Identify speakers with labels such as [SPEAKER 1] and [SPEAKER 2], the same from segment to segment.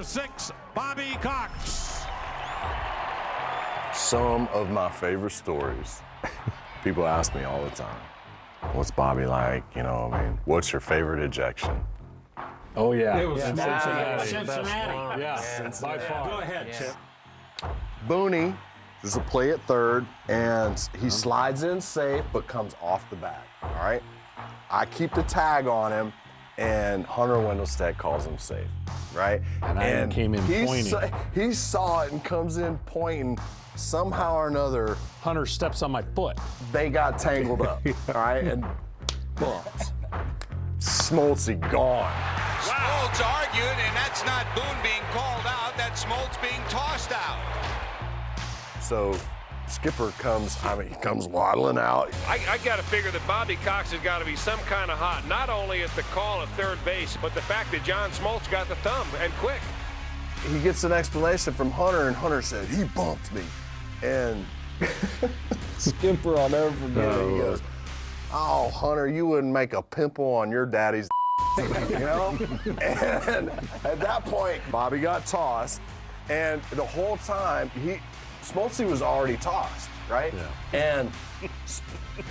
[SPEAKER 1] Number 6, Bobby Cox.
[SPEAKER 2] Some of my favorite stories. People ask me all the time, what's Bobby like? You know, I mean, what's your favorite ejection?
[SPEAKER 3] Oh, yeah.
[SPEAKER 4] It was
[SPEAKER 3] Cincinnati.
[SPEAKER 4] Yeah,
[SPEAKER 3] by far.
[SPEAKER 4] Go ahead, Chip.
[SPEAKER 2] Booney is a play at third, and he slides in safe, but comes off the bat, all right? I keep the tag on him, and Hunter Wendelstedt calls him safe, right?
[SPEAKER 3] And came in pointing.
[SPEAKER 2] He saw it and comes in pointing. Somehow or another,
[SPEAKER 3] Hunter steps on my foot.
[SPEAKER 2] they got tangled up, all right? And bumped. Smoltzy gone.
[SPEAKER 5] Smoltz argued, and that's not Boone being called out. That's Smoltz being tossed out.
[SPEAKER 2] So Skipper comes waddling out.
[SPEAKER 6] I got to figure that Bobby Cox has got to be some kind of hot, not only at the call at third base, but the fact that John Smoltz got the thumb, and quick.
[SPEAKER 2] He gets an explanation from Hunter, and Hunter said, he bumped me. And Skipper, I'll never forget it. He goes, oh, Hunter, you wouldn't make a pimple on your daddy's you know? And at that point, Bobby got tossed, and the whole time, Smoltzy was already tossed, right? Yeah. And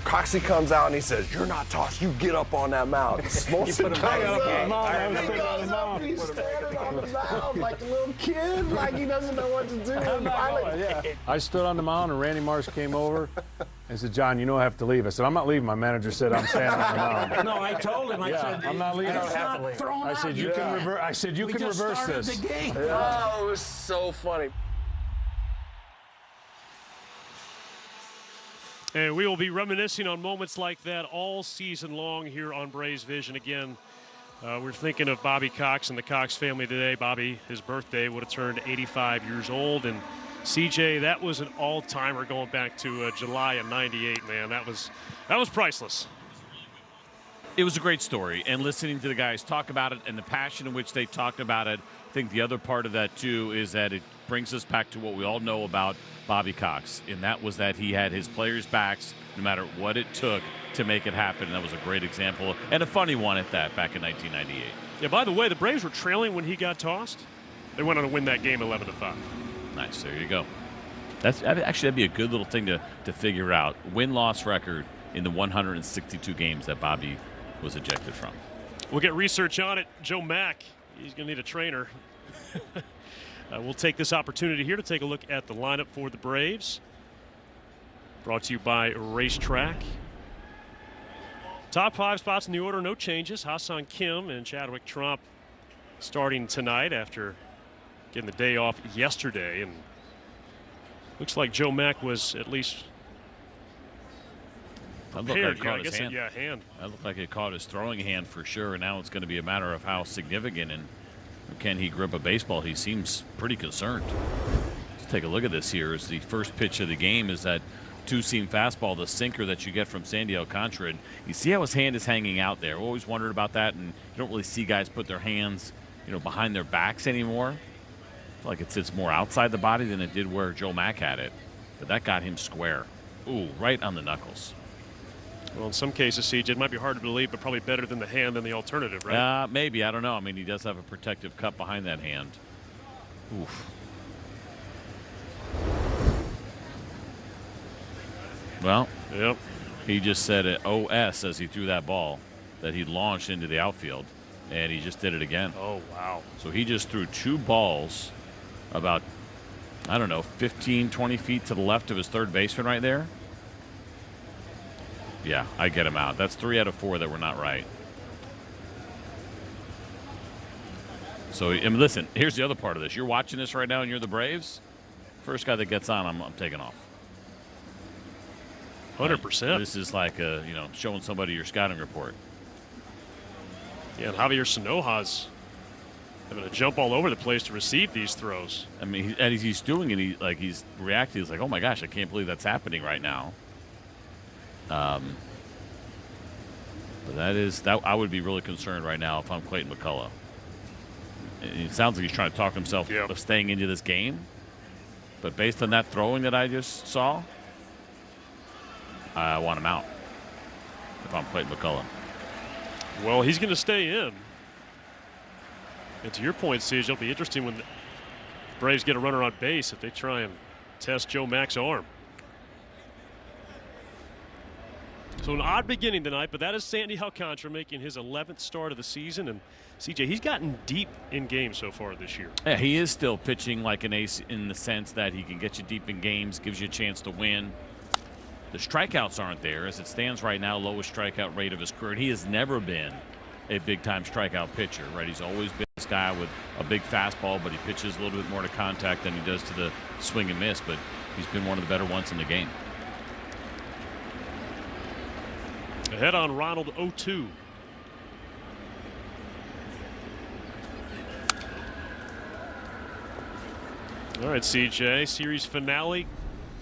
[SPEAKER 2] Coxie comes out and he says, you're not tossed, you get up on that mound. Smoltzy comes up, he's standing on the mound like a little kid, like he doesn't know what to do.
[SPEAKER 3] I stood on the mound and Randy Marsh came over and said, John, you know I have to leave. I said, I'm not leaving. My manager said I'm standing on the mound.
[SPEAKER 4] No, I told him. I said,
[SPEAKER 3] I'm not leaving.
[SPEAKER 4] I
[SPEAKER 3] said, you can reverse. I said, you can reverse this.
[SPEAKER 4] The game.
[SPEAKER 2] Oh, it was so funny.
[SPEAKER 7] And we will be reminiscing on moments like that all season long here on Braves Vision. Again, we're thinking of Bobby Cox and the Cox family today. Bobby, his birthday, would have turned 85 years old. And CJ, that was an all-timer going back to July of '98, man. That was priceless.
[SPEAKER 8] It was a great story, and listening to the guys talk about it and the passion in which they talked about it, I think the other part of that, too, is that it brings us back to what we all know about Bobby Cox, and that was that he had his players' backs no matter what it took to make it happen, and that was a great example, and a funny one at that, back in 1998.
[SPEAKER 7] Yeah, by the way, the Braves were trailing when he got tossed. They went on to win that game 11-5.
[SPEAKER 8] Nice, there you go. That'd be a good little thing to figure out. Win-loss record in the 162 games that Bobby was ejected from.
[SPEAKER 7] We'll get research on it. Joe Mack, he's going to need a trainer. We'll take this opportunity here to take a look at the lineup for the Braves. Brought to you by Racetrack. Top 5 spots in the order, no changes. Hassan Kim and Chadwick Trump starting tonight after getting the day off yesterday. And looks like Joe Mack was at least prepared. Hand.
[SPEAKER 8] That looked like it caught his throwing hand for sure, and now it's going to be a matter of how significant and can he grip a baseball. He seems pretty concerned. Let's take a look at this here. As the first pitch of the game is that two-seam fastball, the sinker that you get from Sandy Alcantara. And you see how his hand is hanging out there. Always wondered about that, and you don't really see guys put their hands, behind their backs anymore. I feel like it sits more outside the body than it did where Joe Mack had it. But that got him square. Ooh, right on the knuckles.
[SPEAKER 7] Well, in some cases, CJ, it might be hard to believe, but probably better than the hand than the alternative, right?
[SPEAKER 8] Maybe. I don't know. I mean, he does have a protective cup behind that hand. Oof. Well,
[SPEAKER 7] yep.
[SPEAKER 8] He just said it OS as he threw that ball that he launched into the outfield, and he just did it again.
[SPEAKER 7] Oh, wow.
[SPEAKER 8] So he just threw 2 balls about, 15, 20 feet to the left of his third baseman right there. Yeah, I get him out. That's 3 out of 4 that were not right. So, listen, here's the other part of this. You're watching this right now and you're the Braves. First guy that gets on, I'm taking off.
[SPEAKER 7] 100%.
[SPEAKER 8] This is like, showing somebody your scouting report.
[SPEAKER 7] Yeah, and Javier Sanoja's having to jump all over the place to receive these throws.
[SPEAKER 8] I mean, and he's doing it. He's reacting. He's like, oh, my gosh, I can't believe that's happening right now. But that I would be really concerned right now if I'm Clayton McCullough. It sounds like he's trying to talk himself into staying into this game. But based on that throwing that I just saw, I want him out if I'm Clayton McCullough.
[SPEAKER 7] Well, he's going to stay in. And to your point, Siege, it'll be interesting when the Braves get a runner on base if they try and test Joe Mack's arm. So an odd beginning tonight, but that is Sandy Alcantara making his 11th start of the season. And CJ, he's gotten deep in games so far this year.
[SPEAKER 8] Yeah, he is still pitching like an ace in the sense that he can get you deep in games, gives you a chance to win. The strikeouts aren't there. As it stands right now, lowest strikeout rate of his career. And he has never been a big-time strikeout pitcher, right? He's always been this guy with a big fastball, but he pitches a little bit more to contact than he does to the swing and miss. But he's been one of the better ones in the game.
[SPEAKER 7] Ahead on Ronald 0-2. All right, CJ, series finale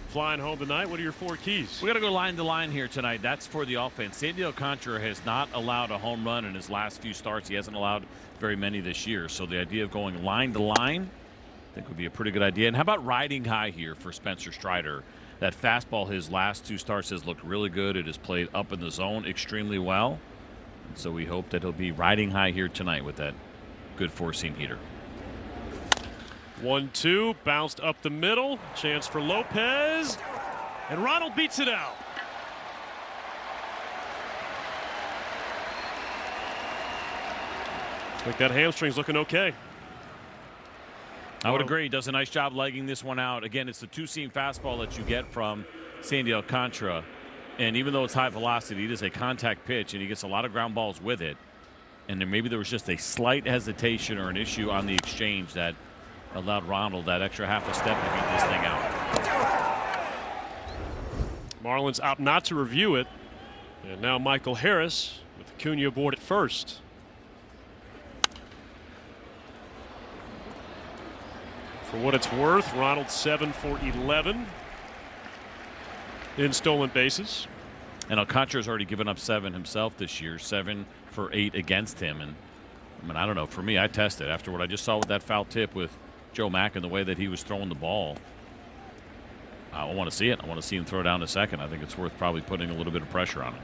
[SPEAKER 7] flying home tonight. What are your 4 keys?
[SPEAKER 8] We got to go line to line here tonight. That's for the offense. Sandy Alcantara has not allowed a home run in his last few starts. He hasn't allowed very many this year. So the idea of going line to line, I think would be a pretty good idea. And how about riding high here for Spencer Strider? That fastball his last 2 starts has looked really good. It has played up in the zone extremely well. And so we hope that he'll be riding high here tonight with that good 4-seam heater.
[SPEAKER 7] 1-2, bounced up the middle. Chance for Lopez. And Ronald beats it out. Like that hamstring's looking okay.
[SPEAKER 8] I would agree. He does a nice job legging this one out. Again, it's the 2-seam fastball that you get from Sandy Alcantara. And even though it's high velocity, it is a contact pitch, and he gets a lot of ground balls with it. And then maybe there was just a slight hesitation or an issue on the exchange that allowed Ronald that extra half a step to beat this thing out.
[SPEAKER 7] Marlins opt not to review it. And now Michael Harris with Acuna aboard at first. For what it's worth, Ronald 7 for 11 in stolen bases.
[SPEAKER 8] And Alcantara's already given up 7 himself this year, 7 for 8 against him. And I mean, I don't know. For me, I tested after what I just saw with that foul tip with Joe Mack and the way that he was throwing the ball. I want to see it. I want to see him throw down to second. I think it's worth probably putting a little bit of pressure on him.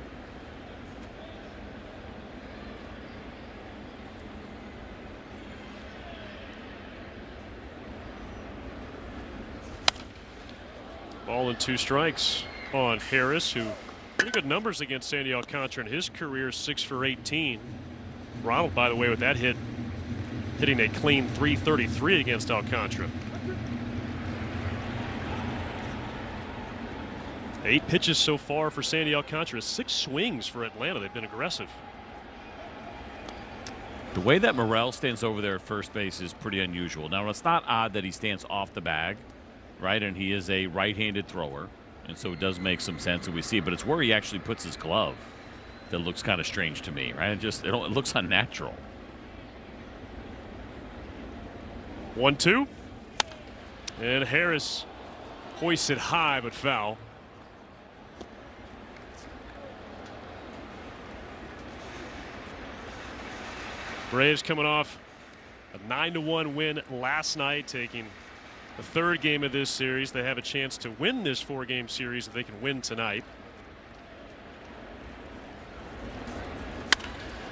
[SPEAKER 7] Ball and 2 strikes on Harris, who pretty good numbers against Sandy Alcantara in his career, 6 for 18. Ronald, by the way, with that hit, hitting a clean .333 against Alcantara. 8 pitches so far for Sandy Alcantara, 6 swings for Atlanta. They've been aggressive.
[SPEAKER 8] The way that Morel stands over there at first base is pretty unusual. Now, it's not odd that he stands off the bag, right? And he is a right-handed thrower, and so it does make some sense that we see. But it's where he actually puts his glove that looks kind of strange to me, right? It looks unnatural.
[SPEAKER 7] 1-2, and Harris hoists it high but foul. Braves coming off a 9-1 win last night, taking the 3rd game of this series. They have a chance to win this 4-game series if they can win tonight.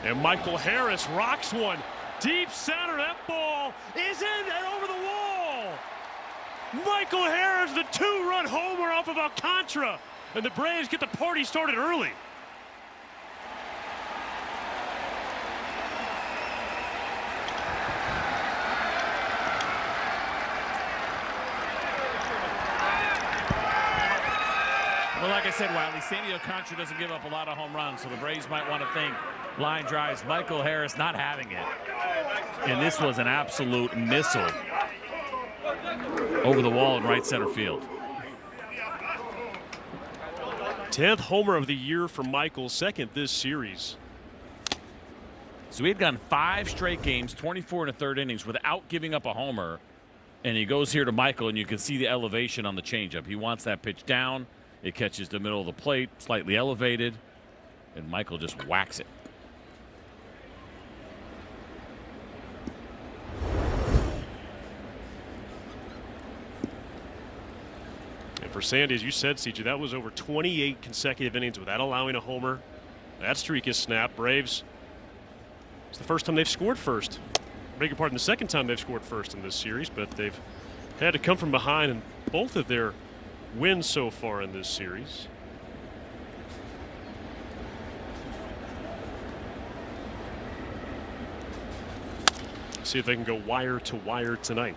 [SPEAKER 7] And Michael Harris rocks one deep center. That ball is in and over the wall. Michael Harris, the 2-run homer off of Alcantara, and the Braves get the party started early.
[SPEAKER 8] Well, like I said, Wiley, Sandy Alcantara doesn't give up a lot of home runs, so the Braves might want to think line drives. Michael Harris not having it. And this was an absolute missile over the wall in right center field.
[SPEAKER 7] 10th homer of the year for Michael, 2nd this series.
[SPEAKER 8] So he had gone 5 straight games, 24 1/3 innings without giving up a homer. And he goes here to Michael, and you can see the elevation on the changeup. He wants that pitch down. It catches the middle of the plate, slightly elevated, and Michael just whacks it.
[SPEAKER 7] And for Sandy, as you said, CJ, that was over 28 consecutive innings without allowing a homer. That streak is snapped. Braves, it's the first time they've scored first beg your pardon, the second time they've scored first in this series, but they've had to come from behind in both of their wins so far in this series. See if they can go wire to wire tonight.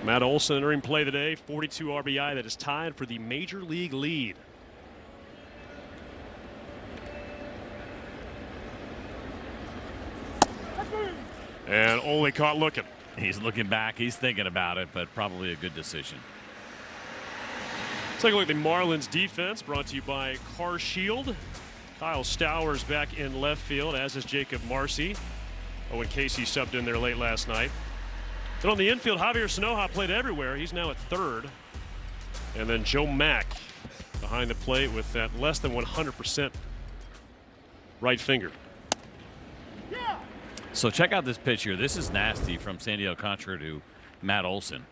[SPEAKER 7] Matt Olson entering play today, 42 RBI. That is tied for the major league lead. And Ole caught looking.
[SPEAKER 8] He's looking back. He's thinking about it, but probably a good decision.
[SPEAKER 7] Let's take a look at the Marlins defense, brought to you by Car Shield. Kyle Stowers back in left field, as is Jacob Marcy. Owen Casey subbed in there late last night. Then on the infield, Javier Sanoja played everywhere. He's now at third. And then Joe Mack behind the plate with that less than 100% right finger.
[SPEAKER 8] So check out this pitch here. This is nasty from Sandy Alcantara to Matt Olson.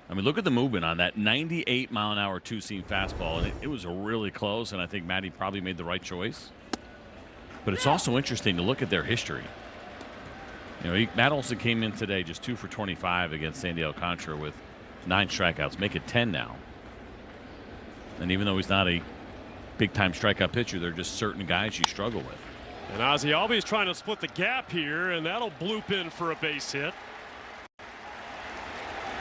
[SPEAKER 8] I mean, look at the movement on that 98-mile-an-hour two-seam fastball. And it was really close, and I think Matty probably made the right choice. But it's also interesting to look at their history. You know, Matt Olson came in today just 2 for 25 against Sandy Alcantara with 9 strikeouts. Make it 10 now. And even though he's not a big-time strikeout pitcher, there are just certain guys you struggle with.
[SPEAKER 7] And Ozzie Albies trying to split the gap here, and that'll bloop in for a base hit.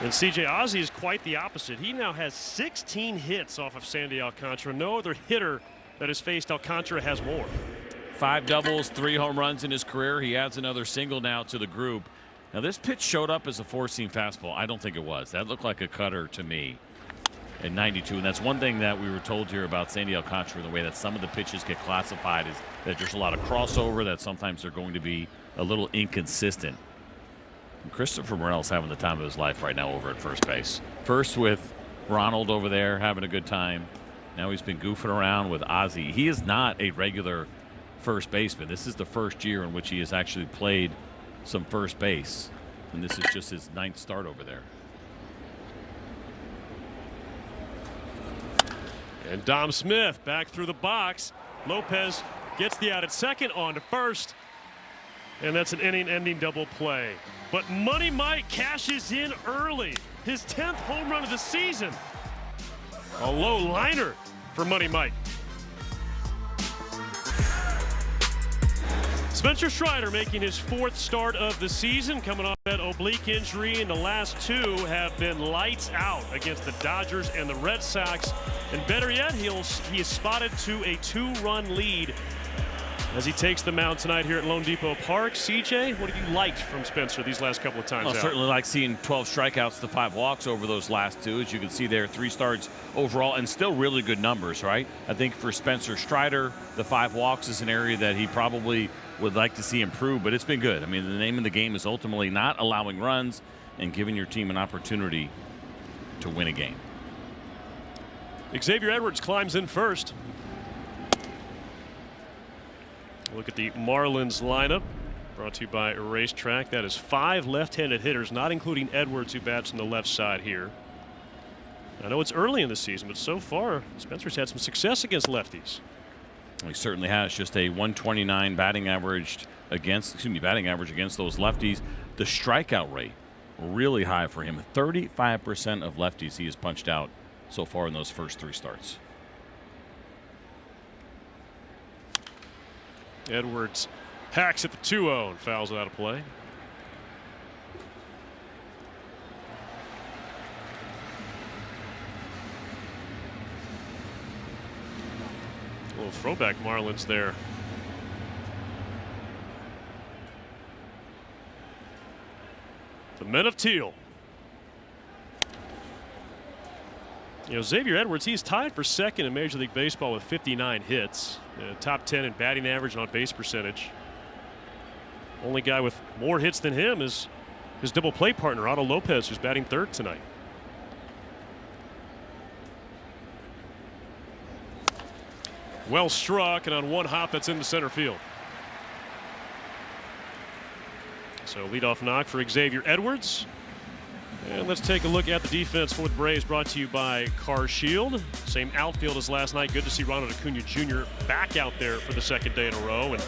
[SPEAKER 7] And C.J. Ozzie is quite the opposite. He now has 16 hits off of Sandy Alcantara. No other hitter that has faced Alcantara has more.
[SPEAKER 8] 5 doubles, 3 home runs in his career. He adds another single now to the group. Now this pitch showed up as a 4-seam fastball. I don't think it was. That looked like a cutter to me at 92. And that's one thing that we were told here about Sandy Alcantara, the way that some of the pitches get classified, is that there's a lot of crossover, that sometimes they're going to be a little inconsistent. And Christopher Morel's having the time of his life right now over at first base. First with Ronald over there having a good time. Now he's been goofing around with Ozzie. He is not a regular first baseman. This is the first year in which he has actually played some first base, and this is just his 9th start over there.
[SPEAKER 7] And Dom Smith back through the box. Lopez gets the out at second, on to first, and that's an inning-ending double play. But Money Mike cashes in early, his 10th home run of the season. A low liner for Money Mike. Spencer Strider making his 4th start of the season, coming off that oblique injury, and the last 2 have been lights out against the Dodgers and the Red Sox. And better yet, he is spotted to a 2-run lead as he takes the mound tonight here at Lone Depot Park. CJ, what have you liked from Spencer these last couple of times out?
[SPEAKER 8] Certainly like seeing 12 strikeouts to 5 walks over those last 2. As you can see there, 3 starts overall, and still really good numbers, right? I think for Spencer Strider, the 5 walks is an area that he probably would like to see improve, but it's been good. I mean, the name of the game is ultimately not allowing runs and giving your team an opportunity to win a game.
[SPEAKER 7] Xavier Edwards climbs in first. Look at the Marlins lineup, brought to you by Racetrack. That is 5 left-handed hitters, not including Edwards, who bats on the left side here. I know it's early in the season, but so far Spencer's had some success against lefties.
[SPEAKER 8] He certainly has. Just a 129 batting average against those lefties. The strikeout rate really high for him. 35% of lefties he has punched out so far in those first 3 starts.
[SPEAKER 7] Edwards hacks at the 2-0 and fouls it out of play. A little throwback Marlins there. The men of teal. You know, Xavier Edwards, he's tied for 2nd in Major League Baseball with 59 hits. Top 10 in batting average and on base percentage. Only guy with more hits than him is his double play partner, Otto Lopez, who's batting 3rd tonight. Well struck, and on one hop, that's into center field. So leadoff knock for Xavier Edwards. And let's take a look at the defense for the Braves, brought to you by Car Shield. Same outfield as last night. Good to see Ronald Acuna Jr. back out there for the second day in a row. And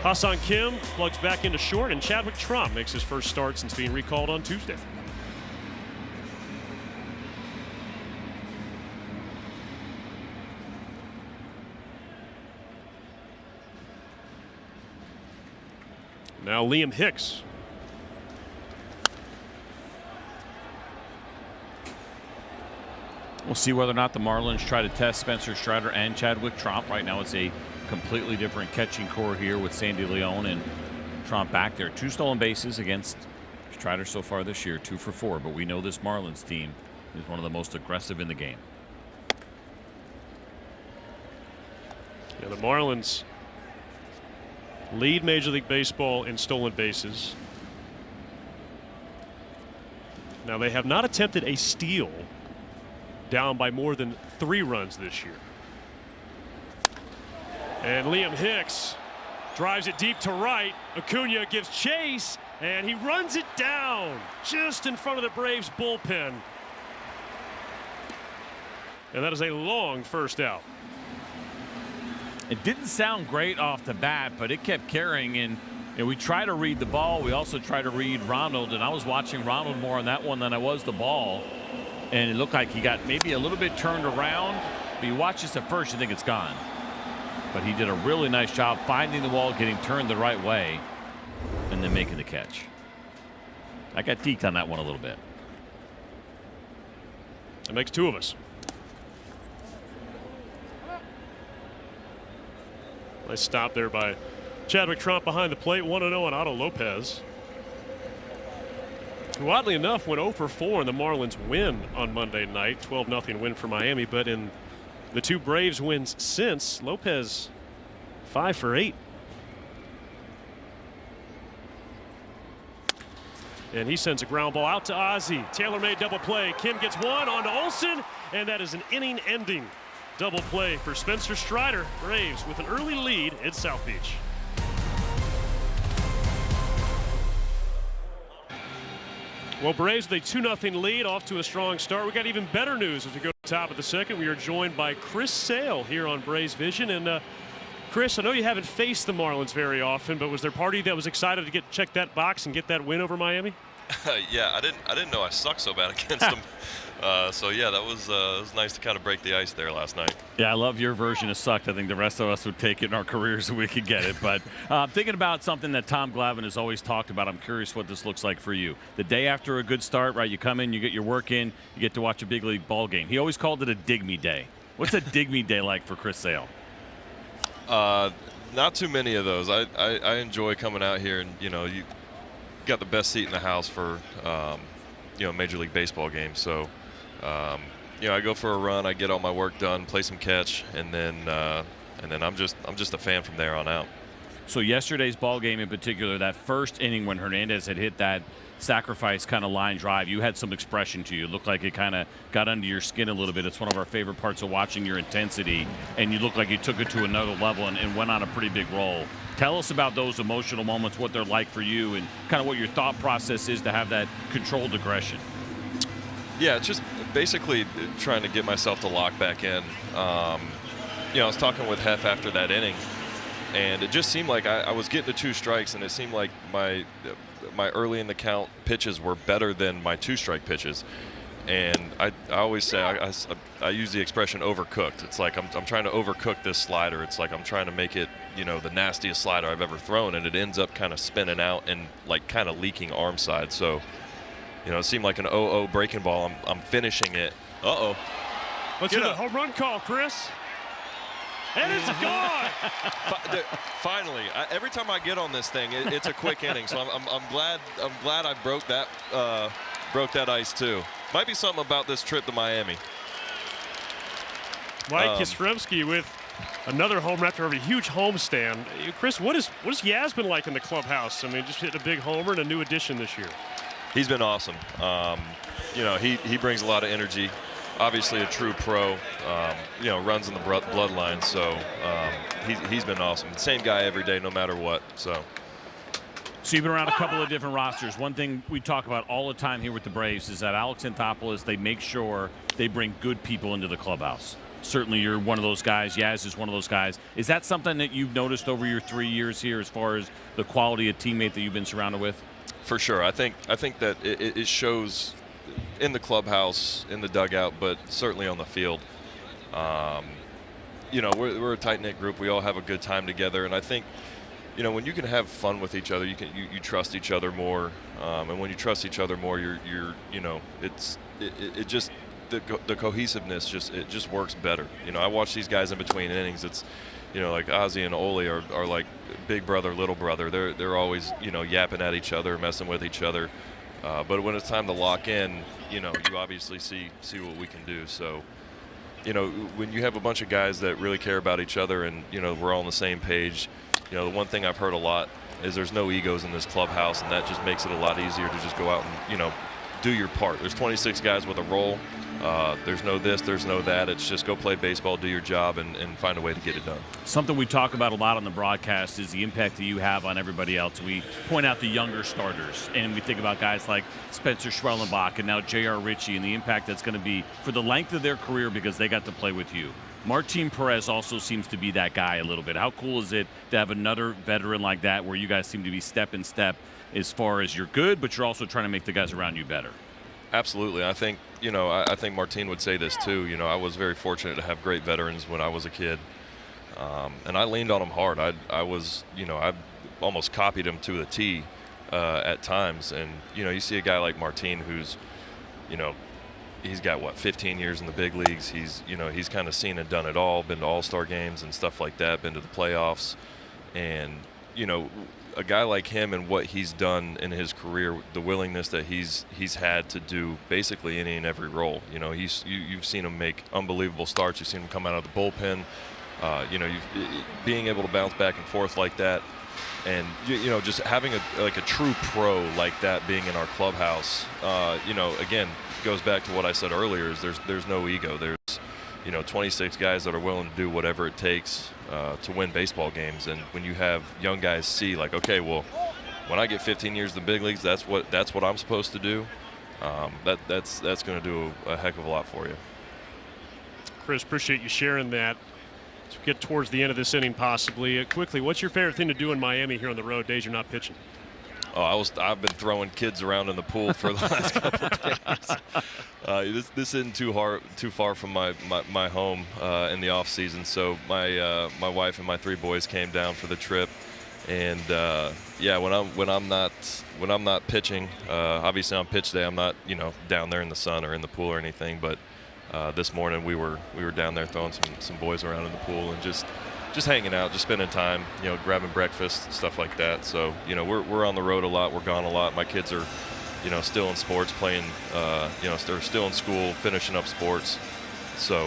[SPEAKER 7] Hassan Kim plugs back into short, and Chadwick Tromp makes his first start since being recalled on Tuesday. Now Liam Hicks.
[SPEAKER 8] We'll see whether or not the Marlins try to test Spencer Strider and Chadwick Tromp. Right now it's a completely different catching core here with Sandy Leon and Tromp back there. 2 stolen bases against Strider so far this year, 2 for 4. But we know this Marlins team is one of the most aggressive in the game.
[SPEAKER 7] Yeah, the Marlins lead Major League Baseball in stolen bases. Now they have not attempted a steal down by more than 3 runs this year. And Liam Hicks drives it deep to right. Acuna gives chase, and he runs it down just in front of the Braves bullpen. And that is a long first out.
[SPEAKER 8] It didn't sound great off the bat, but it kept carrying. And we try to read the ball. We also try to read Ronald. And I was watching Ronald more on that one than I was the ball. And it looked like he got maybe a little bit turned around. But you watch this at first, you think it's gone. But he did a really nice job finding the wall, getting turned the right way, and then making the catch. I got teaked on that one a little bit.
[SPEAKER 7] That makes 2 of us. Nice stop there by Chadwick Tromp behind the plate. 1-0 on Otto Lopez, who oddly enough went 0 for 4 in the Marlins win on Monday night. 12-0 win for Miami. But in the 2 Braves wins since, Lopez 5 for 8. And he sends a ground ball out to Ozzie. Taylor-made double play. Kim gets one on to Olsen, and that is an inning-ending double play for Spencer Strider. Braves with an early lead at South Beach. Well, Braves with a 2-0 lead, off to a strong start. We got even better news as we go to the top of the second. We are joined by Chris Sale here on Braves Vision. And Chris, I know you haven't faced the Marlins very often, but was there a party that was excited to check that box and get that win over Miami?
[SPEAKER 9] Yeah, I didn't know I sucked so bad against them. So yeah, that was it was nice to kind of break the ice there last night.
[SPEAKER 8] Yeah, I love your version of sucked. I think the rest of us would take it in our careers if we could get it. But thinking about something that Tom Glavine has always talked about, I'm curious what this looks like for you. The day after a good start, right? You come in, you get your work in, you get to watch a big league ball game. He always called it a dig me day. What's a dig me day like for Chris Sale?
[SPEAKER 9] Not too many of those. I enjoy coming out here, and you got the best seat in the house for Major League Baseball games. So I go for a run, I get all my work done, play some catch, and then I'm just a fan from there on out.
[SPEAKER 8] So yesterday's ball game in particular, that first inning when Hernandez had hit that sacrifice kind of line drive, you had some expression to you. It looked like it kind of got under your skin a little bit. It's one of our favorite parts of watching your intensity, and you look like you took it to another level and went on a pretty big roll. Tell us about those emotional moments, what they're like for you, and kind of what your thought process is to have that controlled aggression.
[SPEAKER 9] Yeah, it's just basically trying to get myself to lock back in. I was talking with Hef after that inning, and it just seemed like I was getting to 2 strikes, and it seemed like my early in the count pitches were better than my 2-strike pitches. And I always say, I use the expression overcooked. It's like I'm trying to overcook this slider. It's like I'm trying to make it, the nastiest slider I've ever thrown, and it ends up kind of spinning out and like kind of leaking arm side. So, it seemed like an 0-0 breaking ball. I'm finishing it. Uh-oh.
[SPEAKER 7] Let's hear the home run call, Chris. And it's gone.
[SPEAKER 9] Finally, every time I get on this thing, it's a quick inning. So I'm glad I broke that ice too. Might be something about this trip to Miami.
[SPEAKER 7] Mike Yastrzemski with another home run after a huge homestand. Chris, what is Yaz been like in the clubhouse? I mean, just hitting a big homer and a new addition this year.
[SPEAKER 9] He's been awesome. He brings a lot of energy. Obviously a true pro, runs in the bloodline. So he's been awesome. Same guy every day, no matter what. So
[SPEAKER 8] So you've been around a couple of different rosters. One thing we talk about all the time here with the Braves is that Alex Anthopoulos, they make sure they bring good people into the clubhouse. Certainly you're one of those guys. Yaz is one of those guys. Is that something that you've noticed over your 3 years here as far as the quality of teammate that you've been surrounded with?
[SPEAKER 9] For sure. I think that it shows in the clubhouse, in the dugout, but certainly on the field. You know, we're a tight-knit group. We all have a good time together, and I think, you know, when you can have fun with each other, you trust each other more, and when you trust each other more, you're you know, it just the cohesiveness just works better. You know, I watch these guys in between innings. It's, you know, like Ozzie and Ole are like big brother, little brother. They're always, you know, yapping at each other, messing with each other. But when it's time to lock in, you know, you obviously see what we can do. So, you know, when you have a bunch of guys that really care about each other and, you know, we're all on the same page, you know, the one thing I've heard a lot is there's no egos in this clubhouse, and that just makes it a lot easier to just go out and, you know, do your part. There's 26 guys with a role. There's no this, there's no that. It's just go play baseball, do your job, and find a way to get it done.
[SPEAKER 8] Something we talk about a lot on the broadcast is the impact that you have on everybody else. We point out the younger starters, and we think about guys like Spencer Schwellenbach and now J.R. Ritchie and the impact that's going to be for the length of their career because they got to play with you. Martin Perez also seems to be that guy a little bit. How cool is it to have another veteran like that where you guys seem to be step in step as far as you're good, but you're also trying to make the guys around you better?
[SPEAKER 9] Absolutely. I think, you know, I think Martin would say this too. You know, I was very fortunate to have great veterans when I was a kid, and I leaned on them hard. I was, you know, I almost copied him to a T at times. And, you know, you see a guy like Martin who's, you know, he's got, what, 15 years in the big leagues. He's, you know, he's kind of seen and done it all, been to all-star games and stuff like that, been to the playoffs. And, you know, a guy like him and what he's done in his career, the willingness that he's had to do basically any and every role. You know, you've seen him make unbelievable starts. You've seen him come out of the bullpen. You know, being able to bounce back and forth like that, and you know, just having a true pro like that being in our clubhouse. You know, again, goes back to what I said earlier: is there's no ego. There's, you know, 26 guys that are willing to do whatever it takes to win baseball games. And when you have young guys see, like, okay, well, when I get 15 years in the big leagues, that's what I'm supposed to do. That's going to do a heck of a lot for you.
[SPEAKER 7] Chris, appreciate you sharing that. As we get towards the end of this inning, possibly quickly, what's your favorite thing to do in Miami here on the road days you're not pitching?
[SPEAKER 9] Oh, I've been throwing kids around in the pool for the last couple of days. This isn't too far from my home in the off season. So my wife and my 3 boys came down for the trip, and yeah, when I'm not pitching, obviously on pitch day I'm not, you know, down there in the sun or in the pool or anything. But this morning we were down there throwing some boys around in the pool and just hanging out, just spending time, you know, grabbing breakfast, stuff like that. So, you know, we're on the road a lot. We're gone a lot. My kids are, you know, still in sports, playing, you know, they're still in school, finishing up sports. So,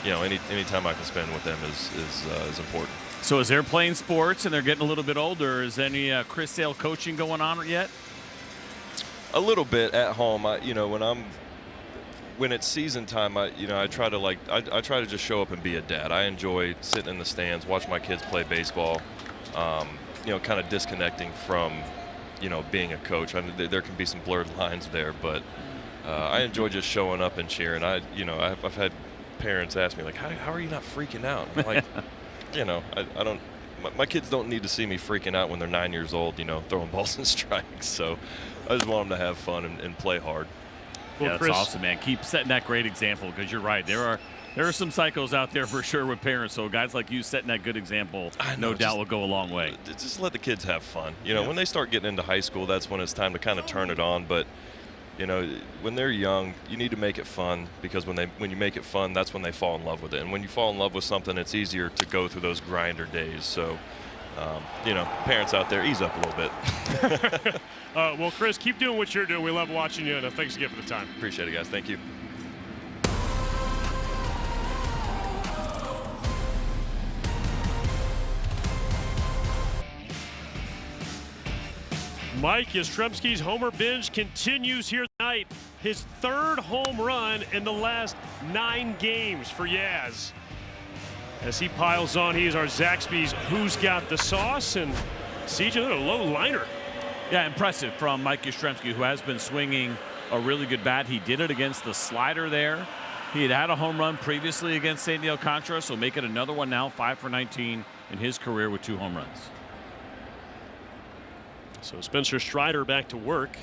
[SPEAKER 9] you know, any time I can spend with them is important.
[SPEAKER 8] So as they're playing sports and they're getting a little bit older, is any Chris Sale coaching going on yet?
[SPEAKER 9] A little bit at home. You know, when it's season time, I try to just show up and be a dad. I enjoy sitting in the stands, watch my kids play baseball. You know, kind of disconnecting from, you know, being a coach. I mean, there can be some blurred lines there, but I enjoy just showing up and cheering. I've had parents ask me, like, how are you not freaking out? I'm like, you know, I don't. My kids don't need to see me freaking out when they're 9 years old, you know, throwing balls and strikes. So I just want them to have fun and play hard.
[SPEAKER 8] Well, yeah, that's Chris, awesome, man. Keep setting that great example, because you're right. There are some psychos out there for sure with parents. So guys like you setting that good example, no doubt, will go a long way.
[SPEAKER 9] Just let the kids have fun. You know, when they start getting into high school, that's when it's time to kind of turn it on. But, you know, when they're young, you need to make it fun, because when you make it fun, that's when they fall in love with it. And when you fall in love with something, it's easier to go through those grinder days. So, you know, parents out there, ease up a little bit.
[SPEAKER 7] Well, Chris, keep doing what you're doing. We love watching you, and thanks again for the time.
[SPEAKER 9] Appreciate it, guys. Thank you.
[SPEAKER 7] Mike Yastrzemski's homer binge continues here tonight. His 3rd home run in the last 9 games for Yaz. As he piles on, he is our Zaxby's Who's Got the Sauce, and CJ, a low liner
[SPEAKER 8] Yeah, impressive from Mike Yastrzemski, who has been swinging a really good bat. He did it against the slider there. He had a home run previously against Sandy Alcantara, so make it another one now, 5 for 19 in his career with 2 home runs.
[SPEAKER 7] So Spencer Strider back to work.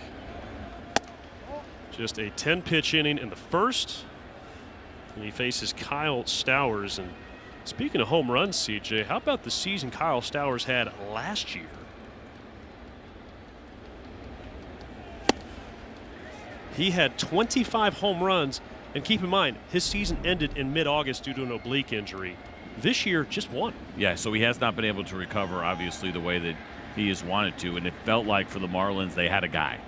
[SPEAKER 7] Just a 10-pitch inning in the first. And he faces Kyle Stowers. And speaking of home runs, CJ, how about the season Kyle Stowers had last year? He had 25 home runs. And keep in mind, his season ended in mid-August due to an oblique injury. This year, just 1.
[SPEAKER 8] Yeah, so he has not been able to recover, obviously, the way that he has wanted to. And it felt like for the Marlins, they had a guy,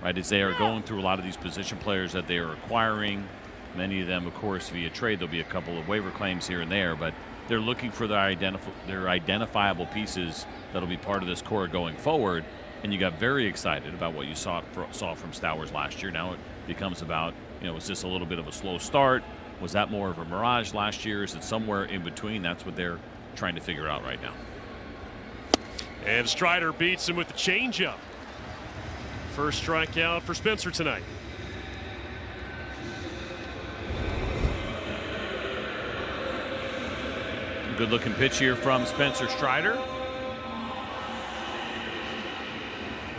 [SPEAKER 8] right? As they are going through a lot of these position players that they are acquiring, many of them, of course, via trade. There'll be a couple of waiver claims here and there, but they're looking for their identifiable pieces that'll be part of this core going forward. And you got very excited about what you saw from Stowers last year. Now it becomes about, was this a little bit of a slow start? Was that more of a mirage last year? Is it somewhere in between? That's what they're trying to figure out right now.
[SPEAKER 7] And Strider beats him with the changeup. First strikeout for Spencer tonight.
[SPEAKER 8] Good looking pitch here from Spencer Strider.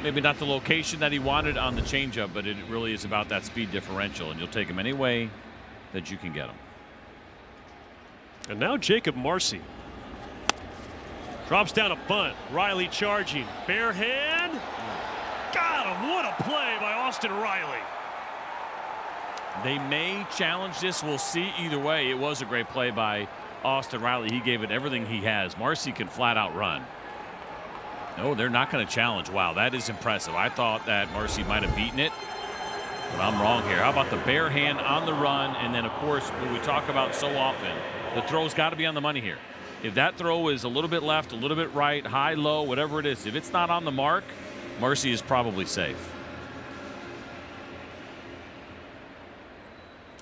[SPEAKER 8] Maybe not the location that he wanted on the changeup, but it really is about that speed differential, and you'll take him any way that you can get him.
[SPEAKER 7] And now Jacob Marcy drops down a bunt. Riley charging. Bare hand. Got him. What a play by Austin Riley.
[SPEAKER 8] They may challenge this. We'll see either way. It was a great play by Austin Riley. He gave it everything he has. Marcy can flat out run. No, they're not going to challenge. Wow, that is impressive. I thought that Marcy might have beaten it, but I'm wrong here. How about the bare hand on the run? And then, of course, what we talk about so often, the throw's got to be on the money here. If that throw is a little bit left, a little bit right, high, low, whatever it is, if it's not on the mark, Marcy is probably safe.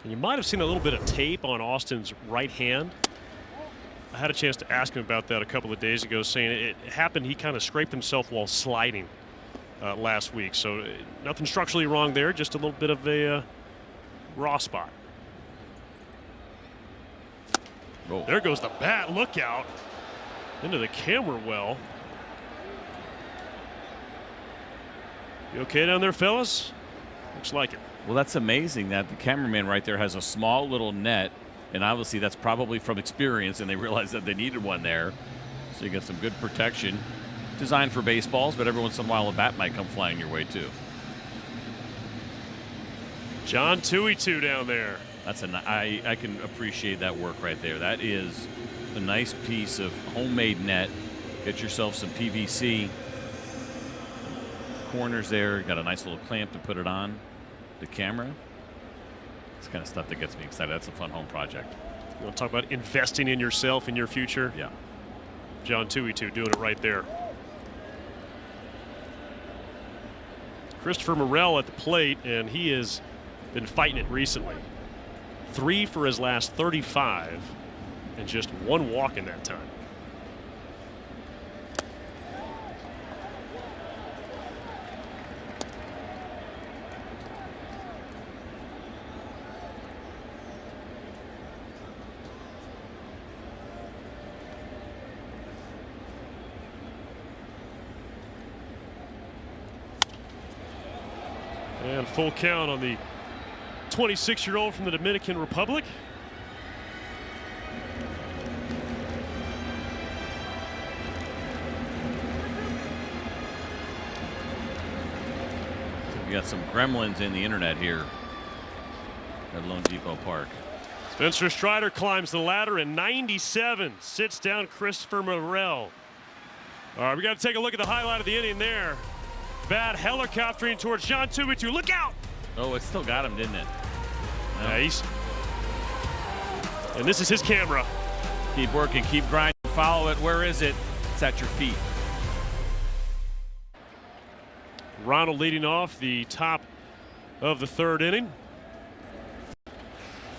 [SPEAKER 7] You might have seen a little bit of tape on Austin's right hand. I had a chance to ask him about that a couple of days ago, saying it happened. He kind of scraped himself while sliding last week. So nothing structurally wrong there, just a little bit of a raw spot.
[SPEAKER 8] Oh.
[SPEAKER 7] There goes the bat. Look out. Into the camera well. You okay down there, fellas? Looks like it.
[SPEAKER 8] Well, that's amazing that the cameraman right there has a small little net. And obviously that's probably from experience, and they realized that they needed one there. So you get some good protection. Designed for baseballs, but every once in a while a bat might come flying your way too.
[SPEAKER 7] John Tuitu down there.
[SPEAKER 8] That's I can appreciate that work right there. That is a nice piece of homemade net. Get yourself some PVC corners there. Got a nice little clamp to put it on the camera. It's the kind of stuff that gets me excited. That's a fun home project.
[SPEAKER 7] You want to talk about investing in yourself in your future?
[SPEAKER 8] Yeah.
[SPEAKER 7] John Tuitu doing it right there. Christopher Morel at the plate, and he has been fighting it recently. 3 for his last 35, and just 1 walk in that time. And full count on the 26-year-old from the Dominican Republic.
[SPEAKER 8] We got some gremlins in the internet here at Lone Depot Park.
[SPEAKER 7] Spencer Strider climbs the ladder in 97, sits down Christopher Morel. All right, we got to take a look at the highlight of the inning there. Bat helicoptering towards John Tuitu. Look out!
[SPEAKER 8] Oh, it still got him, didn't it? No.
[SPEAKER 7] Yeah, and this is his camera.
[SPEAKER 8] Keep working, keep grinding, follow it. Where is it? It's at your feet.
[SPEAKER 7] Ronald leading off the top of the 3rd inning.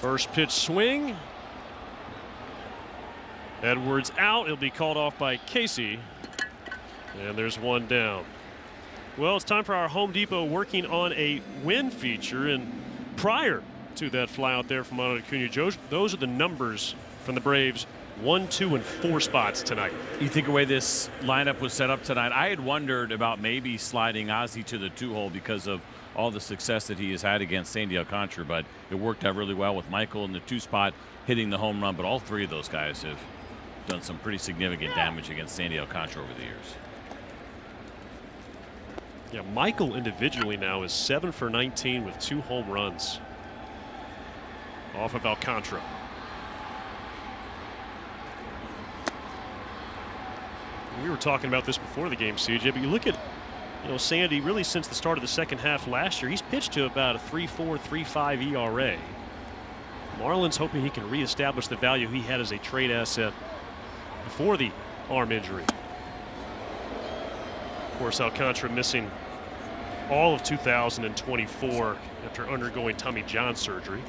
[SPEAKER 7] First pitch swing. Edwards out. He'll be called off by Casey. And there's 1 down. Well, it's time for our Home Depot working on a win feature. And prior to that fly out there from Ronald Acuna, those are the numbers from the Braves 1, 2, and 4 spots tonight.
[SPEAKER 8] You think the way this lineup was set up tonight, I had wondered about maybe sliding Ozzie to the 2-hole because of all the success that he has had against Sandy Alcantara, but it worked out really well with Michael in the 2 spot hitting the home run. But all 3 of those guys have done some pretty significant damage against Sandy Alcantara over the years.
[SPEAKER 7] Yeah, Michael individually now is 7 for 19 with 2 home runs off of Alcantara. We were talking about this before the game, CJ, but you look at, Sandy really since the start of the second half last year, he's pitched to about a 3.4, 3.5 ERA. Marlins hoping he can reestablish the value he had as a trade asset before the arm injury. Of course, Alcantara missing all of 2024 after undergoing Tommy John surgery.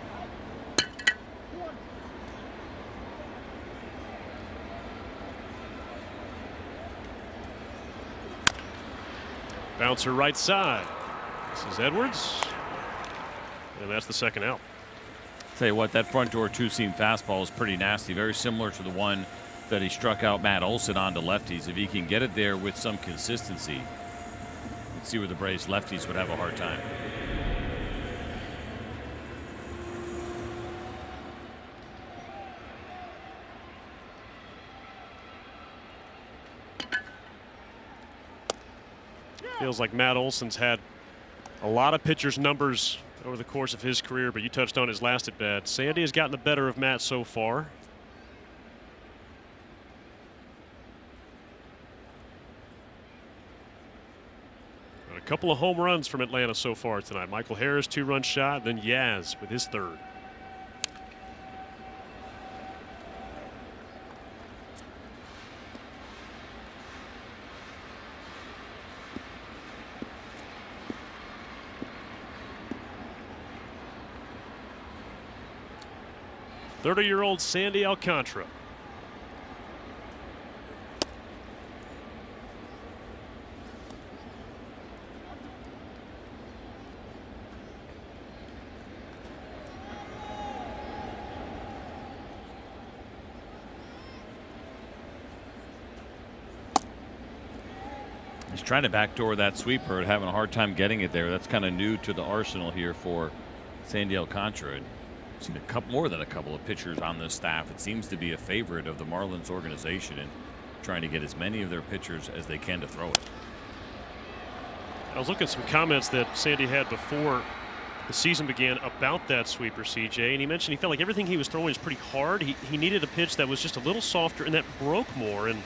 [SPEAKER 7] Bouncer right side. This is Edwards. And that's the second out.
[SPEAKER 8] Tell you what, that front door 2-seam fastball is pretty nasty. Very similar to the one that he struck out Matt Olson on to lefties. If he can get it there with some consistency, let's see where the Braves lefties would have a hard time.
[SPEAKER 7] Feels like Matt Olson's had a lot of pitchers' numbers over the course of his career, but you touched on his last at bat. Sandy has gotten the better of Matt so far. But a couple of home runs from Atlanta so far tonight. Michael Harris 2-run shot, then Yaz with his 3rd. Thirty-year-old Sandy Alcantara.
[SPEAKER 8] He's trying to backdoor that sweeper and having a hard time getting it there. That's kind of new to the arsenal here for Sandy Alcantara. I've seen more than a couple of pitchers on this staff. It seems to be a favorite of the Marlins organization and trying to get as many of their pitchers as they can to throw it.
[SPEAKER 7] I was looking at some comments that Sandy had before the season began about that sweeper, CJ, and he mentioned he felt like everything he was throwing was pretty hard. He needed a pitch that was just a little softer and that broke more. And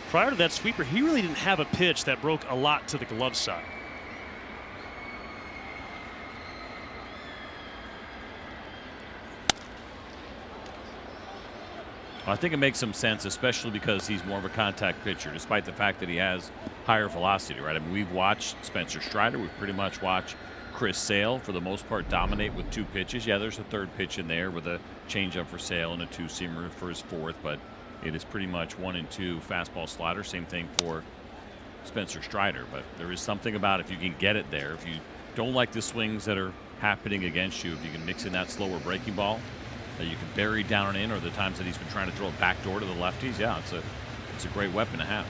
[SPEAKER 7] prior to that sweeper, he really didn't have a pitch that broke a lot to the glove side.
[SPEAKER 8] I think it makes some sense, especially because he's more of a contact pitcher, despite the fact that he has higher velocity, right? I mean, we've watched Spencer Strider. We've pretty much watched Chris Sale, for the most part, dominate with 2 pitches. Yeah, there's a 3rd pitch in there with a changeup for Sale and a 2-seamer for his 4th, but it is pretty much 1 and 2 fastball slider. Same thing for Spencer Strider, but there is something about if you can get it there. If you don't like the swings that are happening against you, if you can mix in that slower breaking ball that you can bury down and in, or the times that he's been trying to throw it backdoor to the lefties, yeah, it's a great weapon to have.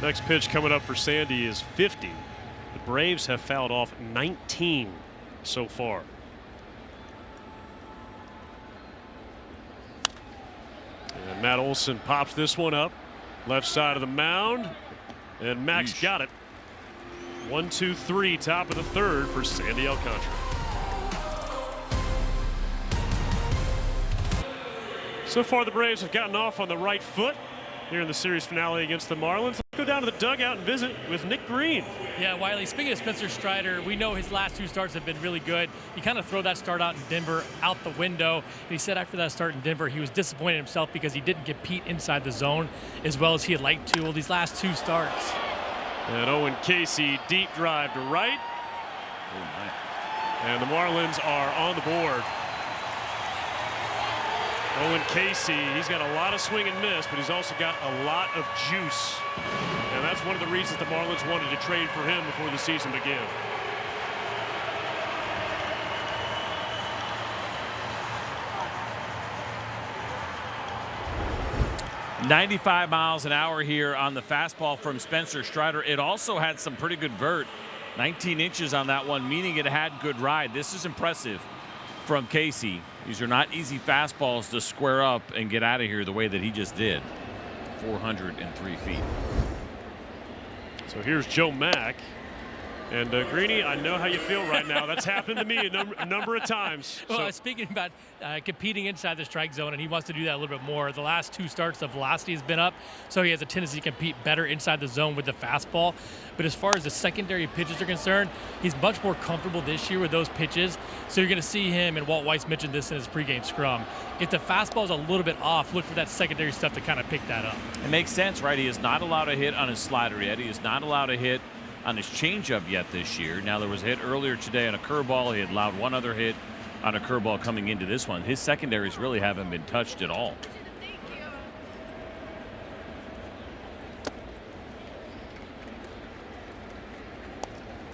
[SPEAKER 7] Next pitch coming up for Sandy is 50. The Braves have fouled off 19 so far. And Matt Olson pops this one up. Left side of the mound. And Max got it. 1, 2, 3, top of the 3rd for Sandy Alcantara. So far, the Braves have gotten off on the right foot here in the series finale against the Marlins. Let's go down to the dugout and visit with Nick Green.
[SPEAKER 10] Yeah, Wiley, speaking of Spencer Strider, we know his last 2 starts have been really good. You kind of throw that start out in Denver out the window. And he said after that start in Denver, he was disappointed in himself because he didn't compete inside the zone as well as he had liked to. Well, these last 2 starts.
[SPEAKER 7] And Owen Casey deep drive to right. And the Marlins are on the board. Owen Casey, he's got a lot of swing and miss, but he's also got a lot of juice. And that's one of the reasons the Marlins wanted to trade for him before the season began.
[SPEAKER 8] .95 miles an hour here on the fastball from Spencer Strider. It also had some pretty good vert, 19 inches on that one, meaning it had good ride. This is impressive from Casey. These are not easy fastballs to square up and get out of here the way that he just did. 403 feet.
[SPEAKER 7] So here's Joe Mack. And Greeny, I know how you feel right now. That's happened to me a number of times.
[SPEAKER 10] Well, speaking about competing inside the strike zone, and he wants to do that a little bit more. The last 2 starts, the velocity has been up, so he has a tendency to compete better inside the zone with the fastball. But as far as the secondary pitches are concerned, he's much more comfortable this year with those pitches. So you're going to see him, and Walt Weiss mentioned this in his pregame scrum. If the fastball is a little bit off, look for that secondary stuff to kind of pick that up.
[SPEAKER 8] It makes sense, right? He is not allowed to hit on his slider yet. He is not allowed to hit on his changeup yet this year. Now, there was a hit earlier today on a curveball. He had allowed one other hit on a curveball coming into this one. His secondaries really haven't been touched at all.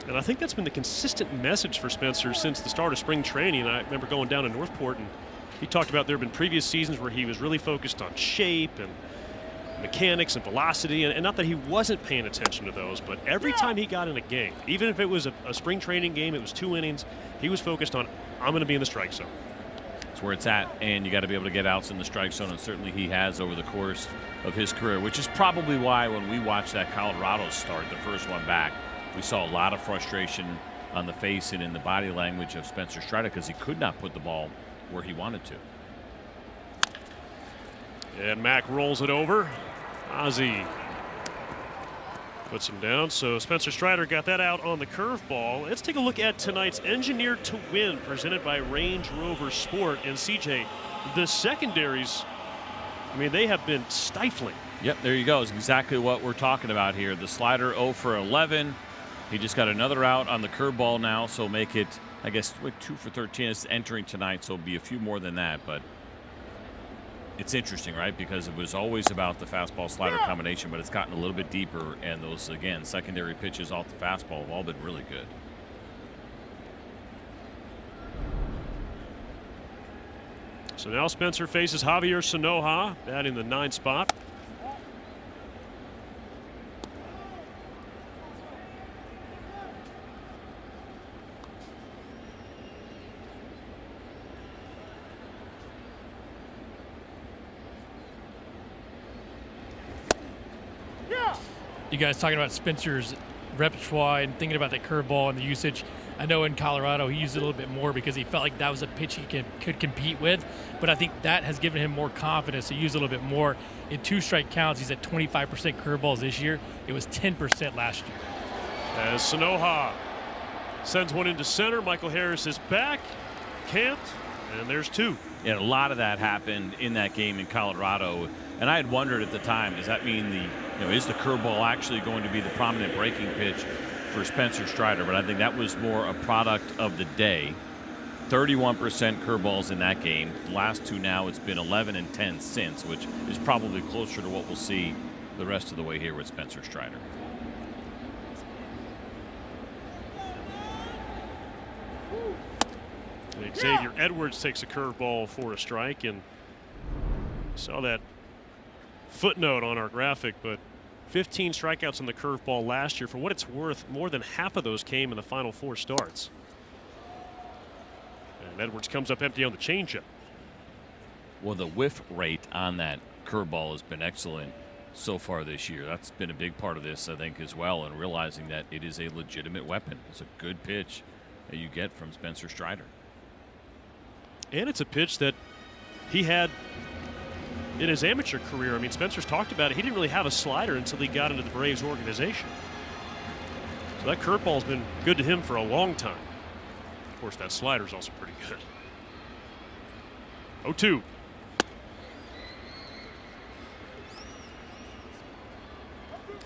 [SPEAKER 7] And I think that's been the consistent message for Spencer since the start of spring training. I remember going down to Northport, and he talked about there have been previous seasons where he was really focused on shape and mechanics and velocity, and not that he wasn't paying attention to those, but every time he got in a game, even if it was a spring training game, it was 2 innings, he was focused on, I'm going to be in the strike zone.
[SPEAKER 8] That's where it's at, and you got to be able to get outs in the strike zone, and certainly he has over the course of his career, which is probably why when we watched that Colorado start, the first one back, we saw a lot of frustration on the face and in the body language of Spencer Strider because he could not put the ball where he wanted to.
[SPEAKER 7] And Mack rolls it over. Ozzie puts him down. So Spencer Strider got that out on the curveball. Let's take a look at tonight's Engineered to Win presented by Range Rover Sport. And CJ, the secondaries, I mean, they have been stifling.
[SPEAKER 8] Yep, there you go. It's exactly what we're talking about here. The slider 0 for 11. He just got another out on the curveball now, so make it, I guess, 2 for 13 is entering tonight, so it'll be a few more than that. But it's interesting, right? Because it was always about the fastball slider combination, but it's gotten a little bit deeper, and those, again, secondary pitches off the fastball have all been really good.
[SPEAKER 7] So now Spencer faces Javier Sanoja, batting the 9th spot.
[SPEAKER 10] You guys talking about Spencer's repertoire and thinking about the curveball and the usage. I know in Colorado he used it a little bit more because he felt like that was a pitch he could compete with, but I think that has given him more confidence to use a little bit more. In 2 strike counts, he's at 25% curveballs this year. It was 10% last year.
[SPEAKER 7] As Sanoja sends one into center, Michael Harris is back, camped, and there's 2.
[SPEAKER 8] And a lot of that happened in that game in Colorado. And I had wondered at the time, does that mean is the curveball actually going to be the prominent breaking pitch for Spencer Strider? But I think that was more a product of the day. 31% curveballs in that game. The last 2 now, it's been 11 and 10 since, which is probably closer to what we'll see the rest of the way here with Spencer Strider.
[SPEAKER 7] Xavier Edwards takes a curveball for a strike, and saw that footnote on our graphic, but 15 strikeouts in the curveball last year. For what it's worth, more than half of those came in the final 4 starts. And Edwards comes up empty on the changeup.
[SPEAKER 8] Well, the whiff rate on that curveball has been excellent so far this year. That's been a big part of this, I think, as well, and realizing that it is a legitimate weapon. It's a good pitch that you get from Spencer Strider.
[SPEAKER 7] And it's a pitch that he had in his amateur career. I mean, Spencer's talked about it. He didn't really have a slider until he got into the Braves organization. So that curveball's been good to him for a long time. Of course, that slider's also pretty good. 0-2.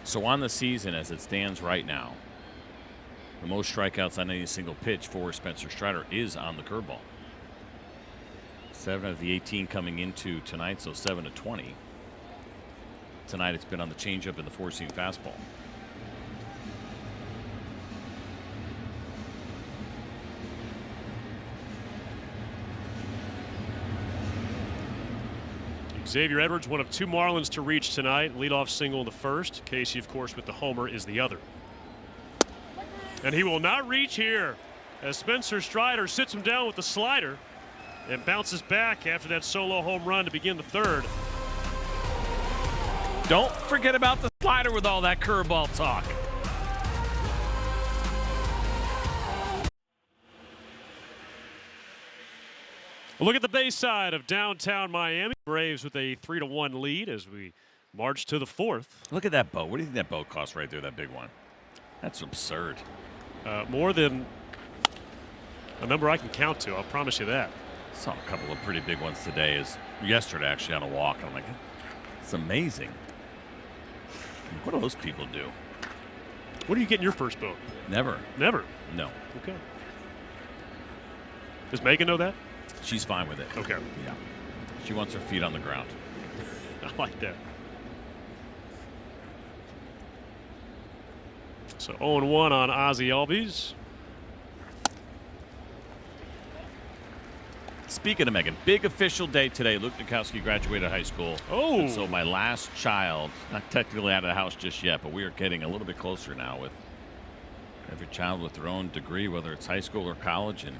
[SPEAKER 8] So on the season as it stands right now, the most strikeouts on any single pitch for Spencer Strider is on the curveball. 7 of the 18 coming into tonight, so 7 of 20. Tonight it's been on the changeup and the four-seam fastball.
[SPEAKER 7] Xavier Edwards, one of 2 Marlins to reach tonight. Leadoff single in the first. Casey, of course, with the homer is the other. And he will not reach here as Spencer Strider sits him down with the slider and bounces back after that solo home run to begin the third.
[SPEAKER 8] Don't forget about the slider with all that curveball talk.
[SPEAKER 7] Look at the base side of downtown Miami. Braves with a 3-1 lead as we march to the 4th.
[SPEAKER 8] Look at that boat. What do you think that boat costs right there, that big one? That's absurd.
[SPEAKER 7] More than a number I can count to, I'll promise you that.
[SPEAKER 8] Saw a couple of pretty big ones today, yesterday actually on a walk. And I'm like, it's amazing. What do those people do?
[SPEAKER 7] What do you get in your first boat?
[SPEAKER 8] Never.
[SPEAKER 7] Never?
[SPEAKER 8] No.
[SPEAKER 7] Okay. Does Megan know that?
[SPEAKER 8] She's fine with it.
[SPEAKER 7] Okay.
[SPEAKER 8] Yeah. She wants her feet on the ground.
[SPEAKER 7] I like that. So 0-1 on Ozzie Albies.
[SPEAKER 8] Speaking of Megan, big official day today. Luke Nikowski graduated high school.
[SPEAKER 7] Oh.
[SPEAKER 8] And so my last child, not technically out of the house just yet, but we are getting a little bit closer now with every child with their own degree, whether it's high school or college, and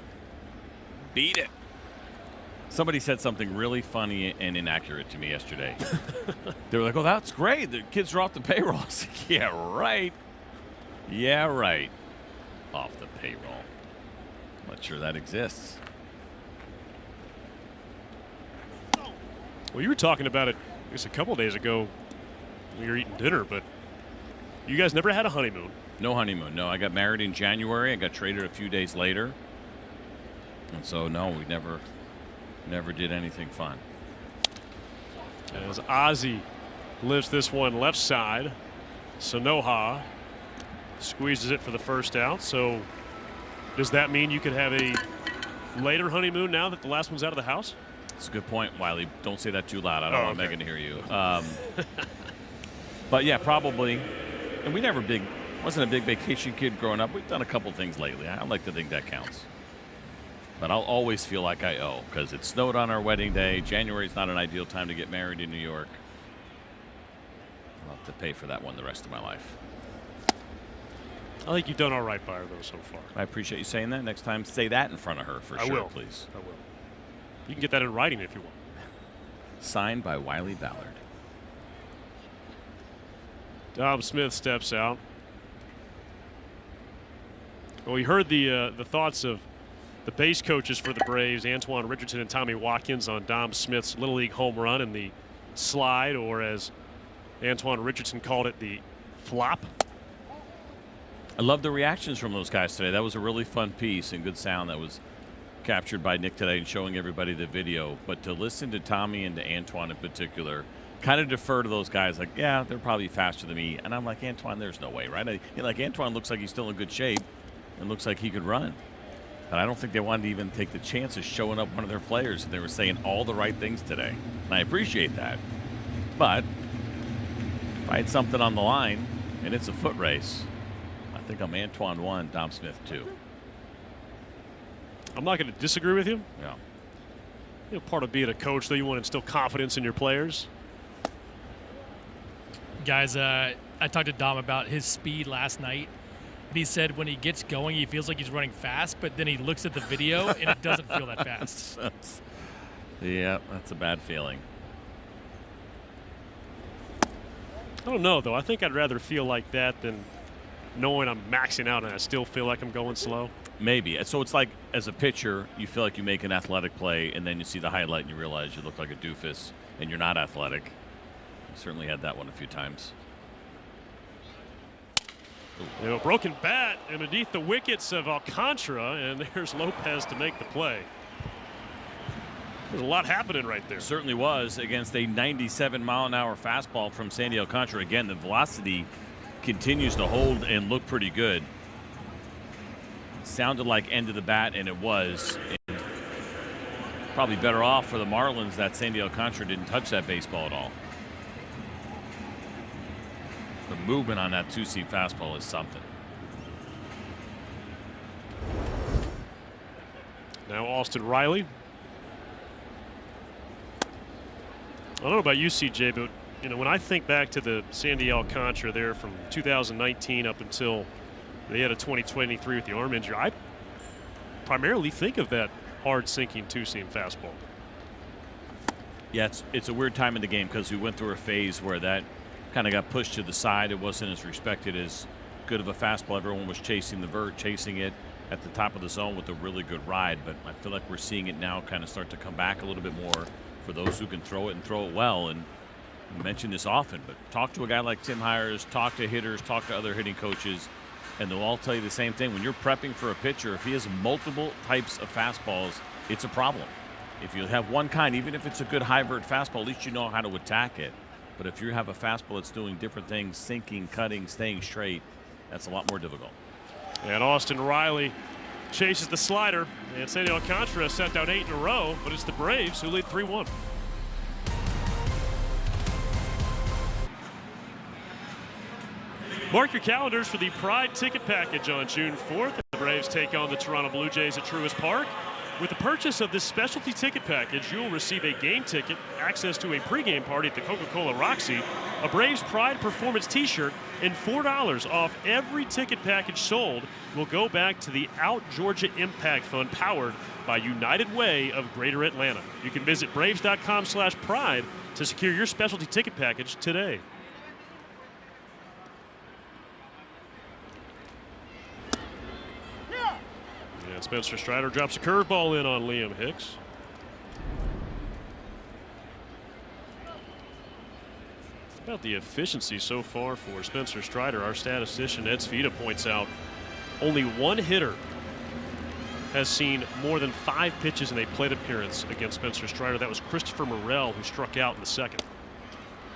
[SPEAKER 8] beat it. Somebody said something really funny and inaccurate to me yesterday. They were like, oh, that's great. The kids are off the payroll. I was like, yeah, right. Yeah, right. Off the payroll. I'm not sure that exists.
[SPEAKER 7] Well, you were talking about it, I guess, a couple days ago when you were eating dinner, but you guys never had a honeymoon.
[SPEAKER 8] No honeymoon. No, I got married in January. I got traded a few days later. And so, no, we never did anything fun.
[SPEAKER 7] As Ozzie lifts this one left side, Sanoha squeezes it for the first out. So does that mean you could have a later honeymoon now that the last one's out of the house?
[SPEAKER 8] That's a good point, Wiley. Don't say that too loud. I don't want
[SPEAKER 7] okay.
[SPEAKER 8] Megan to hear you. But yeah, probably. And we never wasn't a big vacation kid growing up. We've done a couple things lately. I like to think that counts. But I'll always feel like I owe because it snowed on our wedding day. January is not an ideal time to get married in New York. I'll have to pay for that one the rest of my life.
[SPEAKER 7] I think you've done all right by her, though, so far.
[SPEAKER 8] I appreciate you saying that. Next time, say that in front of her for sure, please.
[SPEAKER 7] I will. You can get that in writing if you want.
[SPEAKER 8] Signed by Wiley Ballard.
[SPEAKER 7] Dom Smith steps out. Well, we heard the thoughts of the base coaches for the Braves, Antoine Richardson and Tommy Watkins, on Dom Smith's Little League home run and the slide, or as Antoine Richardson called it, the flop.
[SPEAKER 8] I love the reactions from those guys today. That was a really fun piece and good sound that was captured by Nick today and showing everybody the video. But to listen to Tommy and to Antoine in particular, kind of defer to those guys like, yeah, they're probably faster than me. And I'm like, Antoine, there's no way, right? Antoine looks like he's still in good shape and looks like he could run. But I don't think they wanted to even take the chance of showing up one of their players. And they were saying all the right things today. And I appreciate that. But if I had something on the line and it's a foot race, I think I'm Antoine 1, Dom Smith 2.
[SPEAKER 7] I'm not going to disagree with you.
[SPEAKER 8] Yeah.
[SPEAKER 7] You know, part of being a coach, though, you want to instill confidence in your players.
[SPEAKER 10] Guys, I talked to Dom about his speed last night. And he said when he gets going, he feels like he's running fast, but then he looks at the video and it doesn't feel that fast.
[SPEAKER 8] Yeah, that's a bad feeling.
[SPEAKER 7] I don't know, though. I think I'd rather feel like that than knowing I'm maxing out and I still feel like I'm going slow.
[SPEAKER 8] Maybe. So it's like, as a pitcher, you feel like you make an athletic play, and then you see the highlight and you realize you look like a doofus and you're not athletic. I certainly had that one a few times.
[SPEAKER 7] You know, broken bat and beneath the wickets of Alcantara, and there's Lopez to make the play. There's a lot happening right there.
[SPEAKER 8] Certainly was, against a 97-mile-an-hour fastball from Sandy Alcantara. Again, the velocity continues to hold and look pretty good. Sounded like end of the bat, and it was. And probably better off for the Marlins that Sandy Alcantara didn't touch that baseball at all. The movement on that two-seam fastball is something.
[SPEAKER 7] Now Austin Riley. I don't know about you, CJ, but when I think back to the Sandy Alcantara there from 2019 up until they had a 2023 with the arm injury, I primarily think of that hard sinking two-seam fastball.
[SPEAKER 8] Yeah, it's a weird time in the game because we went through a phase where that kind of got pushed to the side. It wasn't as respected as good of a fastball. Everyone was chasing the vert, chasing it at the top of the zone with a really good ride. But I feel like we're seeing it now kind of start to come back a little bit more for those who can throw it and throw it well. And we mention this often, but talk to a guy like Tim Hires, talk to hitters, talk to other hitting coaches, and they'll all tell you the same thing. When you're prepping for a pitcher, if he has multiple types of fastballs, it's a problem. If you have one kind, even if it's a good high vert fastball, at least you know how to attack it. But if you have a fastball that's doing different things, sinking, cutting, staying straight, that's a lot more difficult.
[SPEAKER 7] And Austin Riley chases the slider, and Sandy Alcantara sent down 8 in a row, but it's the Braves who lead 3-1. Mark your calendars for the Pride Ticket Package on June 4th. The Braves take on the Toronto Blue Jays at Truist Park. With the purchase of this specialty ticket package, you will receive a game ticket, access to a pregame party at the Coca-Cola Roxy, a Braves Pride Performance t-shirt, and $4 off every ticket package sold will go back to the Out Georgia Impact Fund powered by United Way of Greater Atlanta. You can visit braves.com/pride to secure your specialty ticket package today. And Spencer Strider drops a curveball in on Liam Hicks. About the efficiency so far for Spencer Strider, our statistician Ed Svita points out only one hitter has seen more than 5 pitches in a plate appearance against Spencer Strider. That was Christopher Morel, who struck out in the second.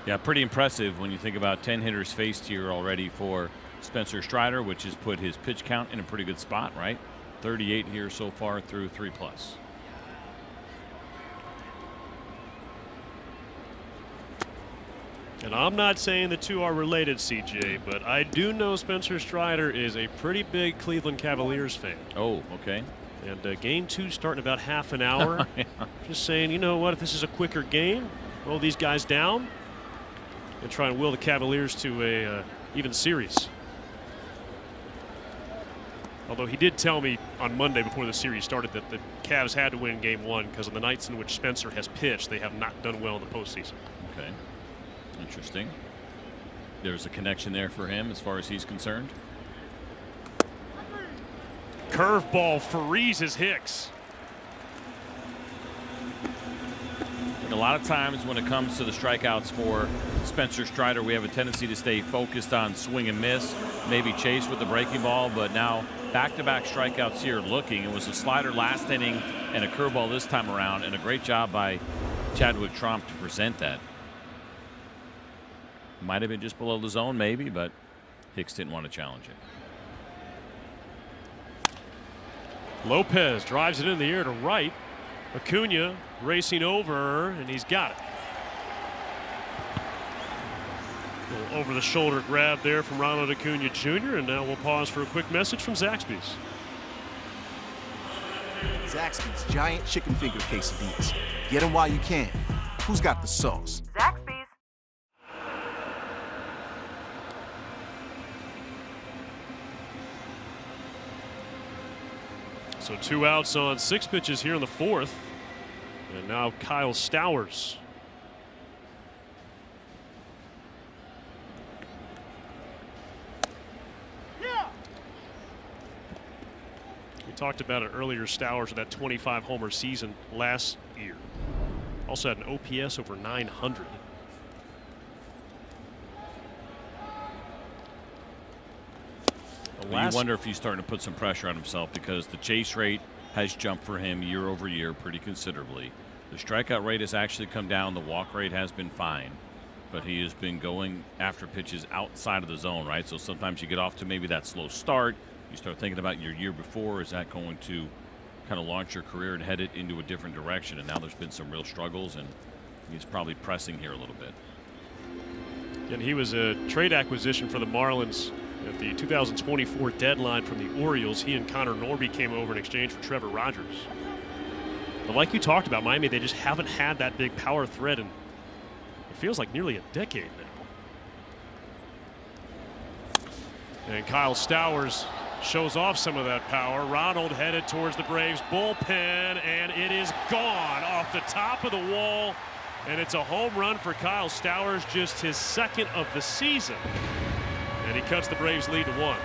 [SPEAKER 8] Yeah, pretty impressive when you think about 10 hitters faced here already for Spencer Strider, which has put his pitch count in a pretty good spot, right? 38 here so far through 3+.
[SPEAKER 7] And I'm not saying the two are related, CJ, but I do know Spencer Strider is a pretty big Cleveland Cavaliers fan.
[SPEAKER 8] Oh, okay.
[SPEAKER 7] And game 2 starting about half an hour.
[SPEAKER 8] Yeah.
[SPEAKER 7] Just saying, you know what, if this is a quicker game, roll these guys down and try and will the Cavaliers to a even series. Although he did tell me on Monday before the series started that the Cavs had to win game 1 because on the nights in which Spencer has pitched, they have not done well in the postseason.
[SPEAKER 8] Okay. Interesting. There's a connection there for him as far as he's concerned.
[SPEAKER 7] Curveball freezes Hicks.
[SPEAKER 8] A lot of times when it comes to the strikeouts for Spencer Strider, we have a tendency to stay focused on swing and miss, maybe chase with the breaking ball, but now back-to-back strikeouts here looking. It was a slider last inning and a curveball this time around, and a great job by Chadwick Tromp to present that. Might have been just below the zone maybe, but Hicks didn't want to challenge it.
[SPEAKER 7] Lopez drives it in the air to right. Acuna racing over, and he's got it. Little over-the-shoulder grab there from Ronald Acuna Jr., and now we'll pause for a quick message from Zaxby's.
[SPEAKER 11] Zaxby's giant chicken finger quesadillas. Get them while you can. Who's got the sauce?
[SPEAKER 12] Zaxby's.
[SPEAKER 7] So 2 outs on 6 pitches here in the 4th. And now Kyle Stowers. We talked about it earlier, Stowers with that 25 homer season last year. Also had an OPS over 900.
[SPEAKER 8] You wonder if he's starting to put some pressure on himself because the chase rate has jumped for him year over year pretty considerably. The strikeout rate has actually come down. The walk rate has been fine, but he has been going after pitches outside of the zone, right? So sometimes you get off to maybe that slow start. You start thinking about your year before. Is that going to kind of launch your career and head it into a different direction. And now there's been some real struggles, and he's probably pressing here a little bit.
[SPEAKER 7] And he was a trade acquisition for the Marlins at the 2024 deadline from the Orioles. He and Connor Norby came over in exchange for Trevor Rogers. But like you talked about, Miami, they just haven't had that big power threat in, it feels like, nearly a decade now. And Kyle Stowers shows off some of that power. Ronald headed towards the Braves bullpen, and it is gone off the top of the wall. And it's a home run for Kyle Stowers, just his second of the season. And he cuts the Braves lead to 1.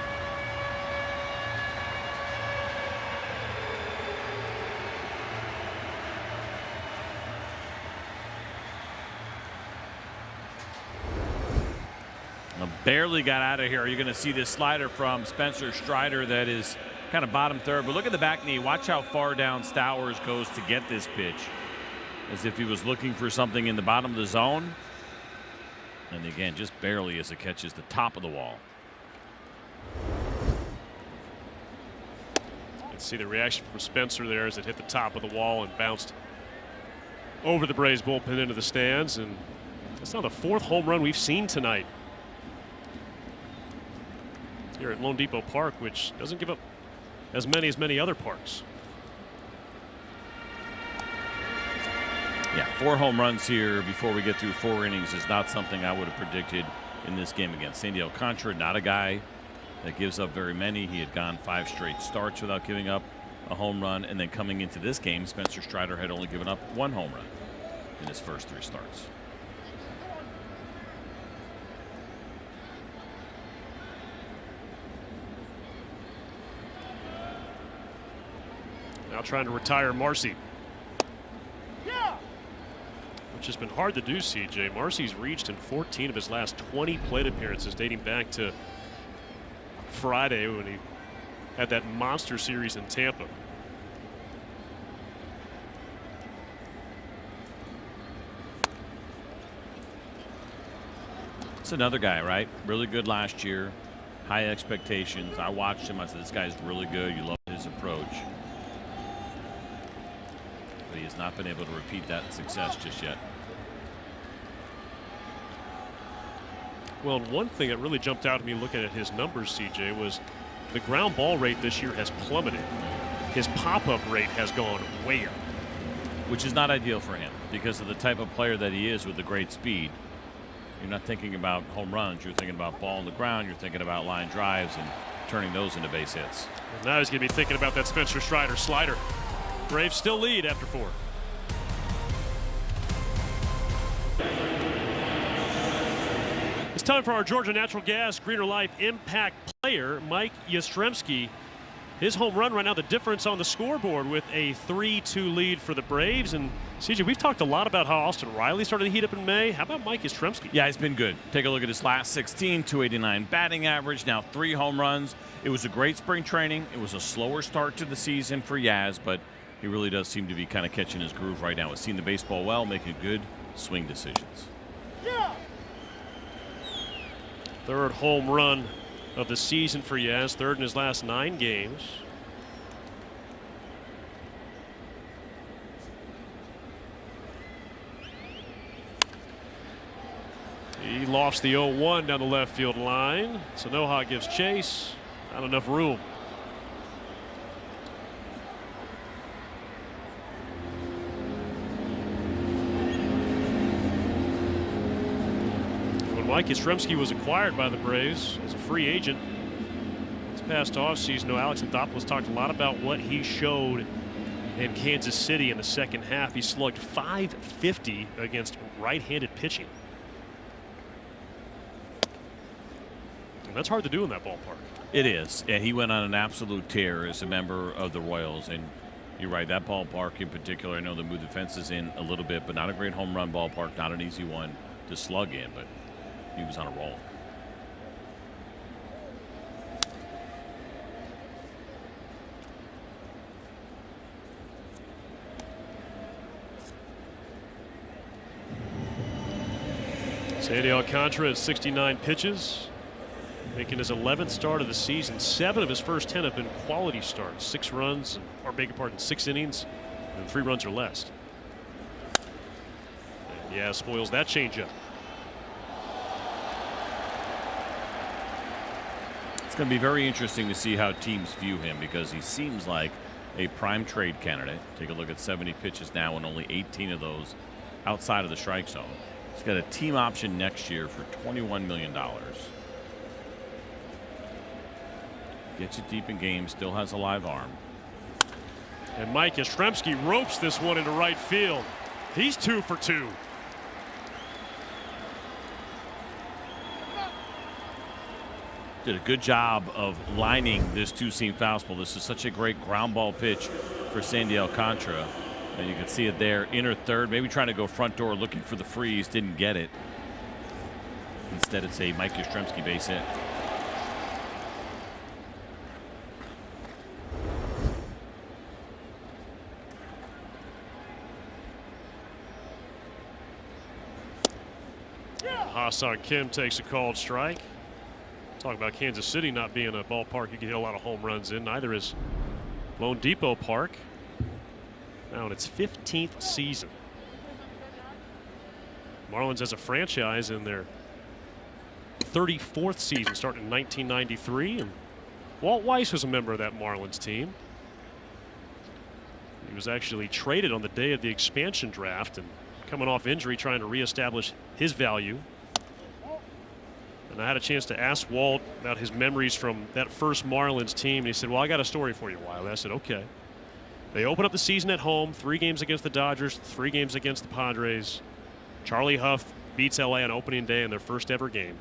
[SPEAKER 8] Barely got out of here. You're going to see this slider from Spencer Strider that is kind of bottom third. But look at the back knee. Watch how far down Stowers goes to get this pitch. As if he was looking for something in the bottom of the zone. And again, just barely as it catches the top of the wall.
[SPEAKER 7] Let's see the reaction from Spencer there as it hit the top of the wall and bounced over the Braves bullpen into the stands. And that's now the 4th home run we've seen tonight here at Lone Depot Park, which doesn't give up as many other parks.
[SPEAKER 8] Yeah, 4 home runs here before we get through 4 innings is not something I would have predicted in this game against Sandy Alcantara. Not a guy that gives up very many. He had gone 5 straight starts without giving up a home run. And then coming into this game, Spencer Strider had only given up 1 home run in his first 3 starts.
[SPEAKER 7] Now trying to retire Marcy. Which has been hard to do, CJ. Marcy's reached in 14 of his last 20 plate appearances, dating back to Friday when he had that monster series in Tampa.
[SPEAKER 8] It's another guy, right? Really good last year. High expectations. I watched him. I said, this guy's really good. You love his approach. But he has not been able to repeat that success just yet.
[SPEAKER 7] Well, one thing that really jumped out at me looking at his numbers, CJ, was the ground ball rate this year has plummeted. His pop-up rate has gone way up.
[SPEAKER 8] Which is not ideal for him because of the type of player that he is with the great speed. You're not thinking about home runs. You're thinking about ball on the ground. You're thinking about line drives and turning those into base hits.
[SPEAKER 7] And now he's going to be thinking about that Spencer Strider slider. Braves still lead after 4. It's time for our Georgia Natural Gas Greener Life Impact player, Mike Yastrzemski. His home run right now, the difference on the scoreboard with a 3-2 lead for the Braves. And CJ, we've talked a lot about how Austin Riley started to heat up in May. How about Mike Yastrzemski?
[SPEAKER 8] Yeah, he's been good. Take a look at his last 16, 289 batting average, now 3 home runs. It was a great spring training. It was a slower start to the season for Yaz, but he really does seem to be kind of catching his groove right now. He's seen the baseball well, making good swing decisions.
[SPEAKER 7] Yeah. 3rd home run of the season for Yaz, 3rd in his last 9 games. He lofts the 0-1 down the left field line. Sanoha gives chase. Not enough room. When Mike Yastrzemski was acquired by the Braves as a free agent this past offseason, Alex Anthopoulos talked a lot about what he showed in Kansas City in the second half. He slugged .550 against right-handed pitching. And that's hard to do in that ballpark.
[SPEAKER 8] It is. And he went on an absolute tear as a member of the Royals. And you're right, that ballpark in particular, I know they moved the fences in a little bit, but not a great home run ballpark, not an easy one to slug in, but he was on a roll.
[SPEAKER 7] Sandy Alcantara at 69 pitches. making his 11th start of the season. 7 of his first 10 have been quality starts. 6 runs, or beg your pardon, 6 innings, and 3 runs or less. And yeah, spoils that changeup.
[SPEAKER 8] It's going to be very interesting to see how teams view him because he seems like a prime trade candidate. Take a look at 70 pitches now and only 18 of those outside of the strike zone. He's got a team option next year for $21 million. Gets you deep in games, still has a live arm.
[SPEAKER 7] And Mike Yastrzemski ropes this one into right field. He's 2 for 2.
[SPEAKER 8] Did a good job of lining this two-seam fastball. This is such a great ground ball pitch for Sandy Alcantara. And you can see it there, inner third, maybe trying to go front door looking for the freeze, didn't get it. Instead, it's a Mike Yastrzemski base hit.
[SPEAKER 7] Ha-Seong Kim takes a called strike. Talk about Kansas City not being a ballpark you can hit a lot of home runs in. Neither is Lone Depot Park. Now in its 15th season. Marlins as a franchise in their 34th season, starting in 1993. And Walt Weiss was a member of that Marlins team. He was actually traded on the day of the expansion draft and coming off injury, trying to reestablish his value. And I had a chance to ask Walt about his memories from that first Marlins team. And he said, well, I got a story for you, Wiley. I said, okay. They open up the season at home, 3 games against the Dodgers, 3 games against the Padres. Charlie Huff beats LA on opening day in their first ever game.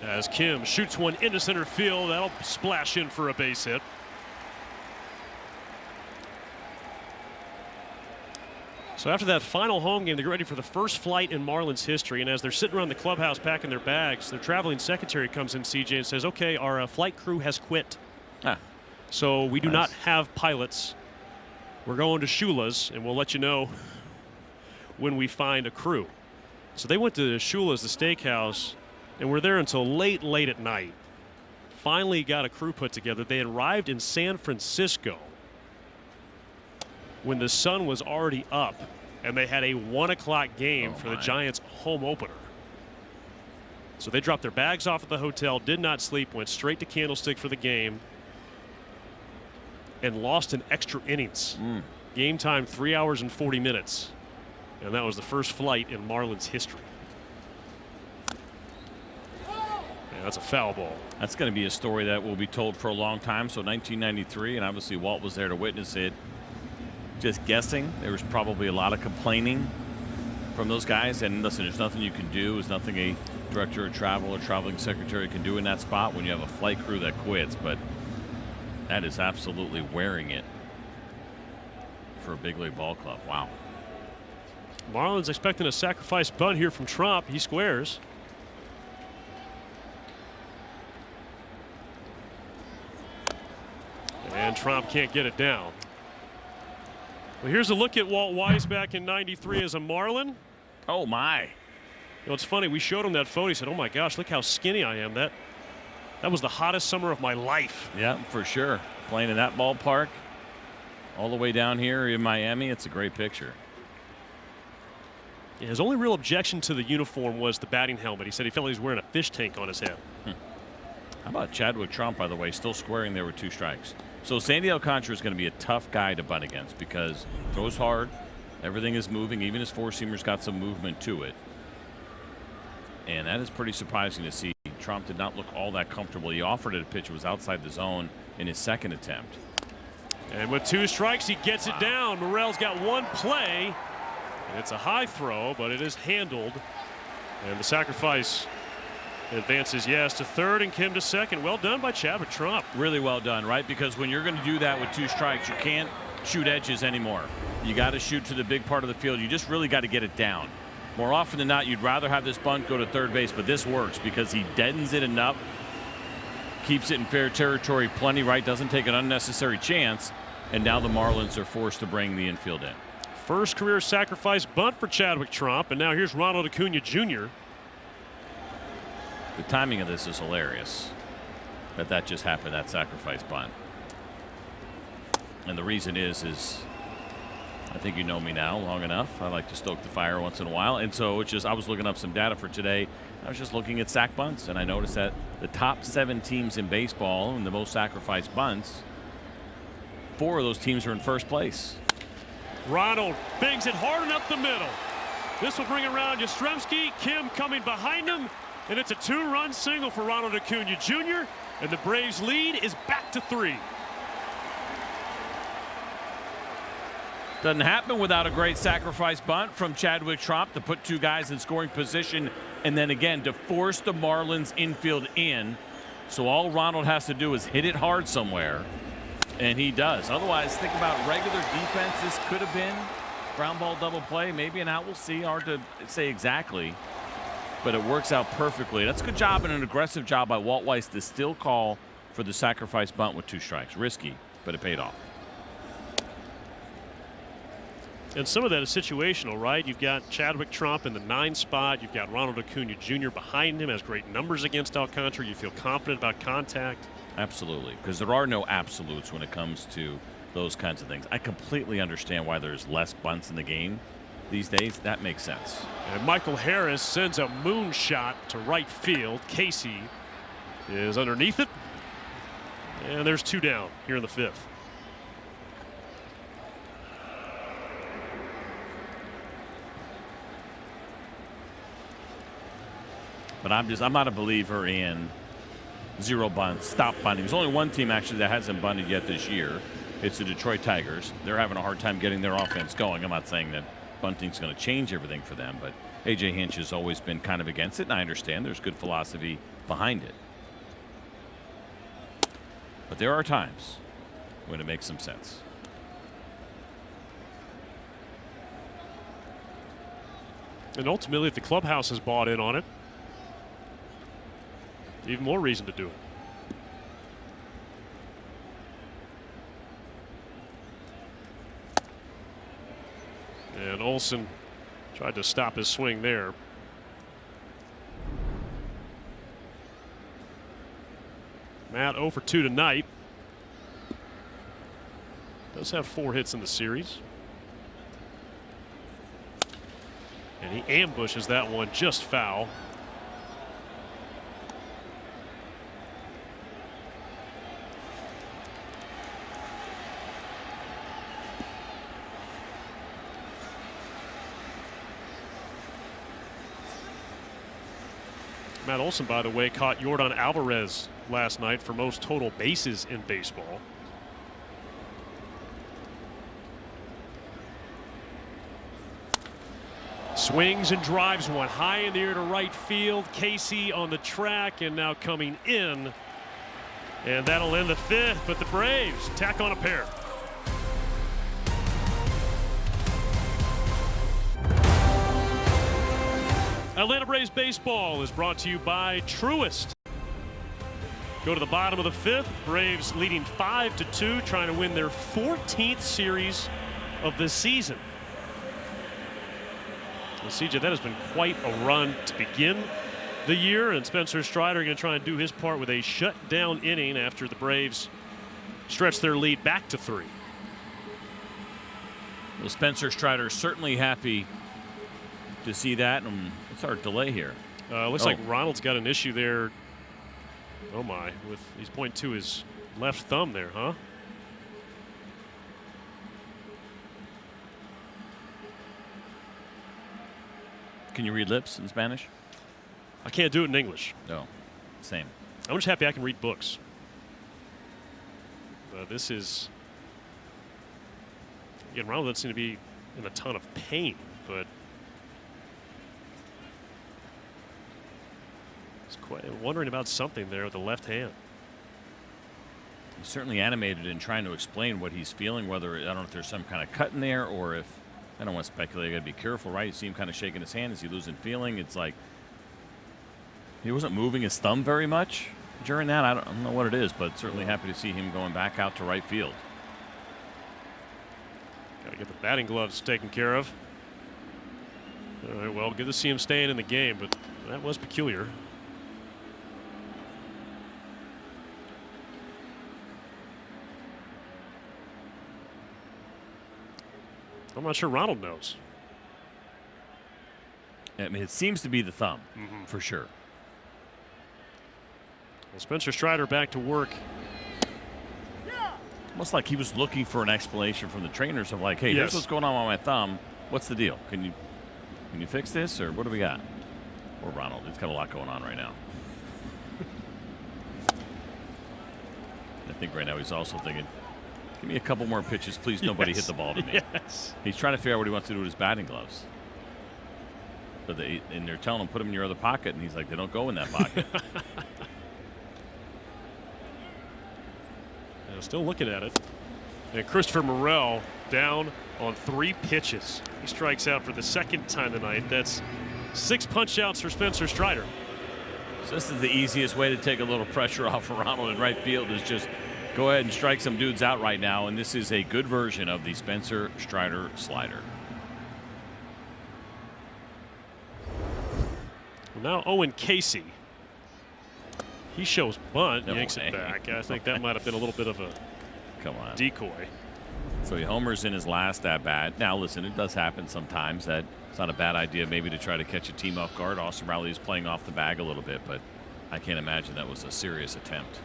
[SPEAKER 7] As Kim shoots one into center field, that'll splash in for a base hit. So after that final home game, they get ready for the first flight in Marlins history. And as they're sitting around the clubhouse packing their bags, their traveling secretary comes in, CJ, and says, okay, our flight crew has quit. So we do not have pilots. We're going to Shula's, and we'll let you know when we find a crew. So they went to Shula's, the steakhouse, and were there until late at night. Finally got a crew put together. They arrived in San Francisco when the sun was already up, and they had a 1 o'clock game for the Giants home opener. So they dropped their bags off at the hotel, did not sleep, went straight to Candlestick for the game, and lost in extra innings. Game time 3 hours and 40 minutes. And that was the first flight in Marlins history. Yeah, that's a foul ball.
[SPEAKER 8] That's going to be a story that will be told for a long time. So 1993, and obviously Walt was there to witness it. Just guessing, there was probably a lot of complaining from those guys. And listen, there's nothing you can do. There's nothing a director of travel or traveling secretary can do in that spot when you have a flight crew that quits. But that is absolutely wearing it for a big league ball club. Wow.
[SPEAKER 7] Marlins expecting a sacrifice bunt here from Trump. He squares. And Trump can't get it down. Well, here's a look at Walt Weiss back in '93 as a Marlin.
[SPEAKER 8] Oh, my.
[SPEAKER 7] You know, it's funny. We showed him that photo. He said, oh, my gosh, look how skinny I am. That was the hottest summer of my life.
[SPEAKER 8] Yeah, for sure. Playing in that ballpark all the way down here in Miami. It's a great picture.
[SPEAKER 7] Yeah, his only real objection to the uniform was the batting helmet. He said he felt he was wearing a fish tank on his head.
[SPEAKER 8] How about Chadwick Trump, by the way, still squaring there with 2 strikes. So Sandy Alcantara is going to be a tough guy to bunt against because throws hard, everything is moving, even his 4-seamer's got some movement to it. And that is pretty surprising to see. Trump did not look all that comfortable. He offered it a pitch, it was outside the zone in his second attempt.
[SPEAKER 7] And with 2 strikes, he gets it down. Morel's got 1 play, and it's a high throw, but it is handled. And the sacrifice advances Yes to third and Kim to second. Well done by Chadwick Trump.
[SPEAKER 8] Really well done, right? Because when you're going to do that with 2 strikes, you can't shoot edges anymore. You got to shoot to the big part of the field. You just really got to get it down. More often than not, you'd rather have this bunt go to third base, but this works because he deadens it enough, keeps it in fair territory plenty, right? Doesn't take an unnecessary chance, and now the Marlins are forced to bring the infield in.
[SPEAKER 7] First career sacrifice bunt for Chadwick Tromp, and now here's Ronald Acuna Jr.
[SPEAKER 8] The timing of this is hilarious. That just happened, that sacrifice bunt. And the reason is I think you know me now long enough. I like to stoke the fire once in a while. And so it's just, I was looking up some data for today. I was just looking at sack bunts, and I noticed that the top 7 teams in baseball and the most sacrificed bunts, 4 of those teams are in first place.
[SPEAKER 7] Ronald bangs it hard and up the middle. This will bring around Yastrzemski. Kim coming behind him, and it's a 2-run single for Ronald Acuna Jr., and the Braves lead is back to 3.
[SPEAKER 8] Doesn't happen without a great sacrifice bunt from Chadwick Tromp to put 2 guys in scoring position and then again to force the Marlins infield in. So all Ronald has to do is hit it hard somewhere, and he does. Otherwise, think about regular defense. This could have been ground ball double play, maybe an out. We'll see. Hard to say exactly, but it works out perfectly. That's a good job and an aggressive job by Walt Weiss to still call for the sacrifice bunt with 2 strikes. Risky, but it paid off.
[SPEAKER 7] And some of that is situational, right? You've got Chadwick Tromp in the 9 spot. You've got Ronald Acuna Jr. behind him, has great numbers against Alcantara. You feel confident about contact.
[SPEAKER 8] Absolutely, because there are no absolutes when it comes to those kinds of things. I completely understand why there's less bunts in the game these days. That makes sense.
[SPEAKER 7] And Michael Harris sends a moonshot to right field. Casey is underneath it. And there's 2 down here in the 5th.
[SPEAKER 8] But I'm not a believer in 0 bunts, stop bunting. There's only one team actually that hasn't bunted yet this year. It's the Detroit Tigers. They're having a hard time getting their offense going. I'm not saying that bunting's going to change everything for them, but A.J. Hinch has always been kind of against it, and I understand there's good philosophy behind it. But there are times when it makes some sense.
[SPEAKER 7] And ultimately, if the clubhouse has bought in on it, even more reason to do it. And Olsen tried to stop his swing there. Matt 0 for 2 tonight. Does have 4 hits in the series. And he ambushes that one just foul. Matt Olson, by the way, caught Yordan Alvarez last night for most total bases in baseball. Swings and drives one high in the air to right field. Casey on the track and now coming in. And that'll end the 5th, but the Braves tack on a pair. Atlanta Braves baseball is brought to you by Truist. Go to the bottom of the 5th. Braves leading 5-2, trying to win their 14th series of the season. Well, CJ, that has been quite a run to begin the year, and Spencer Strider going to try and do his part with a shutdown inning after the Braves stretch their lead back to 3.
[SPEAKER 8] Well, Spencer Strider is certainly happy to see that. And what's our delay here?
[SPEAKER 7] Looks like Ronald's got an issue there. Oh my, he's pointing to his left thumb there, huh?
[SPEAKER 8] Can you read lips in Spanish?
[SPEAKER 7] I can't do it in English.
[SPEAKER 8] No, same.
[SPEAKER 7] I'm just happy I can read books. This is, again, Ronald doesn't seem to be in a ton of pain, but he's quite wondering about something there with the left hand.
[SPEAKER 8] He's certainly animated in trying to explain what he's feeling, whether, I don't know if there's some kind of cut in there or if, I don't want to speculate, I got to be careful, right? You see him kind of shaking his hand. Is he losing feeling? It's like he wasn't moving his thumb very much during that. I don't know what it is, but certainly happy to see him going back out to right field.
[SPEAKER 7] Got to get the batting gloves taken care of. All right, well, good to see him staying in the game, but that was peculiar. I'm not sure Ronald knows.
[SPEAKER 8] I mean, it seems to be the thumb, for sure.
[SPEAKER 7] Well, Spencer Strider back to work.
[SPEAKER 8] Almost like he was looking for an explanation from the trainers of like, hey, here's what's going on with my thumb. What's the deal? Can you fix this, or what do we got? Or Ronald, he's got a lot going on right now. I think right now he's also thinking, give me a couple more pitches, please. Nobody hit the ball to me.
[SPEAKER 7] Yes.
[SPEAKER 8] He's trying to figure out what he wants to do with his batting gloves. But and they're telling him, put them in your other pocket, and he's like, they don't go in that pocket.
[SPEAKER 7] Still looking at it. And Christopher Morel down on 3 pitches. He strikes out for the 2nd time tonight. That's 6 punch outs for Spencer Strider.
[SPEAKER 8] So this is the easiest way to take a little pressure off of Ronald in right field, is just go ahead and strike some dudes out right now. And this is a good version of the Spencer Strider slider.
[SPEAKER 7] Now Owen Casey. He shows bunt, yanks it back. I think that might have been a little bit of a decoy.
[SPEAKER 8] So he homers in his last at bat. Now listen, it does happen sometimes that it's not a bad idea maybe to try to catch a team off guard. Austin Riley is playing off the bag a little bit, but I can't imagine that was a serious attempt.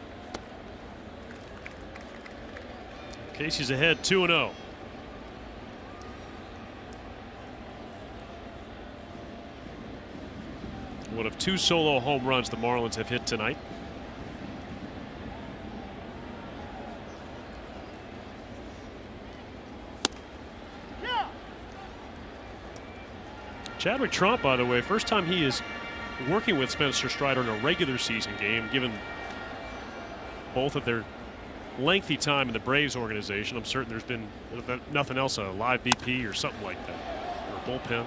[SPEAKER 7] Casey's ahead 2-0. One of 2 solo home runs the Marlins have hit tonight. Chadwick Tromp, by the way, first time he is working with Spencer Strider in a regular season game, given both of their lengthy time in the Braves organization. I'm certain there's been nothing else, a live BP or something like that, or a bullpen.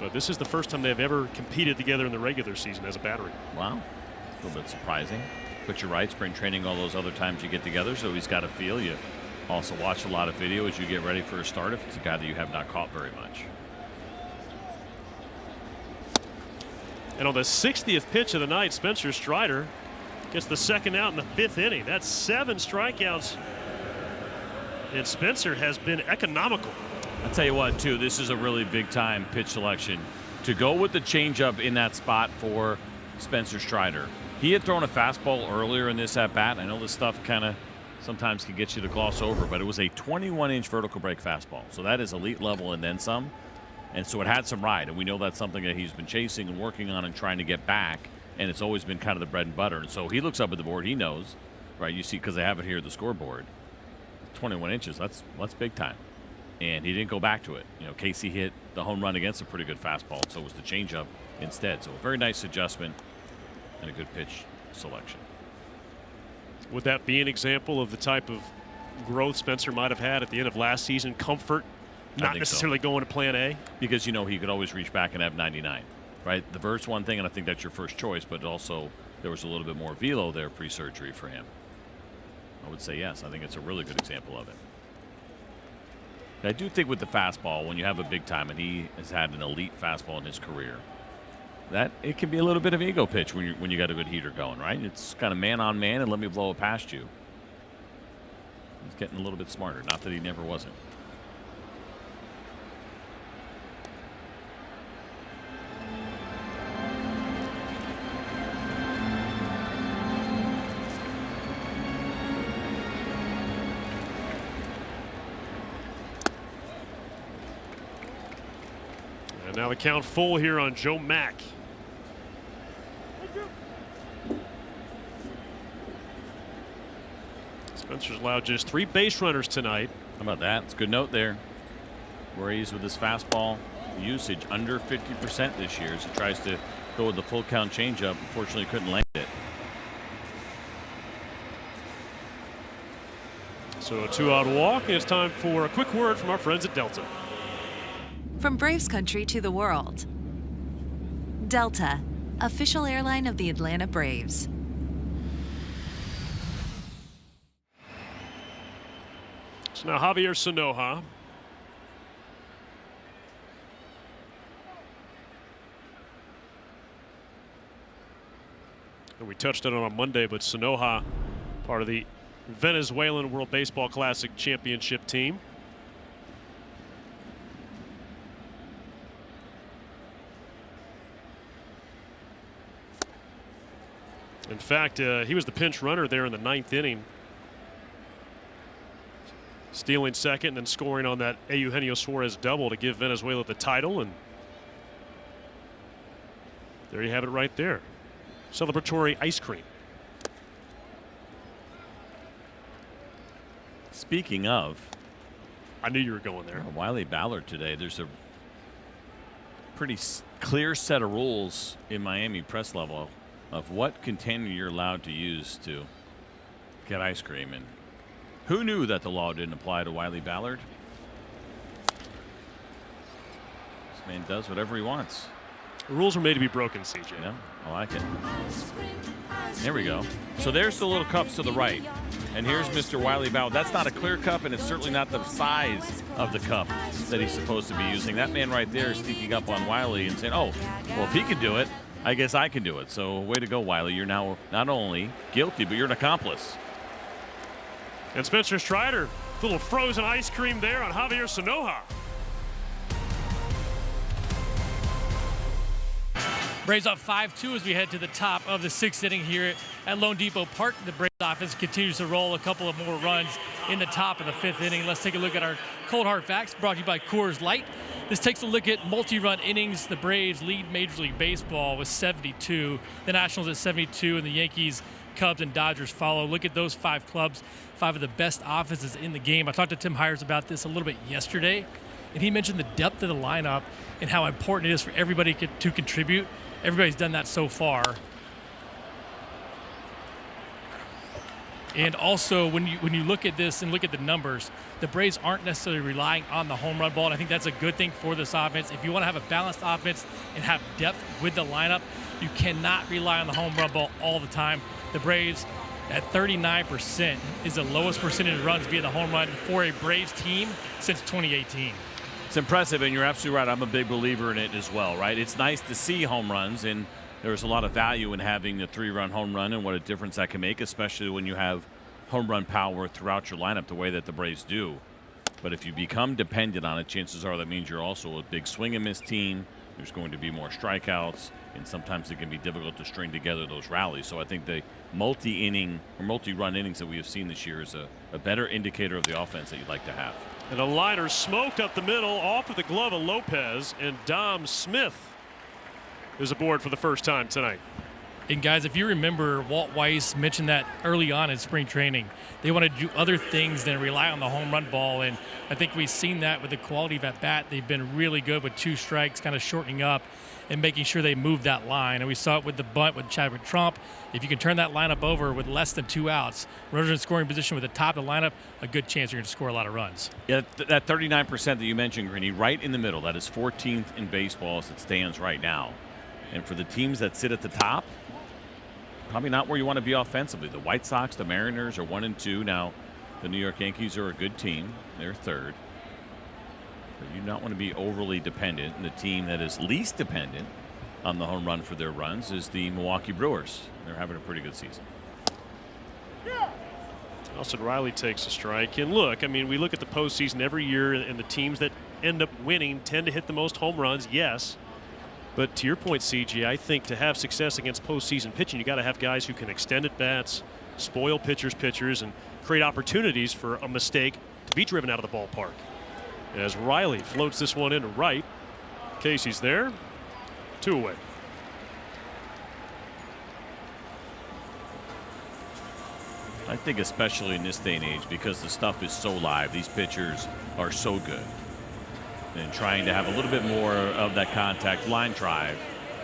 [SPEAKER 7] But this is the first time they've ever competed together in the regular season as a battery.
[SPEAKER 8] Wow. A little bit surprising. But you're right, spring training, all those other times you get together, so he's got a feel. You also watch a lot of video as you get ready for a start if it's a guy that you have not caught very much.
[SPEAKER 7] And on the 60th pitch of the night, Spencer Strider gets the 2nd out in the 5th inning. That's 7 strikeouts. And Spencer has been economical.
[SPEAKER 8] I'll tell you what, too, this is a really big-time pitch selection. To go with the changeup in that spot for Spencer Strider. He had thrown a fastball earlier in this at-bat. I know this stuff kind of sometimes can get you to gloss over, but it was a 21-inch vertical break fastball. So that is elite level and then some. And so it had some ride, and we know that's something that he's been chasing and working on and trying to get back, and it's always been kind of the bread and butter. And so he looks up at the board, he knows, right? You see, because they have it here at the scoreboard, 21 inches, that's big time. And he didn't go back to it. You know, Casey hit the home run against a pretty good fastball, and so it was the changeup instead. So a very nice adjustment and a good pitch selection.
[SPEAKER 7] Would that be an example of the type of growth Spencer might have had at the end of last season? Comfort, not necessarily going to plan A?
[SPEAKER 8] Because, you know, he could always reach back and have 99, right? The vert's one thing, and I think that's your first choice, but also there was a little bit more velo there pre-surgery for him. I would say yes. I think it's a really good example of it. I do think with the fastball, when you have a big time, and he has had an elite fastball in his career, that it can be a little bit of an ego pitch when you got a good heater going, right? It's kind of man on man and let me blow it past you. He's getting a little bit smarter. Not that he never wasn't.
[SPEAKER 7] And now the count full here on Joe Mack. Spencer's allowed just 3 base runners tonight.
[SPEAKER 8] How about that? It's a good note there. Where he's with his fastball usage under 50% this year as he tries to go with the full count changeup. Unfortunately, couldn't land it.
[SPEAKER 7] So a 2-out walk, and it's time for a quick word from our friends at Delta.
[SPEAKER 12] From Braves country to the world. Delta, official airline of the Atlanta Braves.
[SPEAKER 7] now Javier Sanoja. And we touched on it on Monday, but Sanoja, part of the Venezuelan World Baseball Classic Championship team. In fact, he was the pinch runner there in the 9th inning, stealing second and then scoring on that Eugenio Suarez double to give Venezuela the title. And there you have it right there. Celebratory ice cream.
[SPEAKER 8] Speaking of,
[SPEAKER 7] I knew you were going there.
[SPEAKER 8] Wiley Ballard today. There's a pretty clear set of rules in Miami press level of what container you're allowed to use to get ice cream. And who knew that the law didn't apply to Wiley Ballard? This man does whatever he wants.
[SPEAKER 7] The rules are made to be broken, CJ.
[SPEAKER 8] Yeah, I like it. There we go. So there's the little cups to the right. And here's Mr. Wiley Ballard. That's not a clear cup, and it's certainly not the size of the cup that he's supposed to be using. That man right there is sneaking up on Wiley and saying, oh, well, if he can do it, I guess I can do it. So way to go, Wiley. You're now not only guilty, but you're an accomplice.
[SPEAKER 7] And Spencer Strider, little frozen ice cream there on Javier Sanoja.
[SPEAKER 10] Braves up 5-2 as we head to the top of the 6th inning here at Lone Depot Park. The Braves offense continues to roll a couple of more runs in the top of the 5th inning. Let's take a look at our Cold Hard Facts brought to you by Coors Light. This takes a look at multi-run innings. The Braves lead Major League Baseball with 72. The Nationals at 72, and the Yankees, Cubs, and Dodgers follow. Look at those 5 clubs, 5 of the best offenses in the game. I talked to Tim Hires about this a little bit yesterday, and he mentioned the depth of the lineup and how important it is for everybody to contribute. Everybody's done that so far. And also, when you look at this and look at the numbers, the Braves aren't necessarily relying on the home run ball, and I think that's a good thing for this offense. If you want to have a balanced offense and have depth with the lineup, you cannot rely on the home run ball all the time. The Braves at 39% is the lowest percentage of runs via the home run for a Braves team since 2018.
[SPEAKER 8] It's impressive, and you're absolutely right. I'm a big believer in it as well, right? It's nice to see home runs, and there's a lot of value in having the 3-run home run and what a difference that can make, especially when you have home run power throughout your lineup the way that the Braves do. But if you become dependent on it, chances are that means you're also a big swing and miss team. There's going to be more strikeouts, and sometimes it can be difficult to string together those rallies. So I think the multi-inning or multi-run innings that we have seen this year is a better indicator of the offense that you'd like to have.
[SPEAKER 7] And a liner smoked up the middle off of the glove of Lopez, and Dom Smith is aboard for the first time tonight.
[SPEAKER 10] And guys, if you remember, Walt Weiss mentioned that early on in spring training. They want to do other things than rely on the home run ball, and I think we've seen that with the quality of at bat. They've been really good with 2 strikes, kind of shortening up and making sure they move that line. And we saw it with the bunt with Chadwick Trump. If you can turn that lineup over with less than 2 outs, runners in scoring position with the top of the lineup, a good chance you're going to score a lot of runs.
[SPEAKER 8] Yeah, that 39% that you mentioned, Greeny, right in the middle. That is 14th in baseball as it stands right now. And for the teams that sit at the top, probably not where you want to be offensively. The White Sox, the Mariners are 1 and 2 now. The New York Yankees are a good team. They're 3rd. But you do not want to be overly dependent. And the team that is least dependent on the home run for their runs is the Milwaukee Brewers. They're having a pretty good season.
[SPEAKER 7] Austin Riley takes a strike. And look, I mean, we look at the postseason every year, and the teams that end up winning tend to hit the most home runs, yes. But to your point, CG, I think to have success against postseason pitching, you got to have guys who can extend at bats, spoil pitchers, and create opportunities for a mistake to be driven out of the ballpark. As Riley floats this one into right, Casey's there, 2 away.
[SPEAKER 8] I think especially in this day and age, because the stuff is so live, these pitchers are so good. And trying to have a little bit more of that contact, line drive,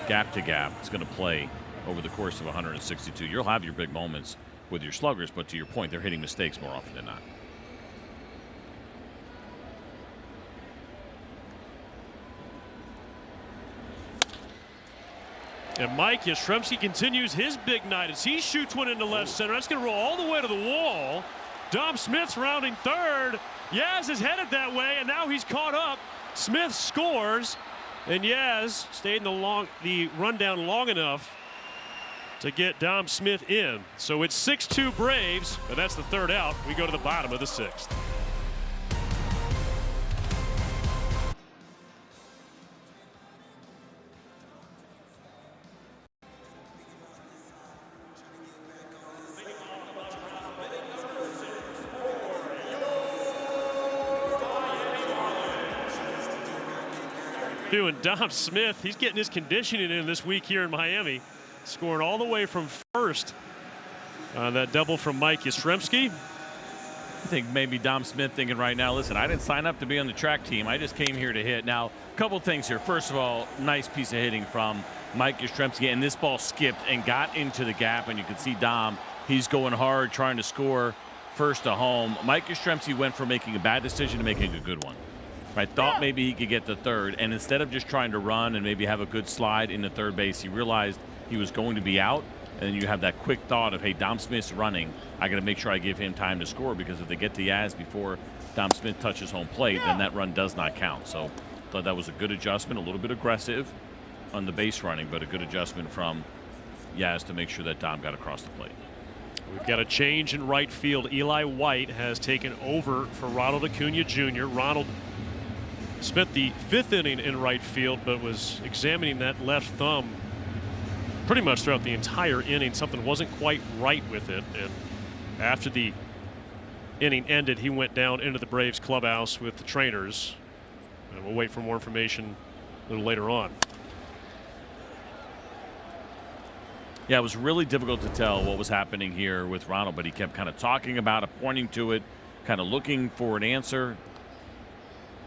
[SPEAKER 8] gap to gap, it's going to play over the course of 162. You'll have your big moments with your sluggers, but to your point, they're hitting mistakes more often than not.
[SPEAKER 7] And Mike Yastrzemski continues his big night as he shoots one into left center. That's going to roll all the way to the wall. Dom Smith's rounding third, Yaz is headed that way, and now he's caught up. Smith scores, and Yaz stayed in the rundown long enough to get Dom Smith in. So it's 6-2 Braves, but that's the third out. We go to the bottom of the sixth. And Dom Smith, he's getting his conditioning in this week here in Miami, scoring all the way from first. That double from Mike Yastrzemski.
[SPEAKER 8] I think maybe Dom Smith thinking right now, listen, I didn't sign up to be on the track team. I just came here to hit. Now, a couple things here. First of all, nice piece of hitting from Mike Yastrzemski, and this ball skipped and got into the gap, and you can see Dom, he's going hard, trying to score first to home. Mike Yastrzemski went from making a bad decision to making a good one. Right, thought maybe he could get the third, and instead of just trying to run and maybe have a good slide into third base, he realized he was going to be out, and then you have that quick thought of, hey, Dom Smith's running. I got to make sure I give him time to score, because if they get the Yaz before Dom Smith touches home plate, then that run does not count. So thought that was a good adjustment, a little bit aggressive on the base running, but a good adjustment from Yaz to make sure that Dom got across the plate.
[SPEAKER 7] We've got a change in right field. Eli White has taken over for Ronald Acuna Jr. Ronald spent the fifth inning in right field, but was examining that left thumb pretty much throughout the entire inning. Something wasn't quite right with it, and after the inning ended, he went down into the Braves clubhouse with the trainers, and we'll wait for more information a little later on.
[SPEAKER 8] Yeah, it was really difficult to tell what was happening here with Ronald, but he kept kind of talking about it, pointing to it, kind of looking for an answer.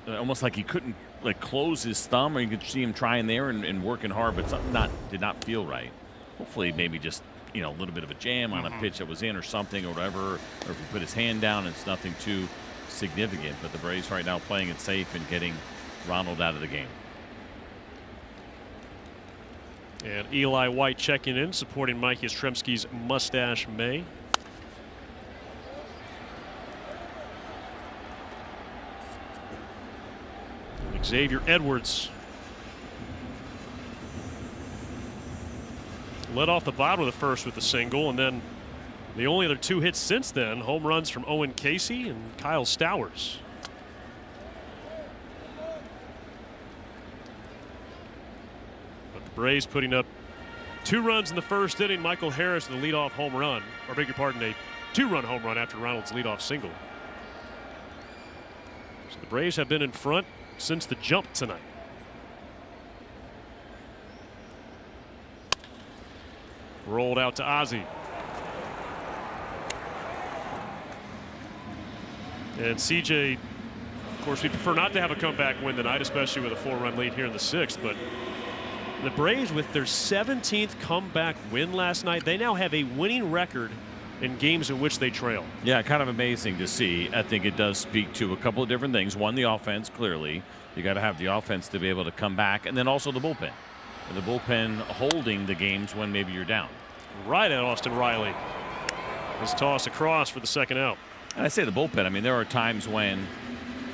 [SPEAKER 8] Almost like he couldn't like close his thumb, or you could see him trying there and working hard, but something did not feel right. Hopefully, maybe just a little bit of a jam on a pitch that was in or something or whatever, or if he put his hand down, it's nothing too significant. But the Braves right now playing it safe and getting Ronald out of the game.
[SPEAKER 7] And Eli White checking in, supporting Mike Yastrzemski's Mustache May. Xavier Edwards led off the bottom of the first with a single, and then the only other two hits since then, home runs from Owen Casey and Kyle Stowers. But the Braves putting up 2 runs in the first inning. Michael Harris, the leadoff home run, or beg your pardon, a 2-run home run after Ronald's leadoff single. So the Braves have been in front since the jump tonight. Rolled out to Ozzie. And CJ, of course, we prefer not to have a comeback win tonight, especially with a 4-run lead here in the 6th. But the Braves, with their 17th comeback win last night, they now have a winning record in games in which they trail.
[SPEAKER 8] Yeah, kind of amazing to see. I think it does speak to a couple of different things. One, the offense, clearly. You got to have the offense to be able to come back, and then also the bullpen. And the bullpen holding the games when maybe you're down.
[SPEAKER 7] Right at Austin Riley. His toss across for the second out.
[SPEAKER 8] And I say the bullpen, I mean, there are times when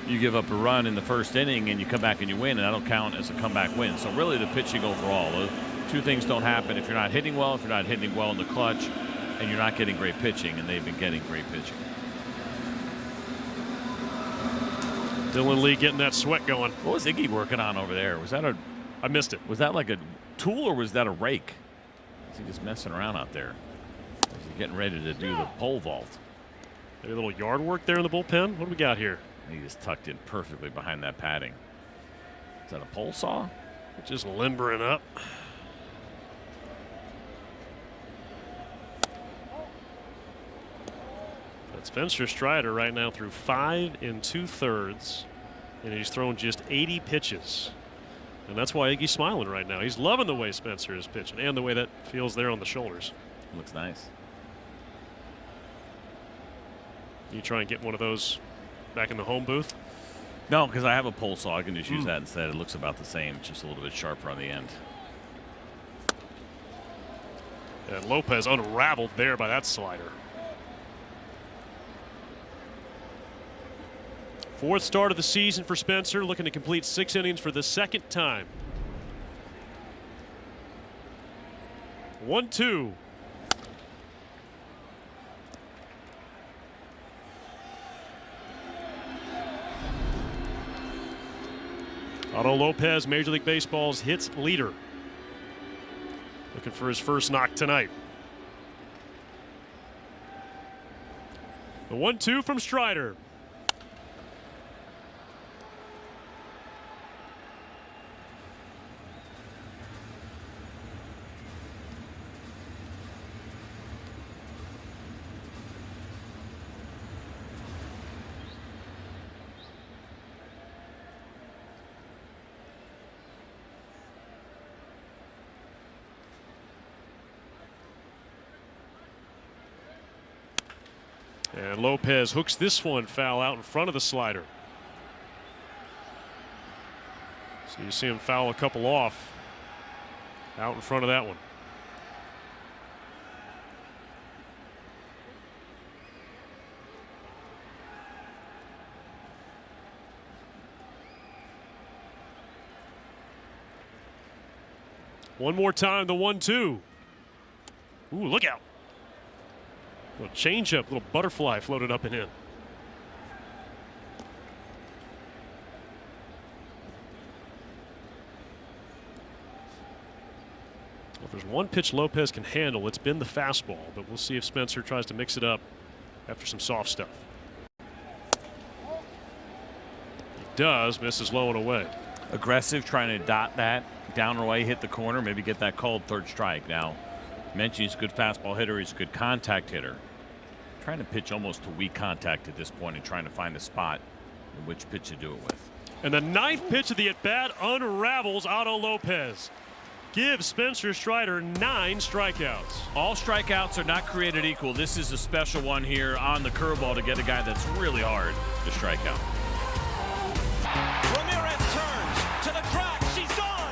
[SPEAKER 8] you give up a run in the first inning and you come back and you win, and that'll count as a comeback win. So really the pitching overall, those two things don't happen if you're not hitting well, if you're not hitting well in the clutch, and you're not getting great pitching, and they've been getting great pitching.
[SPEAKER 7] Dylan Lee getting that sweat going.
[SPEAKER 8] What was Iggy working on over there? Was that
[SPEAKER 7] I missed it.
[SPEAKER 8] Was that like a tool, or was that a rake? Is he just messing around out there? Or is he getting ready to do the pole vault?
[SPEAKER 7] Maybe a little yard work there in the bullpen. What do we got here?
[SPEAKER 8] He just tucked in perfectly behind that padding. Is that a pole saw?
[SPEAKER 7] Just limbering up. But Spencer Strider right now through 5 2/3, and he's thrown just 80 pitches. And that's why Iggy's smiling right now. He's loving the way Spencer is pitching and the way that feels there on the shoulders.
[SPEAKER 8] Looks nice.
[SPEAKER 7] You try and get one of those back in the home booth?
[SPEAKER 8] No, because I have a pole saw. I can just use that instead. It looks about the same, just a little bit sharper on the end.
[SPEAKER 7] And Lopez unraveled there by that slider. Fourth start of the season for Spencer, looking to complete 6 innings for the second time. 1-2. Otto Lopez, Major League Baseball's hits leader. Looking for his first knock tonight. The 1-2 from Strider. And Lopez hooks this one foul out in front of the slider. So you see him foul a couple off out in front of that one. One more time, the 1-2. Ooh, look out. Little changeup, little butterfly floated up and in. Well, if there's one pitch Lopez can handle, it's been the fastball, but we'll see if Spencer tries to mix it up after some soft stuff. He does, misses low and away.
[SPEAKER 8] Aggressive, trying to dot that down and away, hit the corner, maybe get that called third strike. Now, mentioned he's a good fastball hitter, he's a good contact hitter. Trying to pitch almost to weak contact at this point and trying to find a spot in which pitch to do it with.
[SPEAKER 7] And the ninth pitch of the at-bat unravels Otto Lopez. Gives Spencer Strider 9 strikeouts.
[SPEAKER 8] All strikeouts are not created equal. This is a special one here on the curveball to get a guy that's really hard to strike out.
[SPEAKER 5] Ramirez turns to the track. She's gone.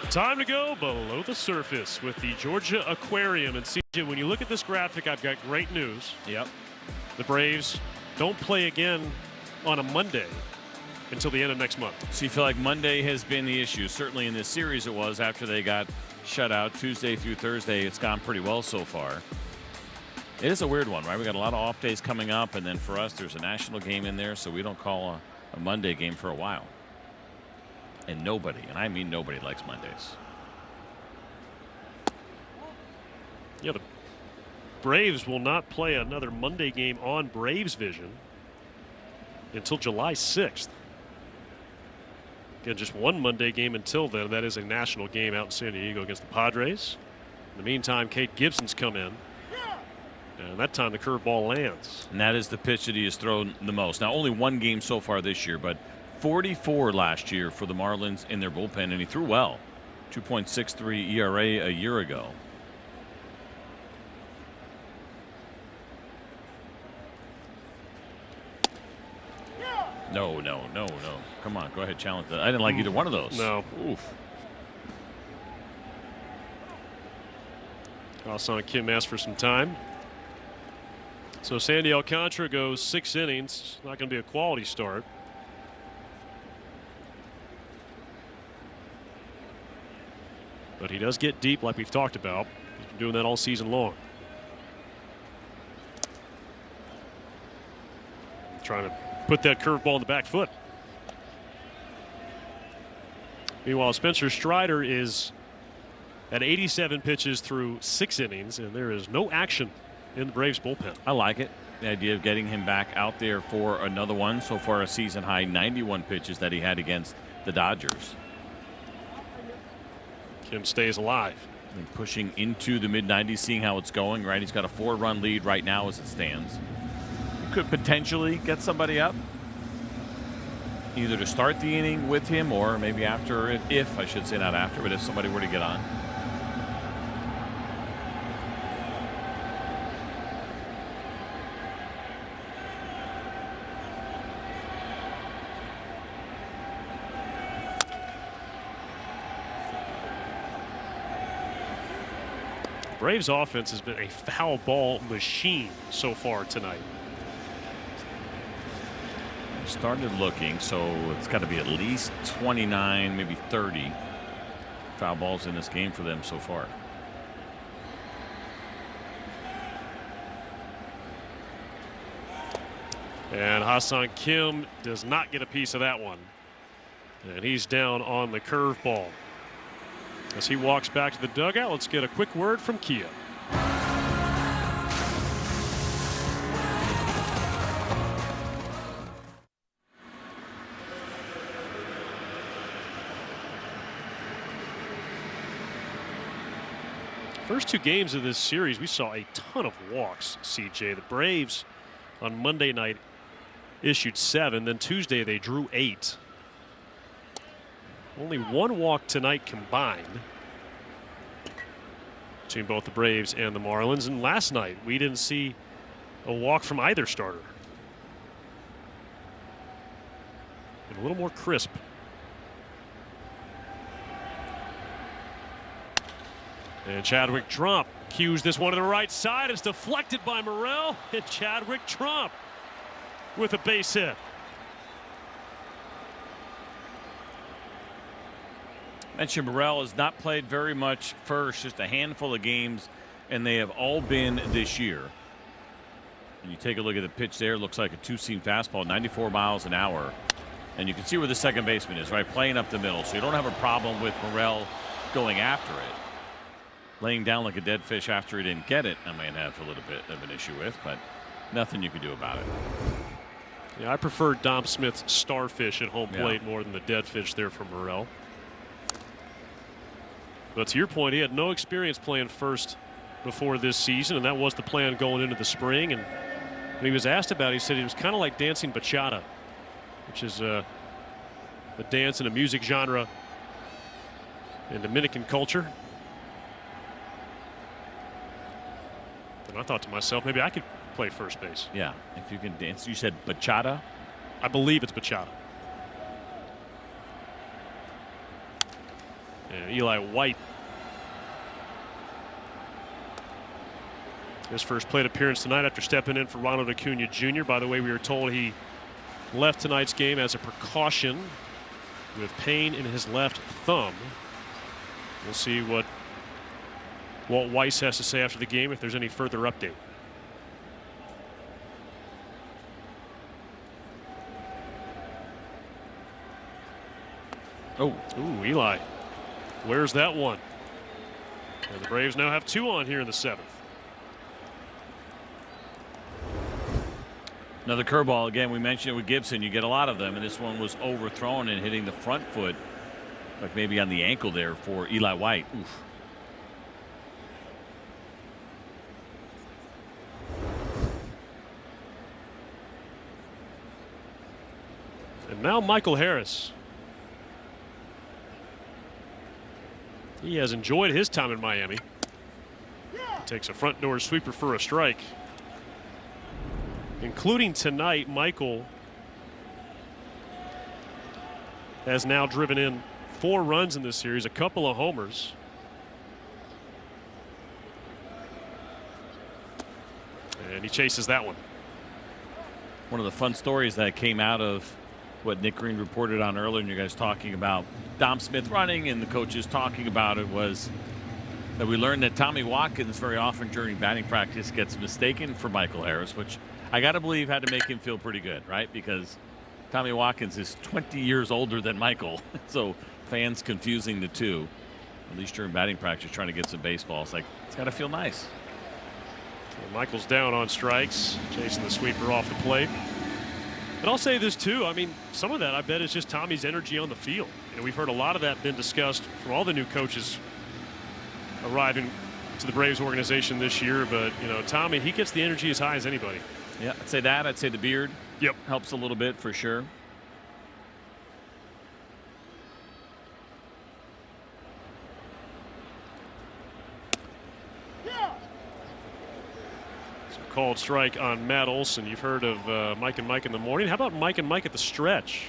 [SPEAKER 7] Time to go below the surface with the Georgia Aquarium. And CJ, when you look at this graphic, I've got great news.
[SPEAKER 8] Yep.
[SPEAKER 7] The Braves don't play again on a Monday until the end of next month.
[SPEAKER 8] So you feel like Monday has been the issue. Certainly in this series it was after they got shut out Tuesday through Thursday. It's gone pretty well so far. It is a weird one, right? We got a lot of off days coming up, and then for us there's a national game in there, so we don't call a Monday game for a while. And nobody, and I mean nobody, likes Mondays.
[SPEAKER 7] Yeah, the Braves will not play another Monday game on Braves Vision until July 6th. Again, just one Monday game until then. That is a national game out in San Diego against the Padres. In the meantime, Kate Gibson's come in. And that time the curveball lands.
[SPEAKER 8] And that is the pitch that he has thrown the most. Now, only one game so far this year, but 44 last year for the Marlins in their bullpen, and he threw well. 2.63 ERA a year ago. No. Come on, go ahead, challenge that. I didn't like either one of those.
[SPEAKER 7] No.
[SPEAKER 8] Oof.
[SPEAKER 7] Also, Kim asked for some time. So Sandy Alcantara goes 6 innings. Not going to be a quality start. But he does get deep like we've talked about. He's been doing that all season long. Trying to put that curveball in the back foot. Meanwhile, Spencer Strider is at 87 pitches through 6 innings, and there is no action in the Braves bullpen.
[SPEAKER 8] I like it. The idea of getting him back out there for another one. So far a season high 91 pitches that he had against the Dodgers.
[SPEAKER 7] Kim stays alive.
[SPEAKER 8] And pushing into the mid-90s, seeing how it's going, right? He's got a 4-run lead right now as it stands. Could potentially get somebody up, either to start the inning with him or maybe after, if I should say not after, but if somebody were to get on.
[SPEAKER 7] Braves offense has been a foul ball machine so far tonight.
[SPEAKER 8] Started looking, so it's got to be at least 29, maybe 30 foul balls in this game for them so far.
[SPEAKER 7] And Ha-Seong Kim does not get a piece of that one. And he's down on the curveball. As he walks back to the dugout, let's get a quick word from Kia. First two games of this series, we saw a ton of walks, CJ. The Braves on Monday night issued 7, then Tuesday they drew 8. Only 1 walk tonight combined between both the Braves and the Marlins. And last night we didn't see a walk from either starter. And a little more crisp. And Chadwick Trump cues this one to the right side. It's deflected by Morel. And Chadwick Trump with a base hit.
[SPEAKER 8] Mentioned Morel has not played very much first, just a handful of games, and they have all been this year. And you take a look at the pitch there, looks like a two-seam fastball, 94 miles an hour. And you can see where the second baseman is, right, playing up the middle. So you don't have a problem with Morel going after it. Laying down like a dead fish after he didn't get it, I might have a little bit of an issue with, but nothing you can do about it.
[SPEAKER 7] Yeah, I prefer Dom Smith's starfish at home plate more than the dead fish there from Morel. But to your point, he had no experience playing first before this season, and that was the plan going into the spring. And when he was asked about it, he said he was kind of like dancing bachata, which is a dance and a music genre in Dominican culture. And I thought to myself, maybe I could play first base.
[SPEAKER 8] Yeah, if you can dance. You said bachata?
[SPEAKER 7] I believe it's bachata. And Eli White, his first plate appearance tonight after stepping in for Ronald Acuna Jr. By the way, we were told he left tonight's game as a precaution with pain in his left thumb. We'll see what Walt Weiss has to say after the game if there's any further update.
[SPEAKER 8] Oh,
[SPEAKER 7] ooh, Eli. Where's that one? And the Braves now have 2 on here in the 7th.
[SPEAKER 8] Another curveball. Again, we mentioned it with Gibson. You get a lot of them, and this one was overthrown and hitting the front foot, like maybe on the ankle there for Eli White. Oof.
[SPEAKER 7] And now Michael Harris. He has enjoyed his time in Miami. Takes a front door sweeper for a strike. Including tonight, Michael has now driven in 4 runs in this series, a couple of homers. And he chases that one.
[SPEAKER 8] One of the fun stories that came out of what Nick Green reported on earlier, and you guys talking about Dom Smith running and the coaches talking about it, was that we learned that Tommy Watkins very often during batting practice gets mistaken for Michael Harris, which I got to believe had to make him feel pretty good, right? Because Tommy Watkins is 20 years older than Michael. So fans confusing the two, at least during batting practice, trying to get some baseballs. Like, it's got to feel nice.
[SPEAKER 7] Well, Michael's down on strikes, chasing the sweeper off the plate. But I'll say this too. I mean, some of that I bet is just Tommy's energy on the field. You know, we've heard a lot of that been discussed from all the new coaches arriving to the Braves organization this year. But you know, Tommy, he gets the energy as high as anybody.
[SPEAKER 8] Yeah, I'd say that. I'd say the beard.
[SPEAKER 7] Yep,
[SPEAKER 8] helps a little bit for sure.
[SPEAKER 7] Called strike on Matt Olson. You've heard of Mike and Mike in the morning. How about Mike and Mike at the stretch?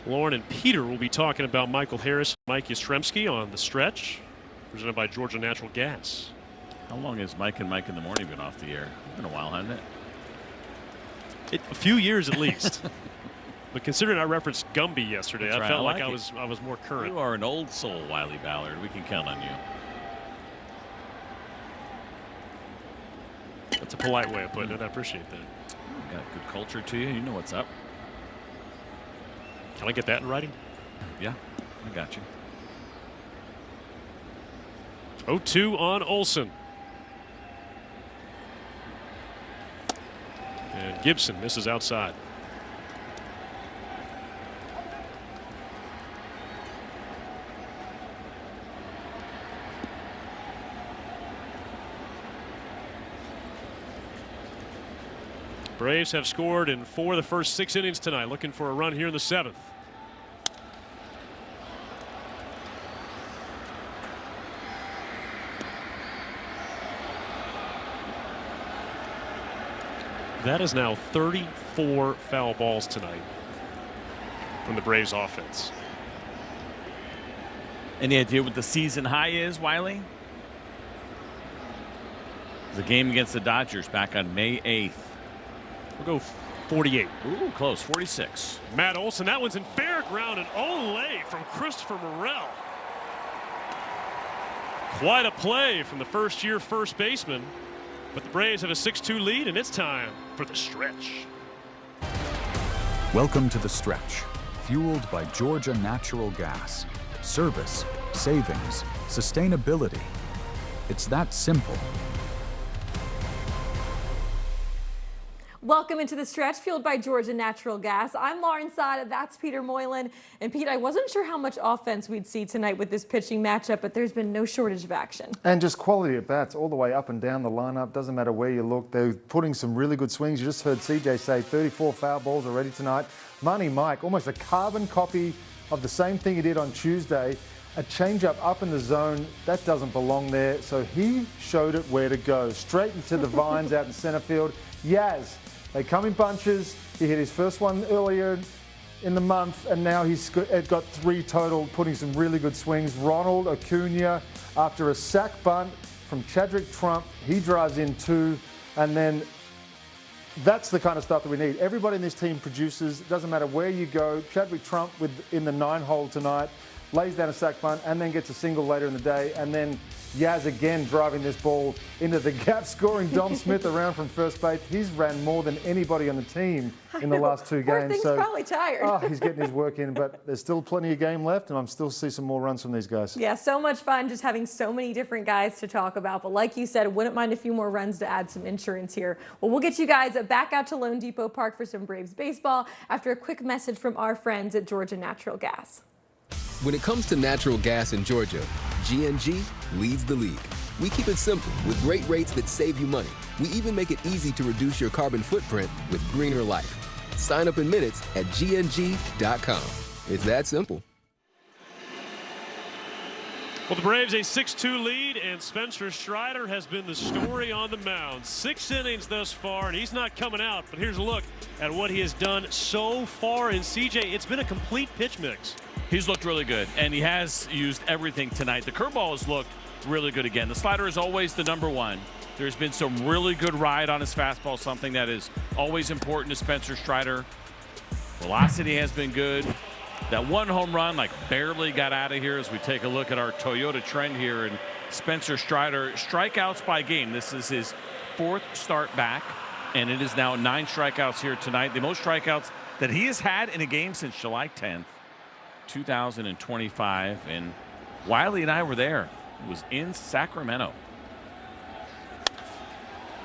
[SPEAKER 7] Lauren and Peter will be talking about Michael Harris, Mike Yastrzemski on the stretch, presented by Georgia Natural Gas.
[SPEAKER 8] How long has Mike and Mike in the Morning been off the air? It's been a while, hasn't it?
[SPEAKER 7] A few years at least. But considering I referenced Gumby yesterday,
[SPEAKER 8] That's
[SPEAKER 7] I
[SPEAKER 8] right.
[SPEAKER 7] felt
[SPEAKER 8] I
[SPEAKER 7] like
[SPEAKER 8] like
[SPEAKER 7] I was more current.
[SPEAKER 8] You are an old soul, Wiley Ballard. We can count on you.
[SPEAKER 7] That's a polite way of putting it. I appreciate that.
[SPEAKER 8] Got good culture to you. You know what's up.
[SPEAKER 7] Can I get that in writing?
[SPEAKER 8] Yeah, I got you.
[SPEAKER 7] 0-2 on Olsen. And Gibson misses outside. Braves have scored in 4 of the first 6 innings tonight, looking for a run here in the 7th. That is now 34 foul balls tonight from the Braves offense.
[SPEAKER 8] Any idea what the season high is, Wiley? The game against the Dodgers back on May 8th.
[SPEAKER 7] We'll go 48.
[SPEAKER 8] Ooh, close. 46.
[SPEAKER 7] Matt Olson, that one's in fair ground, and Olay from Christopher Morel. Quite a play from the first-year first baseman. But the Braves have a 6-2 lead, and it's time for the stretch.
[SPEAKER 13] Welcome to the stretch, fueled by Georgia Natural Gas. Service, savings, sustainability. It's that simple.
[SPEAKER 14] Welcome into the stretch, fueled by Georgia Natural Gas. I'm Lauren Sada, that's Peter Moylan. And Pete, I wasn't sure how much offense we'd see tonight with this pitching matchup, but there's been no shortage of action.
[SPEAKER 15] And just quality at bats all the way up and down the lineup. Doesn't matter where you look. They're putting some really good swings. You just heard CJ say 34 foul balls already tonight. Money Mike, almost a carbon copy of the same thing he did on Tuesday. A changeup up in the zone, that doesn't belong there. So he showed it where to go. Straight into the vines out in center field. Yaz. They come in bunches. He hit his first one earlier in the month, and now he's got 3 total, putting some really good swings. Ronald Acuna, after a sac bunt from Chadwick Trump, he drives in 2, and then that's the kind of stuff that we need. Everybody in this team produces. It doesn't matter where you go. Chadwick Trump in the 9-hole tonight, lays down a sac bunt, and then gets a single later in the day, and then Yaz again driving this ball into the gap, scoring Dom Smith around from first base. He's ran more than anybody on the team in the last 2
[SPEAKER 14] Poor
[SPEAKER 15] games.
[SPEAKER 14] thing's
[SPEAKER 15] So
[SPEAKER 14] probably tired.
[SPEAKER 15] Oh, he's getting his work in, but there's still plenty of game left, and I'm still see some more runs from these guys.
[SPEAKER 14] Yeah, so much fun just having so many different guys to talk about. But like you said, I wouldn't mind a few more runs to add some insurance here. Well, we'll get you guys back out to Lone Depot Park for some Braves baseball after a quick message from our friends at Georgia Natural Gas.
[SPEAKER 16] When it comes to natural gas in Georgia, G&G leads the league. We keep it simple with great rates that save you money. We even make it easy to reduce your carbon footprint with greener life. Sign up in minutes at gng.com. It's that simple.
[SPEAKER 7] Well, the Braves a 6-2 lead, and Spencer Strider has been the story on the mound. 6 innings thus far, and he's not coming out. But here's a look at what he has done so far. And CJ, it's been a complete pitch mix.
[SPEAKER 8] He's looked really good, and he has used everything tonight. The curveball has looked really good again. The slider is always the number one. There's been some really good ride on his fastball, something that is always important to Spencer Strider. Velocity has been good. That 1 home run, like, barely got out of here as we take a look at our Toyota trend here. And Spencer Strider, strikeouts by game. This is his 4th start back, and it is now 9 strikeouts here tonight. The most strikeouts that he has had in a game since July 10th, 2025. And Wiley and I were there. It was in Sacramento.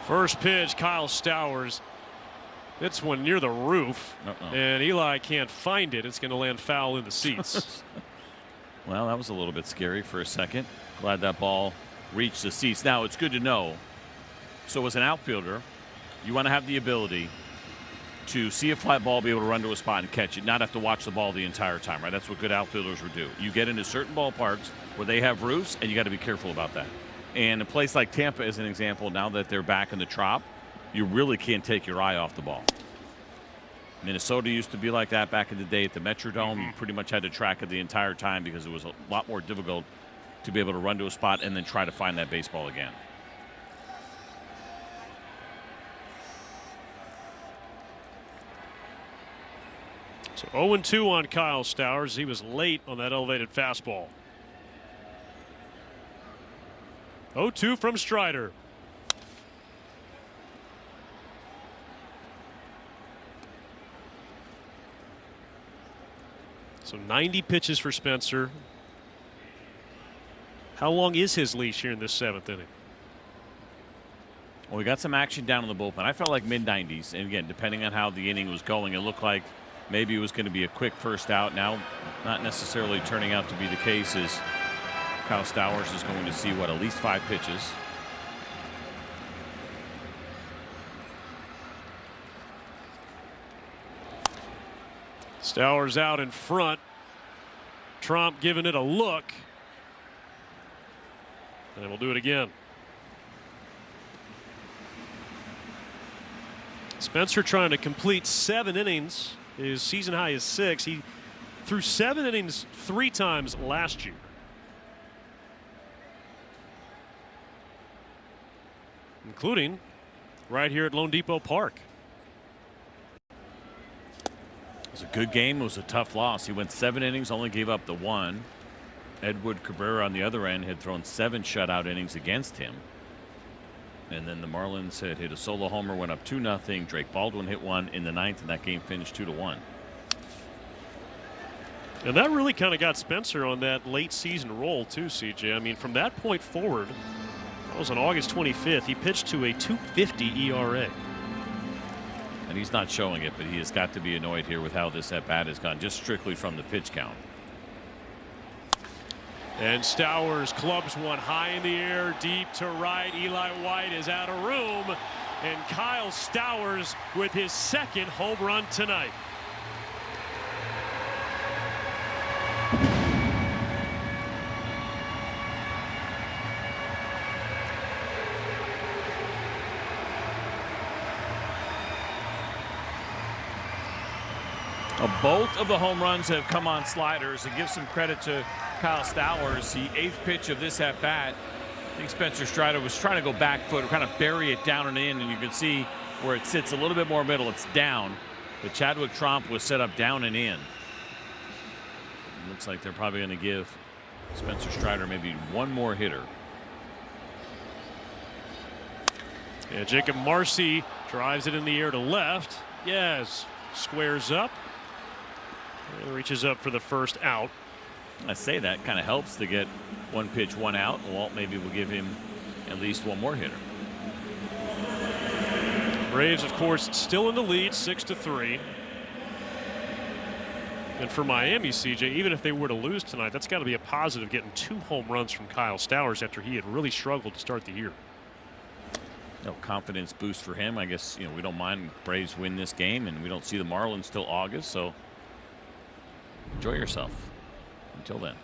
[SPEAKER 7] First pitch, Kyle Stowers. It's one near the roof, and Eli can't find it. It's going to land foul in the seats.
[SPEAKER 8] Well, that was a little bit scary for a second. Glad that ball reached the seats. Now, it's good to know. So as an outfielder, you want to have the ability to see a fly ball, be able to run to a spot and catch it, not have to watch the ball the entire time, right? That's what good outfielders would do. You get into certain ballparks where they have roofs, and you got to be careful about that. And a place like Tampa is an example. Now that they're back in the Trop, you really can't take your eye off the ball. Minnesota used to be like that back in the day at the Metrodome. You pretty much had to track it the entire time because it was a lot more difficult to be able to run to a spot and then try to find that baseball again.
[SPEAKER 7] So 0-2 on Kyle Stowers. He was late on that elevated fastball. 0-2 from Strider. So 90 pitches for Spencer. How long is his leash here in this 7th inning?
[SPEAKER 8] Well, we got some action down in the bullpen. I felt like mid-90s. And again, depending on how the inning was going, it looked like maybe it was going to be a quick first out. Now, not necessarily turning out to be the case, as Kyle Stowers is going to see, what, at least 5 pitches.
[SPEAKER 7] Stowers out in front. Trump giving it a look. And we'll do it again. Spencer trying to complete 7 innings. His season high is 6. He threw 7 innings 3 times last year. Including right here at Lone Depot Park.
[SPEAKER 8] It was a good game. It was a tough loss. He went 7 innings, only gave up the 1. Edward Cabrera on the other end had thrown 7 shutout innings against him. And then the Marlins had hit a solo homer, went up 2-0. Drake Baldwin hit 1 in the 9th, and that game finished 2-1.
[SPEAKER 7] And that really kind of got Spencer on that late season roll too, CJ. I mean, from that point forward, that was on August 25th, he pitched to a .250 ERA.
[SPEAKER 8] And he's not showing it, but he has got to be annoyed here with how this at-bat has gone, just strictly from the pitch count.
[SPEAKER 7] And Stowers clubs one high in the air, deep to right. Eli White is out of room. And Kyle Stowers with his 2nd home run tonight.
[SPEAKER 8] Both of the home runs have come on sliders, and give some credit to Kyle Stowers. The 8th pitch of this at bat, I think Spencer Strider was trying to go back foot or kind of bury it down and in, and you can see where it sits a little bit more middle. It's down, but Chadwick Tromp was set up down and in. It looks like they're probably going to give Spencer Strider maybe one more hitter.
[SPEAKER 7] Yeah, Jacob Marcy drives it in the air to left. Yes, squares up. And reaches up for the first out.
[SPEAKER 8] I say that kind of helps to get 1 pitch, 1 out. Walt maybe will give him at least one more hitter.
[SPEAKER 7] Braves, of course, still in the lead, 6-3. And for Miami, CJ, even if they were to lose tonight, that's got to be a positive, getting 2 home runs from Kyle Stowers after he had really struggled to start the year.
[SPEAKER 8] No confidence boost for him. I guess, we don't mind Braves win this game, and we don't see the Marlins till August, so enjoy yourself until then.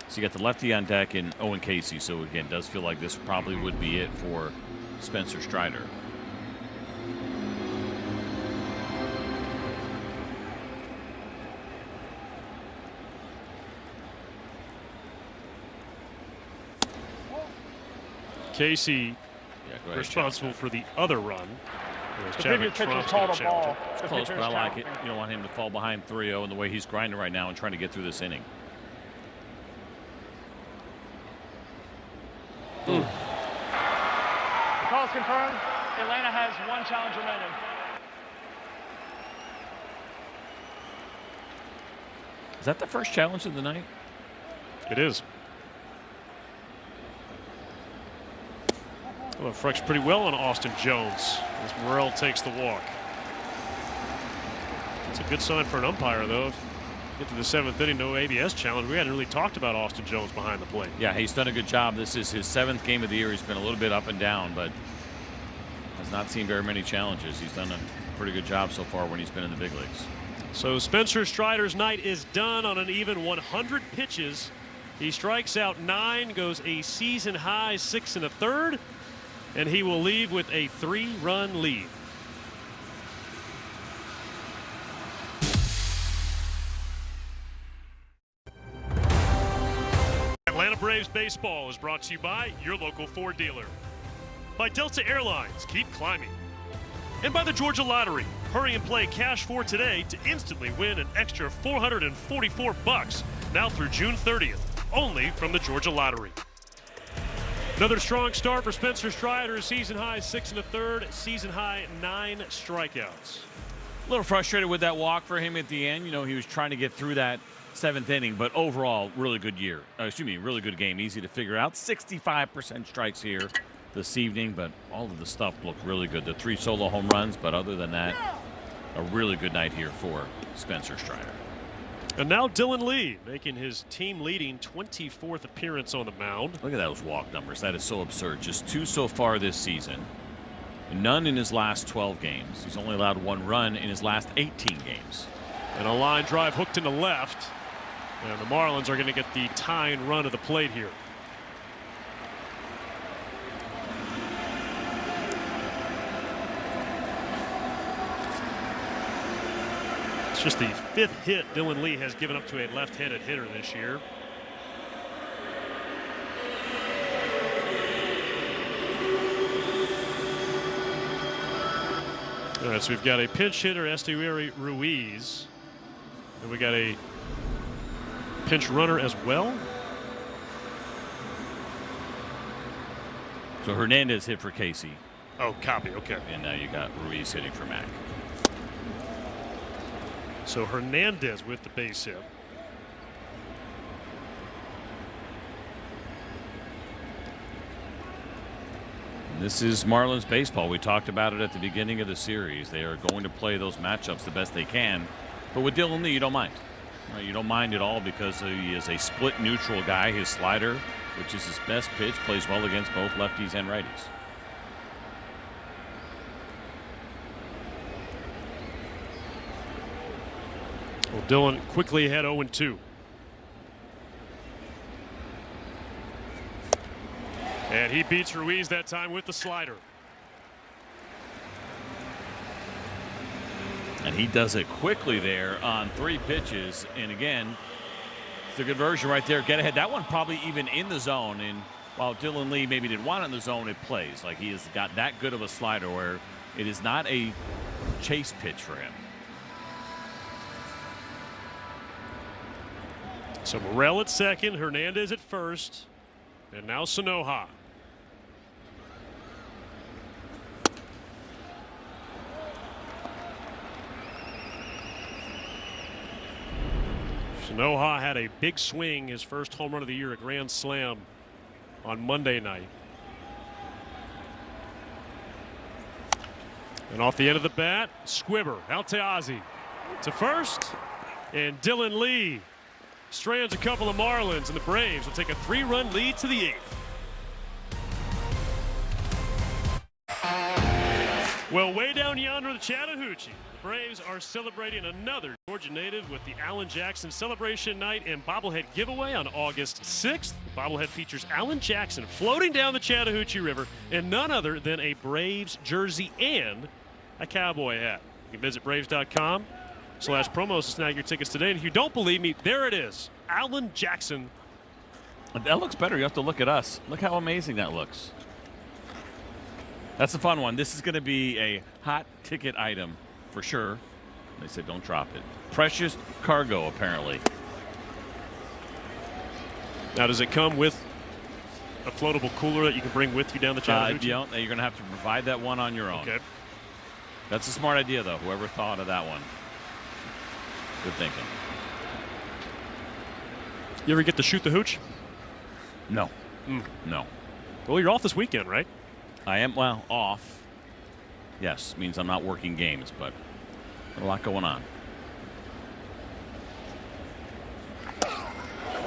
[SPEAKER 8] So you got the lefty on deck in Owen Casey. So again, does feel like this probably would be it for Spencer Strider.
[SPEAKER 7] Casey responsible for the other run.
[SPEAKER 4] The previous pitch was called a ball.
[SPEAKER 8] It's close, but I like it. You don't want him to fall behind 3-0 in the way he's grinding right now and trying to get through this inning.
[SPEAKER 4] The call is confirmed. Atlanta has 1 challenge remaining.
[SPEAKER 8] Is that the first challenge of the night?
[SPEAKER 7] It is. Well, Freck's pretty well on Austin Jones as Morrell takes the walk. It's a good sign for an umpire, though. If you get to the 7th inning, no ABS challenge. We hadn't really talked about Austin Jones behind the plate.
[SPEAKER 8] Yeah, he's done a good job. This is his 7th game of the year. He's been a little bit up and down, but has not seen very many challenges. He's done a pretty good job so far when he's been in the big leagues.
[SPEAKER 7] So Spencer Strider's night is done on an even 100 pitches. He strikes out 9, goes a season high 6 1/3. And he will leave with a 3-run lead. Atlanta Braves baseball is brought to you by your local Ford dealer, by Delta Airlines, keep climbing, and by the Georgia Lottery. Hurry and play Cash for today to instantly win an extra $444 now through June 30th, only from the Georgia Lottery. Another strong start for Spencer Strider, season high 6 1/3, season high 9 strikeouts.
[SPEAKER 8] A little frustrated with that walk for him at the end. You know, he was trying to get through that 7th inning, but overall, really good year. Really good game. Easy to figure out. 65% strikes here this evening, but all of the stuff looked really good. The 3 solo home runs, but other than that, a really good night here for Spencer Strider.
[SPEAKER 7] And now Dylan Lee making his team-leading 24th appearance on the mound.
[SPEAKER 8] Look at those walk numbers. That is so absurd. Just 2 so far this season. None in his last 12 games. He's only allowed 1 run in his last 18 games.
[SPEAKER 7] And a line drive hooked into left. And the Marlins are going to get the tying run of the plate here. It's just the 5th hit Dylan Lee has given up to a left-handed hitter this year. All right, so we've got a pinch hitter, Esteury Ruiz. And we got a pinch runner as well.
[SPEAKER 8] So Hernandez hit for Casey.
[SPEAKER 7] Oh, copy. Okay.
[SPEAKER 8] And now you got Ruiz hitting for Mac.
[SPEAKER 7] So Hernandez with the base hit.
[SPEAKER 8] This is Marlins baseball. We talked about it at the beginning of the series. They are going to play those matchups the best they can. But with Dylan Lee, you don't mind. You don't mind at all because he is a split neutral guy. His slider, which is his best pitch, plays well against both lefties and righties.
[SPEAKER 7] Well, Dylan quickly ahead 0-2. And he beats Ruiz that time with the slider.
[SPEAKER 8] And he does it quickly there on 3 pitches. And again, it's a good version right there. Get ahead. That one probably even in the zone. And while Dylan Lee maybe didn't want it in the zone, it plays. Like he has got that good of a slider where it is not a chase pitch for him.
[SPEAKER 7] So Morel at second, Hernandez at first, and now Sanoja. Sanoja had a big swing, his first home run of the year, a grand slam on Monday night. And off the end of the bat, Squibber out to Ozzie. To first, and Dylan Lee strands a couple of Marlins, and the Braves will take a 3-run lead to the 8th. Well, way down yonder in the Chattahoochee, the Braves are celebrating another Georgia native with the Alan Jackson Celebration Night and Bobblehead Giveaway on August 6th. The bobblehead features Alan Jackson floating down the Chattahoochee River and none other than a Braves jersey and a cowboy hat. You can visit Braves.com/promos to snag your tickets today. And if you don't believe me, there it is. Alan Jackson.
[SPEAKER 8] That looks better. You have to look at us. Look how amazing that looks. That's a fun one. This is going to be a hot ticket item for sure. They said don't drop it. Precious cargo, apparently.
[SPEAKER 7] Now, does it come with a floatable cooler that you can bring with you down the Chattahoochee?
[SPEAKER 8] You're going to have to provide that one on your own.
[SPEAKER 7] Okay.
[SPEAKER 8] That's a smart idea, though. Whoever thought of that one. Good thinking.
[SPEAKER 7] You ever get to shoot the hooch?
[SPEAKER 8] No. No.
[SPEAKER 7] Well, you're off this weekend, right?
[SPEAKER 8] I am, well, off. Yes, means I'm not working games, but a lot going on.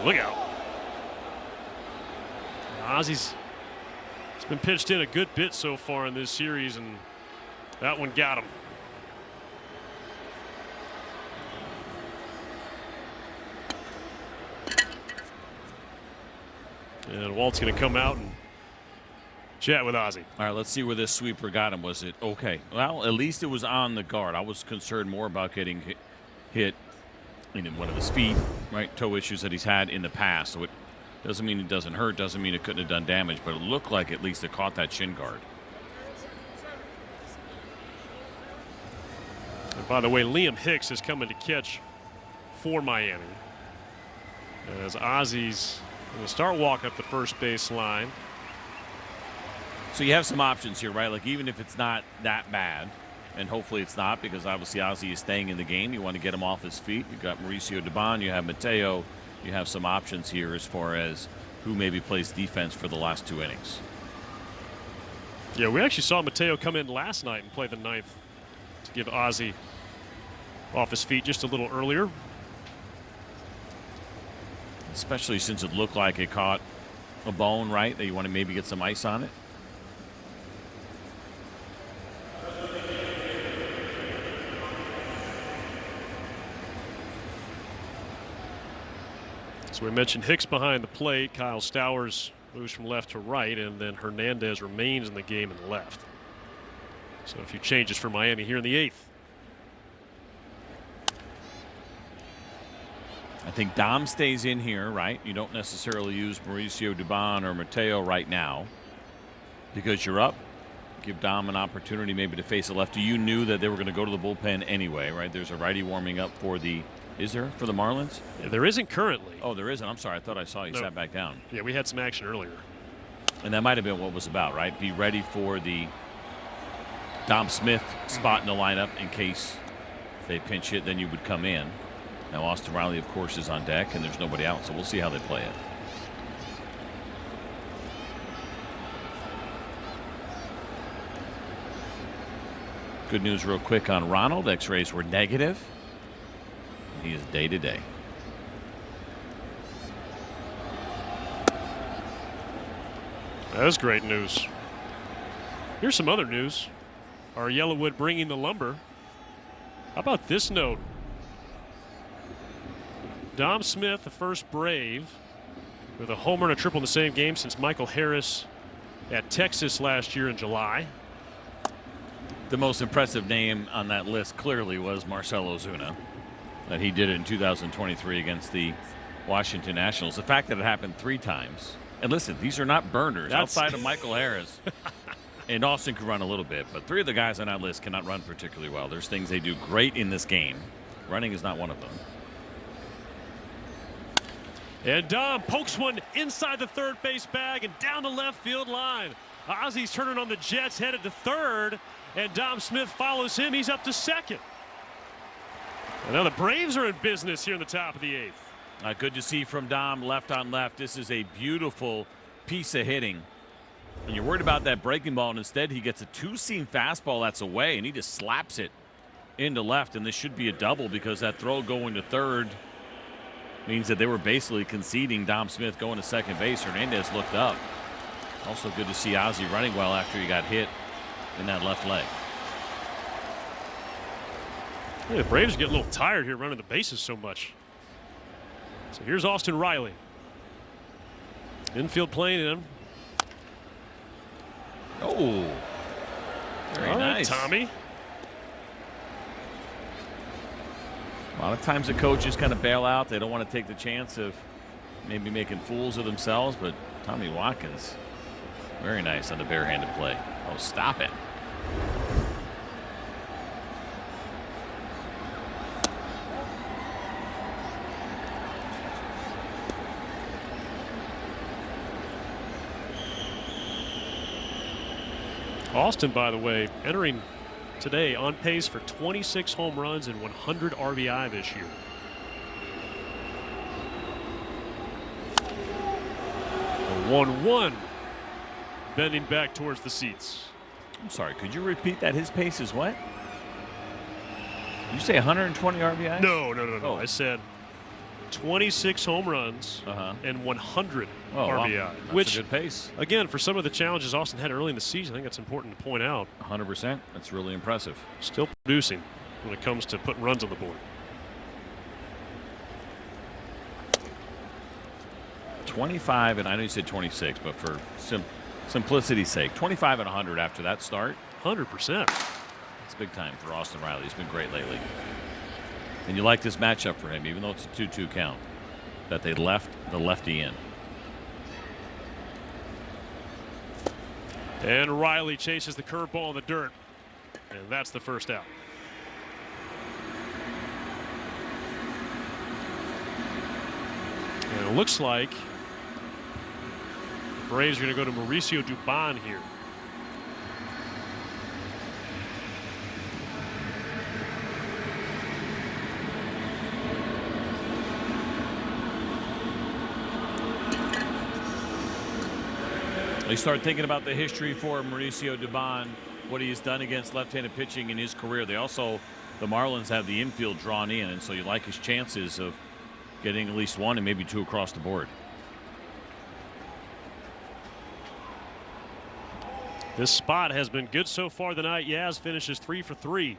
[SPEAKER 7] Look out. Ozzie's been pitched in a good bit so far in this series, and that one got him. And Walt's going to come out and chat with Ozzie.
[SPEAKER 8] All right, let's see where this sweeper got him. Was it okay? Well, at least it was on the guard. I was concerned more about getting hit in one of his feet, right? Toe issues that he's had in the past. So it Doesn't mean it doesn't hurt, doesn't mean it couldn't have done damage, but it looked like at least it caught that shin guard.
[SPEAKER 7] And by the way, Liam Hicks is coming to catch for Miami, as Ozzy's going to start walking up the first base line.
[SPEAKER 8] So you have some options here, right? Like, even if it's not that bad, and hopefully it's not, because obviously Ozzy is staying in the game. You want to get him off his feet. You've got Mauricio Dubon, you have Mateo. You have some options here as far as who maybe plays defense for the last 2 innings.
[SPEAKER 7] Yeah, we actually saw Mateo come in last night and play the 9th to give Ozzy off his feet just a little earlier.
[SPEAKER 8] Especially since it looked like it caught a bone, right? That you want to maybe get some ice on it.
[SPEAKER 7] So we mentioned Hicks behind the plate. Kyle Stowers moves from left to right, and then Hernandez remains in the game in the left. So a few changes for Miami here in the 8th.
[SPEAKER 8] I think Dom stays in here, right? You don't necessarily use Mauricio Dubon or Mateo right now because you're up. Give Dom an opportunity maybe to face a lefty. You knew that they were going to go to the bullpen anyway, right? There's a righty warming up for the... Is there for the Marlins?
[SPEAKER 7] Yeah, there isn't currently.
[SPEAKER 8] Oh, there isn't. I'm sorry. I thought I saw you sat back down.
[SPEAKER 7] Yeah, we had some action earlier.
[SPEAKER 8] And that might have been what it was about, right? Be ready for the Dom Smith spot in the lineup in case they pinch hit, then you would come in. Now Austin Riley, of course, is on deck, and there's nobody out, so we'll see how they play it. Good news real quick on Ronald. X-rays were negative. He is day-to-day.
[SPEAKER 7] That is great news. Here's some other news. Our Yellowwood bringing the lumber. How about this note? Dom Smith, the first Brave, with a homer and a triple in the same game since Michael Harris at Texas last year in July.
[SPEAKER 8] The most impressive name on that list clearly was Marcell Ozuna. That he did it in 2023 against the Washington Nationals. The fact that it happened 3 times. And listen, these are not burners outside of Michael Harris. And Austin can run a little bit, but 3 of the guys on that list cannot run particularly well. There's things they do great in this game. Running is not one of them.
[SPEAKER 7] And Dom pokes one inside the third base bag and down the left field line. Ozzy's turning on the Jets, headed to third, and Dom Smith follows him. He's up to second. And now the Braves are in business here in the top of the 8th.
[SPEAKER 8] Good to see from Dom, left on left. This is a beautiful piece of hitting. And you're worried about that breaking ball, and instead he gets a 2-seam fastball that's away, and he just slaps it into left. And this should be a double because that throw going to third means that they were basically conceding Dom Smith going to second base. Hernandez looked up. Also good to see Ozzy running well after he got hit in that left leg.
[SPEAKER 7] Yeah, the Braves get a little tired here running the bases so much. So here's Austin Riley. Infield playing him.
[SPEAKER 8] Oh, very nice.
[SPEAKER 7] Tommy.
[SPEAKER 8] A lot of times the coaches kind of bail out. They don't want to take the chance of maybe making fools of themselves, but Tommy Watkins, very nice on the barehanded play. Oh, stop it.
[SPEAKER 7] Austin, by the way, entering today on pace for 26 home runs and 100 RBI this year. A 1-1 bending back towards the seats.
[SPEAKER 8] I'm sorry, could you repeat that? His pace is what? Did you say 120 RBI?
[SPEAKER 7] No.
[SPEAKER 8] Oh.
[SPEAKER 7] I said 26 home runs and 100 RBI.
[SPEAKER 8] Wow. That's
[SPEAKER 7] which,
[SPEAKER 8] a good pace.
[SPEAKER 7] Again, for some of the challenges Austin had early in the season, I think that's important to point out.
[SPEAKER 8] 100%. That's really impressive.
[SPEAKER 7] Still producing when it comes to putting runs on the board.
[SPEAKER 8] 25, and I know you said 26, but for simplicity's sake, 25 and 100 after that start.
[SPEAKER 7] 100%.
[SPEAKER 8] It's big time for Austin Riley. He's been great lately. And you like this matchup for him, even though it's a 2-2 count, that they left the lefty in.
[SPEAKER 7] And Riley chases the curveball in the dirt. And that's the first out. And it looks like the Braves are going to go to Mauricio Dubon here.
[SPEAKER 8] You start thinking about the history for Mauricio Dubon, what he's done against left-handed pitching in his career. The Marlins have the infield drawn in, and so you like his chances of getting at least one and maybe two across the board.
[SPEAKER 7] This spot has been good so far tonight. Yaz finishes 3 for 3.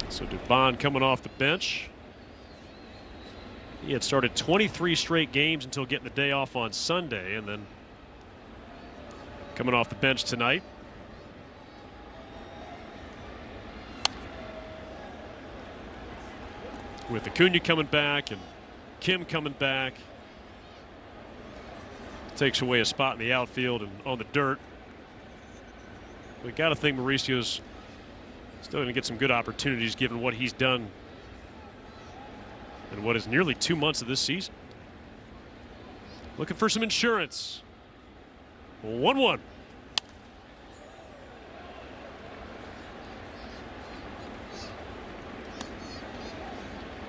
[SPEAKER 7] So Dubon coming off the bench. He had started 23 straight games until getting the day off on Sunday, and then coming off the bench tonight. With Acuna coming back and Kim coming back. Takes away a spot in the outfield and on the dirt. We got to think Mauricio's still going to get some good opportunities given what he's done in what is nearly 2 months of this season. Looking for some insurance. 1-1.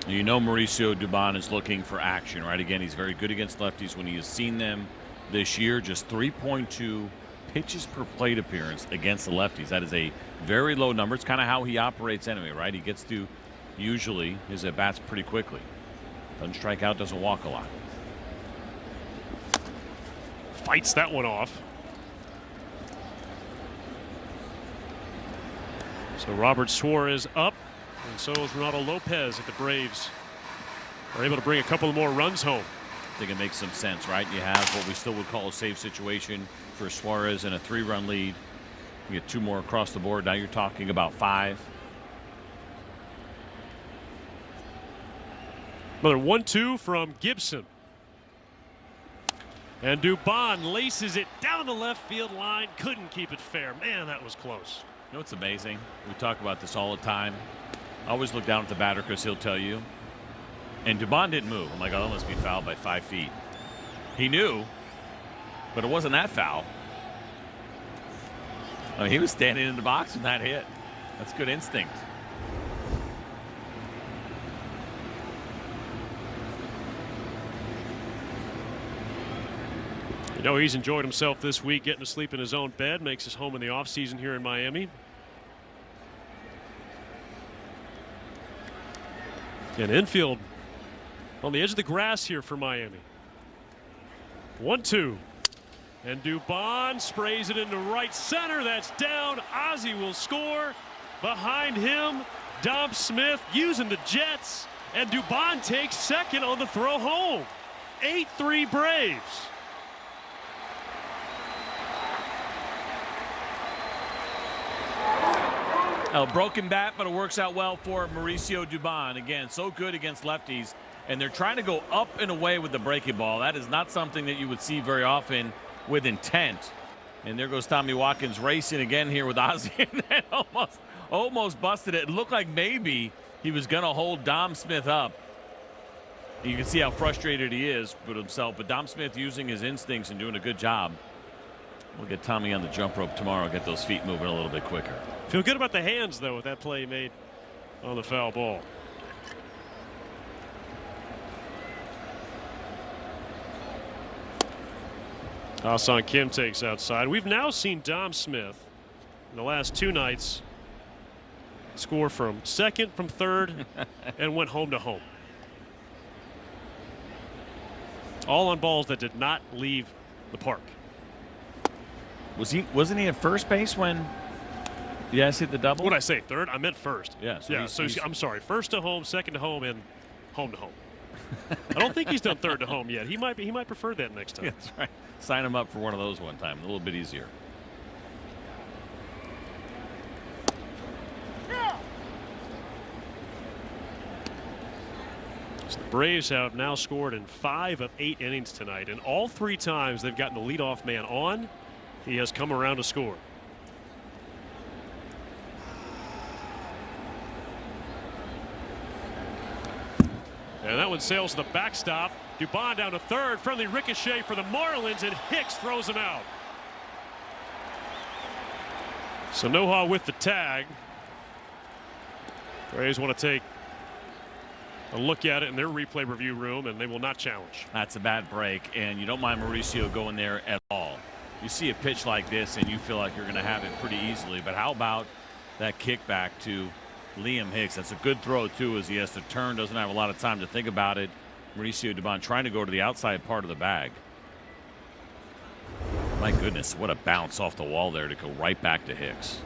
[SPEAKER 8] You know Mauricio Dubon is looking for action, right? Again, he's very good against lefties when he has seen them this year. Just 3.2 pitches per plate appearance against the lefties. That is a very low number. It's kind of how he operates anyway, right? He gets to usually his at-bats pretty quickly. Doesn't strike out, doesn't walk a lot.
[SPEAKER 7] Fights that one off. So Robert Suarez up, and so is Ronaldo Lopez if the Braves are able to bring a couple more runs home.
[SPEAKER 8] I think it makes some sense, right? You have what we still would call a save situation for Suarez in a 3-run lead. You get 2 more across the board. Now you're talking about 5.
[SPEAKER 7] Another 1-2 from Gibson. And Dubon laces it down the left field line. Couldn't keep it fair. Man, that was close.
[SPEAKER 8] You know what's amazing? We talk about this all the time. I always look down at the batter because he'll tell you. And Dubon didn't move. I'm like, oh, that must be fouled by 5 feet. He knew, but it wasn't that foul. I mean, he was standing in the box when that hit. That's good instinct.
[SPEAKER 7] You know, he's enjoyed himself this week, getting to sleep in his own bed, makes his home in the offseason here in Miami. And infield on the edge of the grass here for Miami. 1-2. And Dubon sprays it into right center. That's down. Ozzie will score. Behind him, Dom Smith using the Jets. And Dubon takes second on the throw home. 8-3 Braves.
[SPEAKER 8] A broken bat, but it works out well for Mauricio Dubon. Again, so good against lefties, and they're trying to go up and away with the breaking ball. That is not something that you would see very often with intent. And there goes Tommy Watkins racing again here with Ozzie, and then almost busted it. It looked like maybe he was going to hold Dom Smith up. You can see how frustrated he is with himself, but Dom Smith using his instincts and doing a good job. We'll get Tommy on the jump rope tomorrow, get those feet moving a little bit quicker.
[SPEAKER 7] Feel good about the hands, though, with that play made on the foul ball. Ah-Sung Kim takes outside. We've now seen Dom Smith in the last 2 nights score from second, from third, and went home to home. All on balls that did not leave the park.
[SPEAKER 8] Wasn't he at first base when Yes hit the double?
[SPEAKER 7] What did I say, third? I meant first.
[SPEAKER 8] Yeah.
[SPEAKER 7] So I'm sorry. First to home, second to home, and home to home. I don't think he's done third to home yet. He might prefer that next time.
[SPEAKER 8] Yeah, that's right. Sign him up for one of those one time. A little bit easier.
[SPEAKER 7] So the Braves have now scored in 5 of 8 innings tonight, and all 3 times they've gotten the leadoff man on, he has come around to score. And that one sails to the backstop. Dubon down to third. Friendly ricochet for the Marlins, and Hicks throws him out. So Noha with the tag. Braves want to take a look at it in their replay review room, and they will not challenge.
[SPEAKER 8] That's a bad break, and you don't mind Mauricio going there at all. You see a pitch like this, and you feel like you're going to have it pretty easily. But how about that kickback to Liam Hicks? That's a good throw, too, as he has to turn, doesn't have a lot of time to think about it. Mauricio Dubon trying to go to the outside part of the bag. My goodness, what a bounce off the wall there to go right back to Hicks.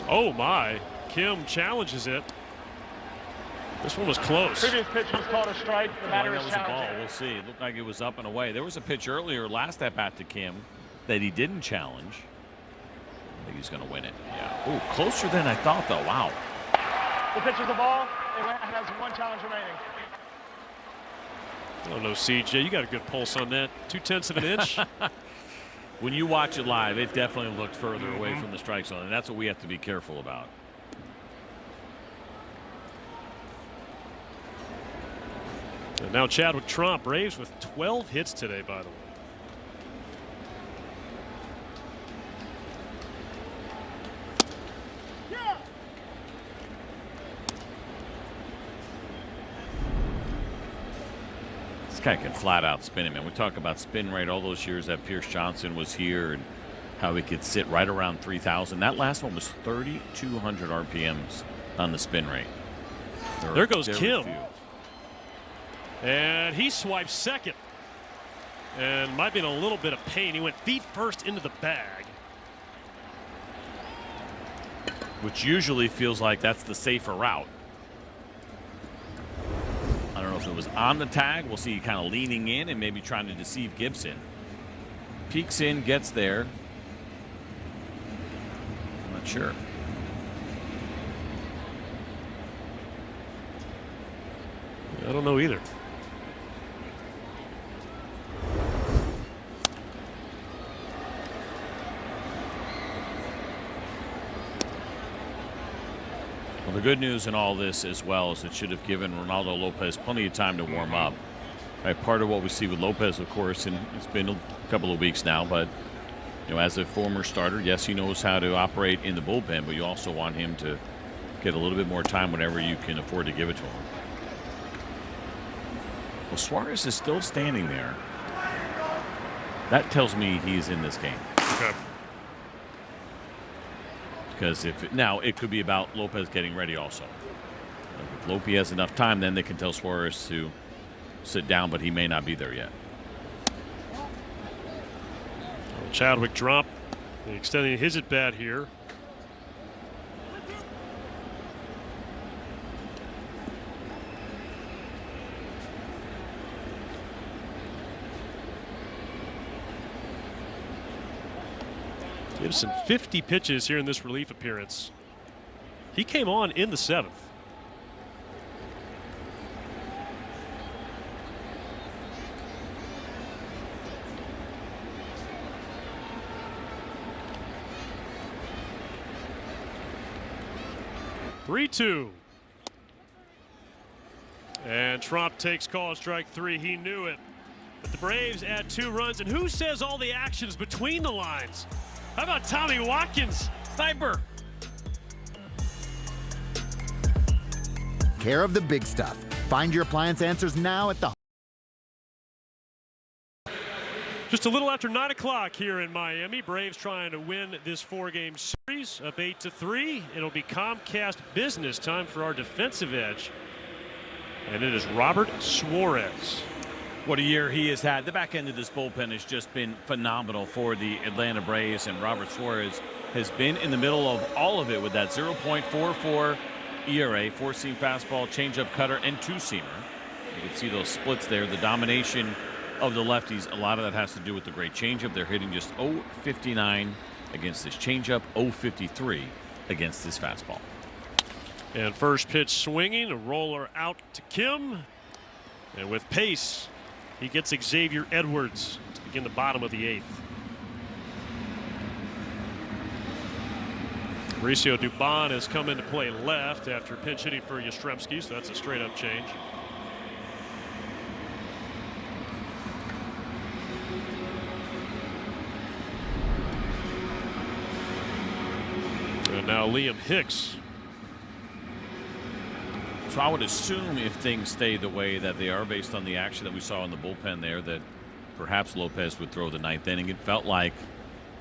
[SPEAKER 7] Oh, my. Kim challenges it. This one was close.
[SPEAKER 4] Previous pitch was called a strike. The batter is
[SPEAKER 8] that was a ball.
[SPEAKER 4] challenging.
[SPEAKER 8] We'll see. It looked like it was up and away. There was a pitch earlier last at bat to Kim that he didn't challenge. I think he's going to win it. Yeah. Oh, closer than I thought, though. Wow.
[SPEAKER 4] The pitch is the ball. Atlanta has 1 challenge remaining.
[SPEAKER 7] I don't know, CJ. You got a good pulse on that. 0.2 of an inch.
[SPEAKER 8] When you watch it live, it definitely looked further away from the strike zone, and that's what we have to be careful about.
[SPEAKER 7] And now Chadwick Tromp, Braves with 12 hits today, by the way.
[SPEAKER 8] This guy can flat out spin him, man. We talk about spin rate all those years that Pierce Johnson was here and how he could sit right around 3,000. That last one was 3,200 RPMs on the spin rate.
[SPEAKER 7] There goes Kim. And he swipes second. And might be in a little bit of pain. He went feet first into the bag.
[SPEAKER 8] Which usually feels like that's the safer route. I don't know if it was on the tag. We'll see, kind of leaning in and maybe trying to deceive Gibson. Peeks in, gets there. I'm not sure.
[SPEAKER 7] I don't know either.
[SPEAKER 8] Well, the good news in all this as well is it should have given Ronaldo Lopez plenty of time to warm up. Right, part of what we see with Lopez, of course, and it's been a couple of weeks now, but you know, as a former starter, yes, he knows how to operate in the bullpen, but you also want him to get a little bit more time whenever you can afford to give it to him. Well, Suarez is still standing there. That tells me he's in this game.
[SPEAKER 7] Okay.
[SPEAKER 8] Because now it could be about Lopez getting ready also. If Lopez has enough time, then they can tell Suarez to sit down, but he may not be there yet.
[SPEAKER 7] Chadwick drop, extending his at bat here. Gibson 50 pitches here in this relief appearance. He came on in the 7th. (3-2). And Trump takes call, strike 3. He knew it. But the Braves add 2 runs. And who says all the actions between the lines? How about Tommy Watkins? Sniper.
[SPEAKER 17] Care of the big stuff. Find your appliance answers now at the.
[SPEAKER 7] Just a little after 9 o'clock here in Miami. Braves trying to win this 4-game series, up 8-3. It'll be Comcast Business time for our defensive edge. And it is Robert Suarez.
[SPEAKER 8] What a year he has had. The back end of this bullpen has just been phenomenal for the Atlanta Braves, and Robert Suarez has been in the middle of all of it with that 0.44 ERA, 4-seam fastball, changeup, cutter, and 2-seamer. You can see those splits there, the domination of the lefties. A lot of that has to do with the great changeup. They're hitting just .059 against this changeup, .053 against this fastball.
[SPEAKER 7] And first pitch swinging, a roller out to Kim. And with pace, he gets Xavier Edwards to begin the bottom of the 8th. Mauricio Dubon has come into play left after pinch hitting for Yastrzemski, so that's a straight up change. And now Liam Hicks.
[SPEAKER 8] So I would assume if things stay the way that they are based on the action that we saw in the bullpen there, that perhaps Lopez would throw the 9th inning. It felt like,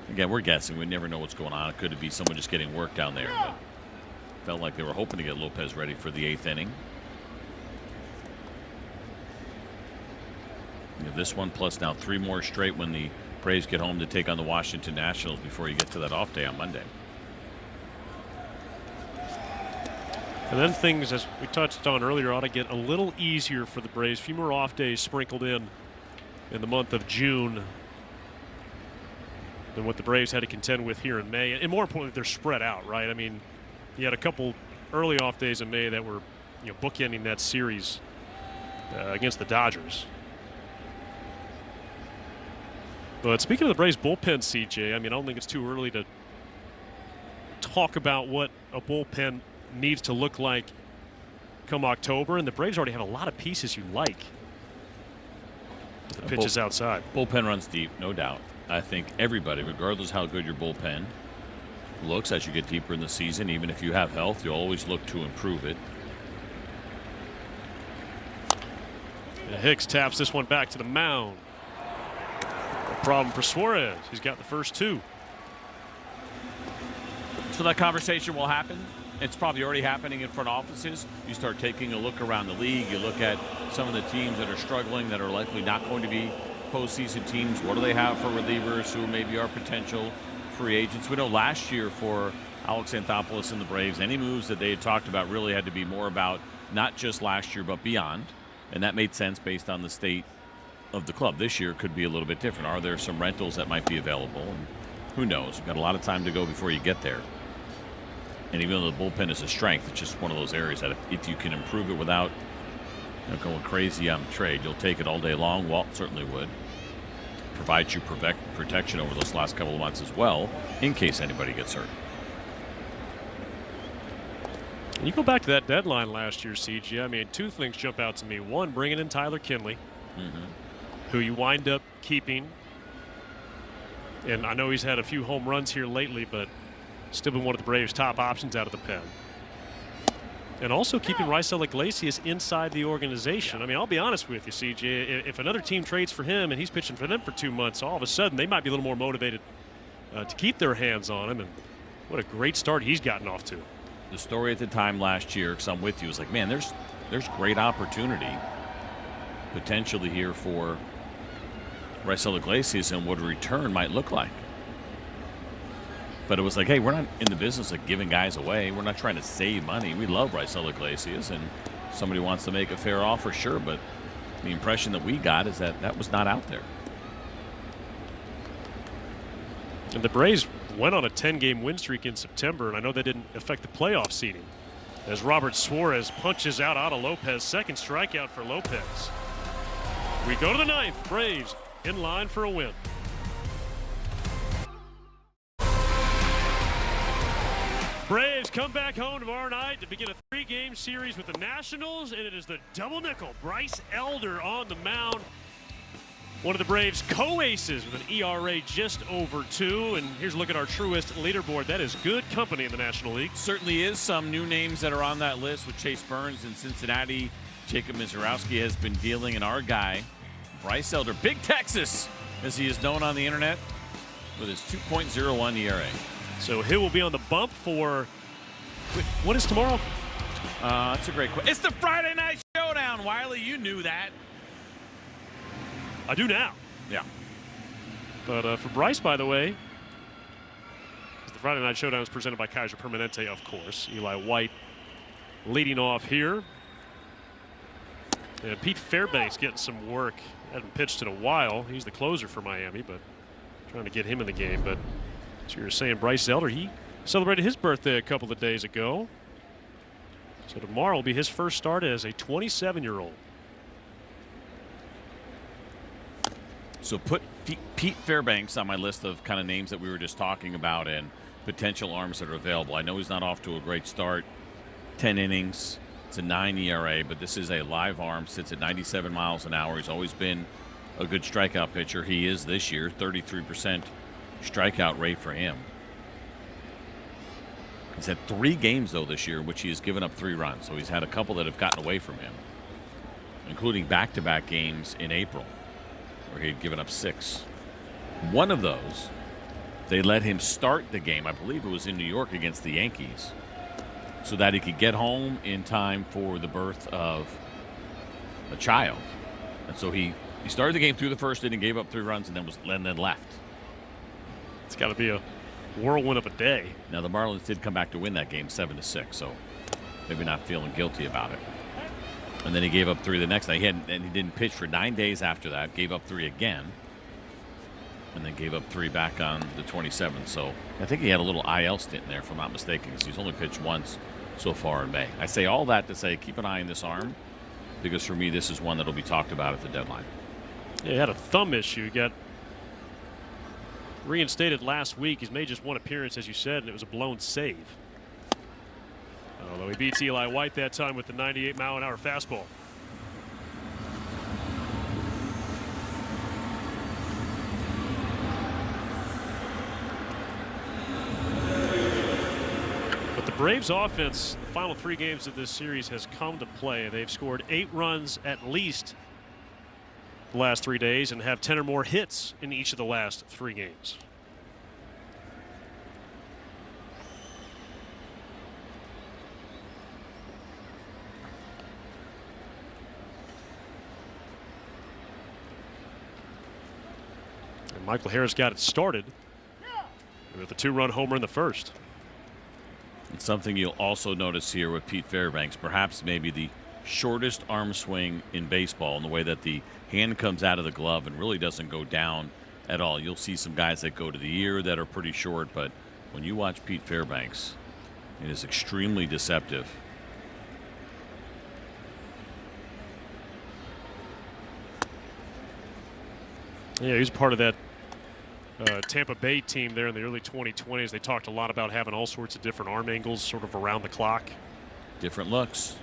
[SPEAKER 8] again, we're guessing. We never know what's going on. It could be someone just getting work down there. But felt like they were hoping to get Lopez ready for the 8th inning. You know, this one plus now 3 more straight when the Braves get home to take on the Washington Nationals before you get to that off day on Monday.
[SPEAKER 7] And then things, as we touched on earlier, ought to get a little easier for the Braves. A few more off days sprinkled in the month of June than what the Braves had to contend with here in May. And more importantly, they're spread out, right? I mean, you had a couple early off days in May that were, you know, bookending that series against the Dodgers. But speaking of the Braves bullpen, CJ, I mean, I don't think it's too early to talk about what a bullpen needs to look like come October, and the Braves already have a lot of pieces you like. The pitch is outside.
[SPEAKER 8] Bullpen runs deep, no doubt. I think everybody, regardless how good your bullpen looks as you get deeper in the season, even if you have health, you'll always look to improve it.
[SPEAKER 7] And Hicks taps this one back to the mound. A problem for Suarez. He's got the first 2.
[SPEAKER 8] So that conversation will happen. It's probably already happening in front offices. You start taking a look around the league. You look at some of the teams that are struggling, that are likely not going to be postseason teams. What do they have for relievers who maybe are potential free agents? We know last year for Alex Anthopoulos and the Braves, any moves that they had talked about really had to be more about not just last year but beyond. And that made sense based on the state of the club. This year could be a little bit different. Are there some rentals that might be available? And who knows? We've got a lot of time to go before you get there. And even though the bullpen is a strength, it's just one of those areas that if you can improve it without, you know, going crazy on trade, you'll take it all day long. Walt certainly would. Provides you protection over those last couple of months as well, in case anybody gets hurt.
[SPEAKER 7] And you go back to that deadline last year, CG. I mean, 2 things jump out to me. One, bringing in Tyler Kinley, who you wind up keeping. And I know he's had a few home runs here lately, but still been one of the Braves' top options out of the pen. And also keeping Raisel Iglesias inside the organization. I mean, I'll be honest with you, CJ. If another team trades for him and he's pitching for them for 2 months, all of a sudden they might be a little more motivated to keep their hands on him. And what a great start he's gotten off to.
[SPEAKER 8] The story at the time last year, because I'm with you, was like, man, there's great opportunity potentially here for Raisel Iglesias and what a return might look like. But it was like, hey, we're not in the business of giving guys away. We're not trying to save money. We love Raisel Iglesias, and somebody wants to make a fair offer, sure. But the impression that we got is that that was not out there.
[SPEAKER 7] And the Braves went on a 10-game win streak in September, and I know that didn't affect the playoff seeding. As Robert Suarez punches out Otto Lopez, second strikeout for Lopez. We go to the 9th. Braves in line for a win. Braves come back home tomorrow night to begin a 3-game series with the Nationals, and it is the double nickel. Bryce Elder on the mound. One of the Braves' co-aces with an ERA just over 2. And here's a look at our Truist leaderboard. That is good company in the National League.
[SPEAKER 8] Certainly is. Some new names that are on that list with Chase Burns in Cincinnati. Jacob Mizorowski has been dealing, and our guy, Bryce Elder, Big Texas, as he is known on the internet, with his 2.01 ERA.
[SPEAKER 7] So he will be on the bump for, what is tomorrow?
[SPEAKER 8] That's a great question. It's the Friday Night Showdown, Wiley. You knew that.
[SPEAKER 7] I do now.
[SPEAKER 8] Yeah.
[SPEAKER 7] But for Bryce, by the way, the Friday Night Showdown is presented by Kaiser Permanente, of course. Eli White leading off here. And Pete Fairbanks getting some work. Hadn't pitched in a while. He's the closer for Miami, but trying to get him in the game. But so you're saying Bryce Elder, he celebrated his birthday a couple of days ago. So tomorrow will be his first start as a 27-year-old.
[SPEAKER 8] So put Pete Fairbanks on my list of kind of names that we were just talking about and potential arms that are available. I know he's not off to a great start. 10 innings. It's a 9 ERA, but this is a live arm. Sits at 97 miles an hour. He's always been a good strikeout pitcher. He is this year. 33% strikeout rate for him. He's had 3 games, though, this year in which he has given up 3 runs. So he's had a couple that have gotten away from him, including back-to-back games in April where he had given up 6. One of those, they let him start the game. I believe it was in New York against the Yankees, so that he could get home in time for the birth of a child. And so he started the game through the first inning, gave up 3 runs, and then left.
[SPEAKER 7] It's got to be a whirlwind of a day.
[SPEAKER 8] Now the Marlins did come back to win that game 7-6, so maybe not feeling guilty about it. And then he gave up 3 the next night. He didn't pitch for 9 days after that. Gave up 3 again, and then gave up 3 back on the 27th. So I think he had a little IL stint in there, if I'm not mistaken, because he's only pitched once so far in May. I say all that to say keep an eye on this arm, because for me this is one that will be talked about at the deadline.
[SPEAKER 7] Yeah, he had a thumb issue. He got reinstated last week. He's made just 1 appearance, as you said, and it was a blown save. Although he beats Eli White that time with the 98-mile-an-hour fastball. But the Braves offense, the final 3 games of this series, has come to play. They've scored 8 runs at least the last 3 days and have 10 or more hits in each of the last 3 games. And Michael Harris got it started with a 2-run homer in the first.
[SPEAKER 8] It's something you'll also notice here with Pete Fairbanks, perhaps maybe the shortest arm swing in baseball, in the way that the hand comes out of the glove and really doesn't go down at all. You'll see some guys that go to the ear that are pretty short, but when you watch Pete Fairbanks, it is extremely deceptive.
[SPEAKER 7] Yeah, he's part of that Tampa Bay team there in the early 2020s. They talked a lot about having all sorts of different arm angles sort of around the clock.
[SPEAKER 8] Different looks.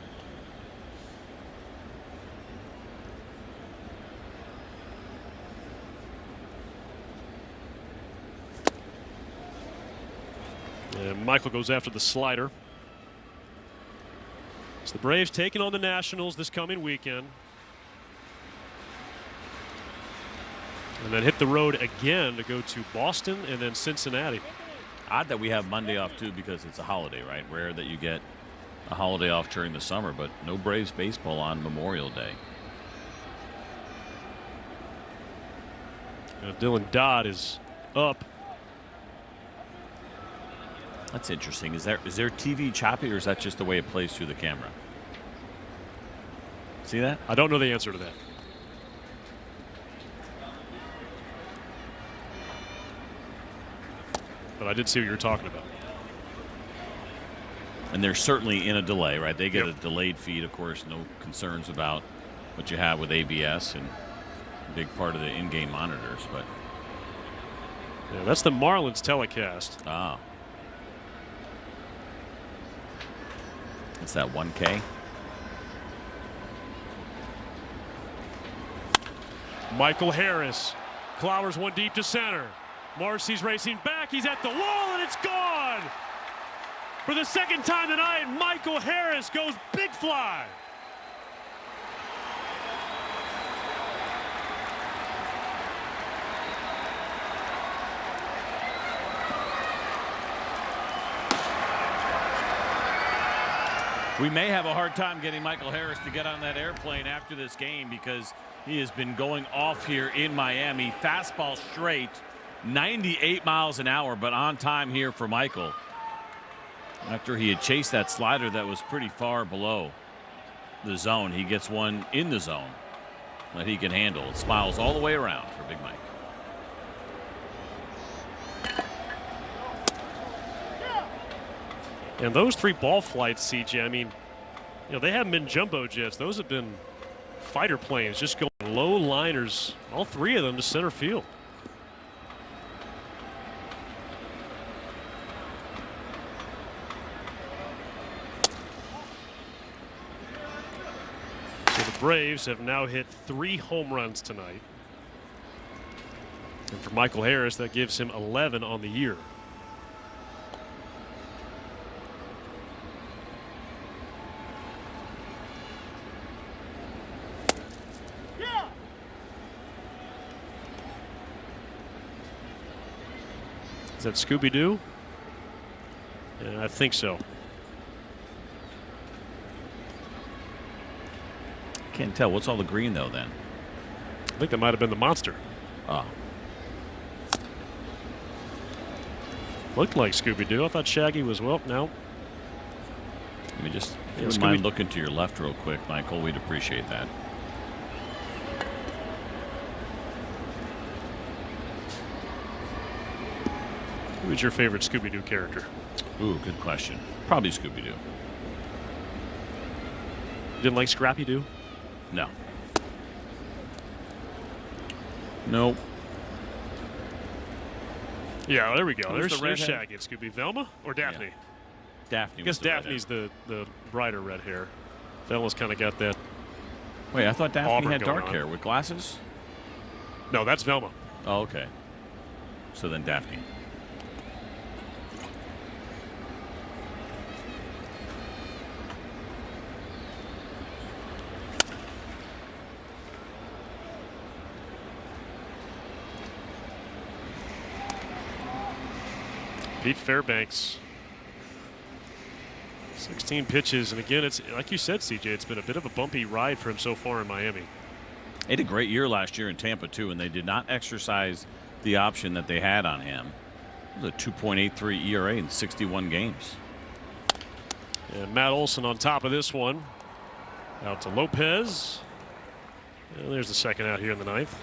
[SPEAKER 7] And Michael goes after the slider. It's the Braves taking on the Nationals this coming weekend. And then hit the road again to go to Boston and then Cincinnati.
[SPEAKER 8] Odd that we have Monday off too, because it's a holiday, right? Rare that you get a holiday off during the summer, but no Braves baseball on Memorial Day.
[SPEAKER 7] Dylan Dodd is up.
[SPEAKER 8] That's interesting. Is there TV choppy, or is that just the way it plays through the camera? See that?
[SPEAKER 7] I don't know the answer to that. But I did see what you were talking about.
[SPEAKER 8] And they're certainly in a delay, right? They get a delayed feed, of course. No concerns about what you have with ABS and a big part of the in-game monitors. But
[SPEAKER 7] yeah, that's the Marlins telecast.
[SPEAKER 8] Ah, it's that 1K.
[SPEAKER 7] Michael Harris clowers one deep to center. Marcy's racing back. He's at the wall, and it's gone. For the second time tonight, Michael Harris goes big fly.
[SPEAKER 8] We may have a hard time getting Michael Harris to get on that airplane after this game, because he has been going off here in Miami. Fastball straight, 98 miles an hour, but on time here for Michael. After he had chased that slider that was pretty far below the zone, he gets one in the zone that he can handle. It smiles all the way around for Big Mike.
[SPEAKER 7] And those 3 ball flights, CJ, I mean, You know, they haven't been jumbo jets. Those have been fighter planes, just going low liners, all three of them to center field. So the Braves have now hit 3 home runs tonight. And for Michael Harris, that gives him 11 on the year. Is that Scooby-Doo? Yeah, I think so.
[SPEAKER 8] Can't tell. What's all the green, though, then?
[SPEAKER 7] I think that might have been the monster.
[SPEAKER 8] Oh.
[SPEAKER 7] Looked like Scooby-Doo. I thought Shaggy was, well, no.
[SPEAKER 8] Let me just, if you wouldn't mind looking to your left real quick, Michael, we'd appreciate that.
[SPEAKER 7] Who's your favorite Scooby-Doo character?
[SPEAKER 8] Ooh, good question. Probably Scooby-Doo.
[SPEAKER 7] You didn't like Scrappy-Doo?
[SPEAKER 8] No. Nope.
[SPEAKER 7] Yeah, there we go.
[SPEAKER 8] Who's
[SPEAKER 7] There's Shaggy. It's Scooby. Velma or Daphne?
[SPEAKER 8] Yeah. Daphne.
[SPEAKER 7] I guess Daphne's the brighter red hair. Velma's kind of got that.
[SPEAKER 8] Wait, I thought Daphne
[SPEAKER 7] Auburn
[SPEAKER 8] had dark
[SPEAKER 7] going on.
[SPEAKER 8] hair with glasses?
[SPEAKER 7] No, that's Velma.
[SPEAKER 8] Oh, okay. So then Daphne.
[SPEAKER 7] Pete Fairbanks. 16 pitches, and again, it's like you said, CJ, it's been a bit of a bumpy ride for him so far in Miami.
[SPEAKER 8] He had a great year last year in Tampa, too, and they did not exercise the option that they had on him. It was a 2.83 ERA in 61 games.
[SPEAKER 7] And Matt Olson on top of this one. Out to Lopez. And there's the second out here in the ninth.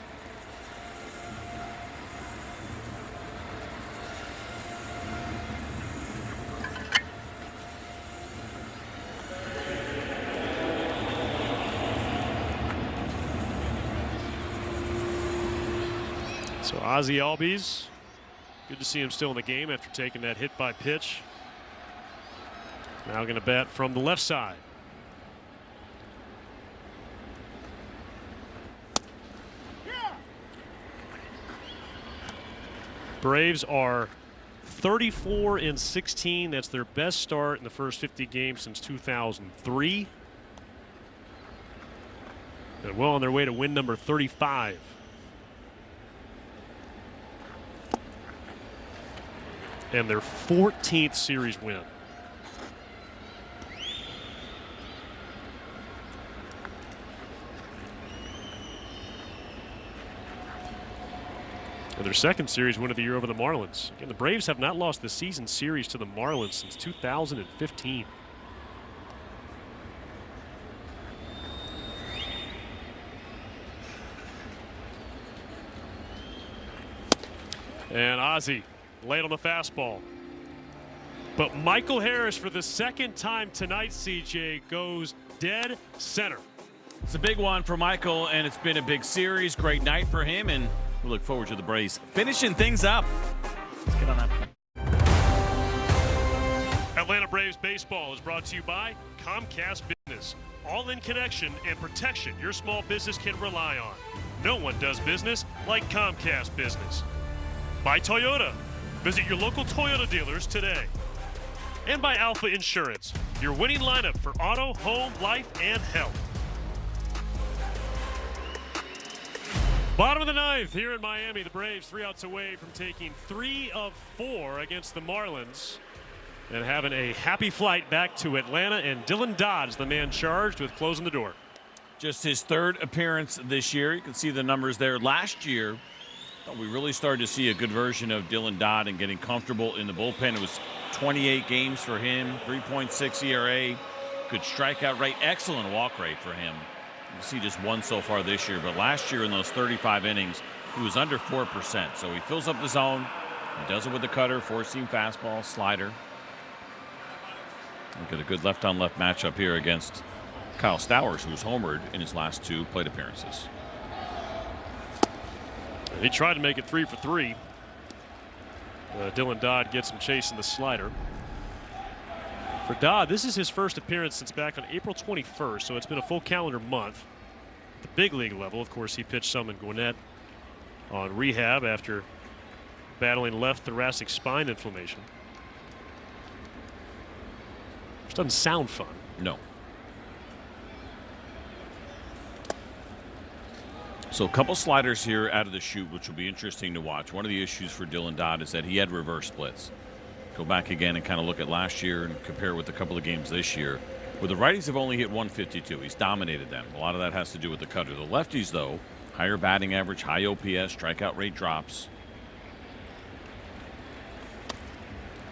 [SPEAKER 7] So Ozzie Albies, good to see him still in the game after taking that hit by pitch. Now going to bat from the left side. Braves are 34-16. That's their best start in the first 50 games since 2003. And well on their way to win number 35. And their 14th series win. And their second series win of the year over the Marlins. Again, the Braves have not lost the season series to the Marlins since 2015. And Ozzie late on the fastball. But Michael Harris, for the second time tonight, CJ, goes dead center.
[SPEAKER 8] It's a big one for Michael, and it's been a big series. Great night for him, and we look forward to the Braves finishing things up. Let's get on that.
[SPEAKER 7] Atlanta Braves baseball is brought to you by Comcast Business. All-in connection and protection your small business can rely on. No one does business like Comcast Business. By Toyota. Visit your local Toyota dealers today. And by Alpha Insurance, your winning lineup for auto, home, life, and health. Bottom of the ninth here in Miami. The Braves 3 outs away from taking 3 of 4 against the Marlins and having a happy flight back to Atlanta. And Dylan Dodd's the man charged with closing the door.
[SPEAKER 8] Just his third appearance this year. You can see the numbers there. Last year, we really started to see a good version of Dylan Dodd and getting comfortable in the bullpen. It was 28 games for him, 3.6 ERA, good strikeout rate, excellent walk rate for him. You can see just one so far this year, but last year in those 35 innings, he was under 4%. So he fills up the zone. He does it with the cutter, four-seam fastball, slider. We've got a good left-on-left matchup here against Kyle Stowers, who's homered in his last 2 plate appearances.
[SPEAKER 7] He tried to make it 3 for 3. Dylan Dodd gets him chasing the slider. For Dodd, this is his first appearance since back on April 21st, so it's been a full calendar month. At the big league level, of course, he pitched some in Gwinnett on rehab after battling left thoracic spine inflammation. Which doesn't sound fun.
[SPEAKER 8] No. So a couple sliders here out of the chute, which will be interesting to watch. One of the issues for Dylan Dodd is that he had reverse splits. Go back again and kind of look at last year and compare with a couple of games this year, where the righties have only hit 152. He's dominated them. A lot of that has to do with the cutter. The lefties, though, higher batting average, high OPS, strikeout rate drops.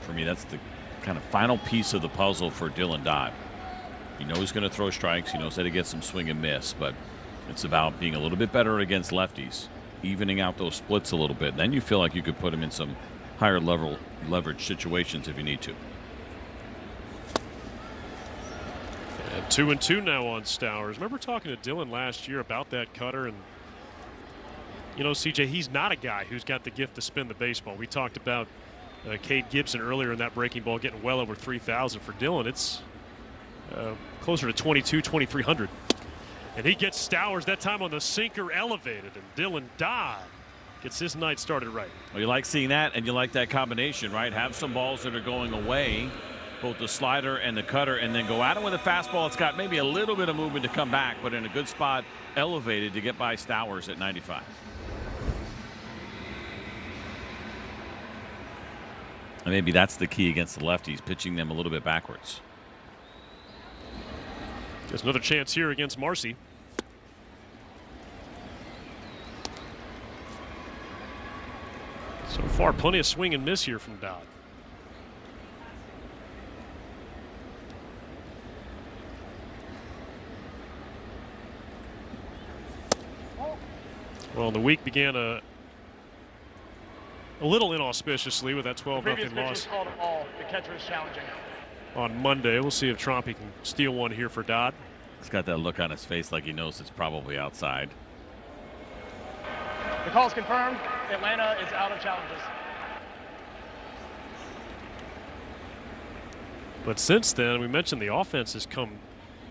[SPEAKER 8] For me, that's the kind of final piece of the puzzle for Dylan Dodd. You know he's going to throw strikes. He knows how to get some swing and miss, but it's about being a little bit better against lefties, evening out those splits a little bit. And then you feel like you could put him in some higher level leverage situations if you need to.
[SPEAKER 7] And 2-2 now on Stowers. Remember talking to Dylan last year about that cutter, and you know, CJ, he's not a guy who's got the gift to spin the baseball. We talked about Cade Gibson earlier in that breaking ball getting well over 3,000. For Dylan, it's closer to 2,300. And he gets Stowers that time on the sinker elevated, and Dylan Dodd gets his night started right.
[SPEAKER 8] Well, you like seeing that, and you like that combination, right? Have some balls that are going away, both the slider and the cutter, and then go at it with a fastball. It's got maybe a little bit of movement to come back, but in a good spot, elevated to get by Stowers at 95. And maybe that's the key against the lefties, pitching them a little bit backwards.
[SPEAKER 7] There's another chance here against Marcy. So far, plenty of swing and miss here from Dodd. Well, the week began a little inauspiciously with that 12-0 loss.
[SPEAKER 4] Called a ball. The catcher is challenging.
[SPEAKER 7] On Monday, we'll see if Trompy can steal one here for Dodd.
[SPEAKER 8] He's got that look on his face like he knows it's probably outside.
[SPEAKER 4] The call's confirmed. Atlanta is out of challenges.
[SPEAKER 7] But since then, we mentioned the offense has come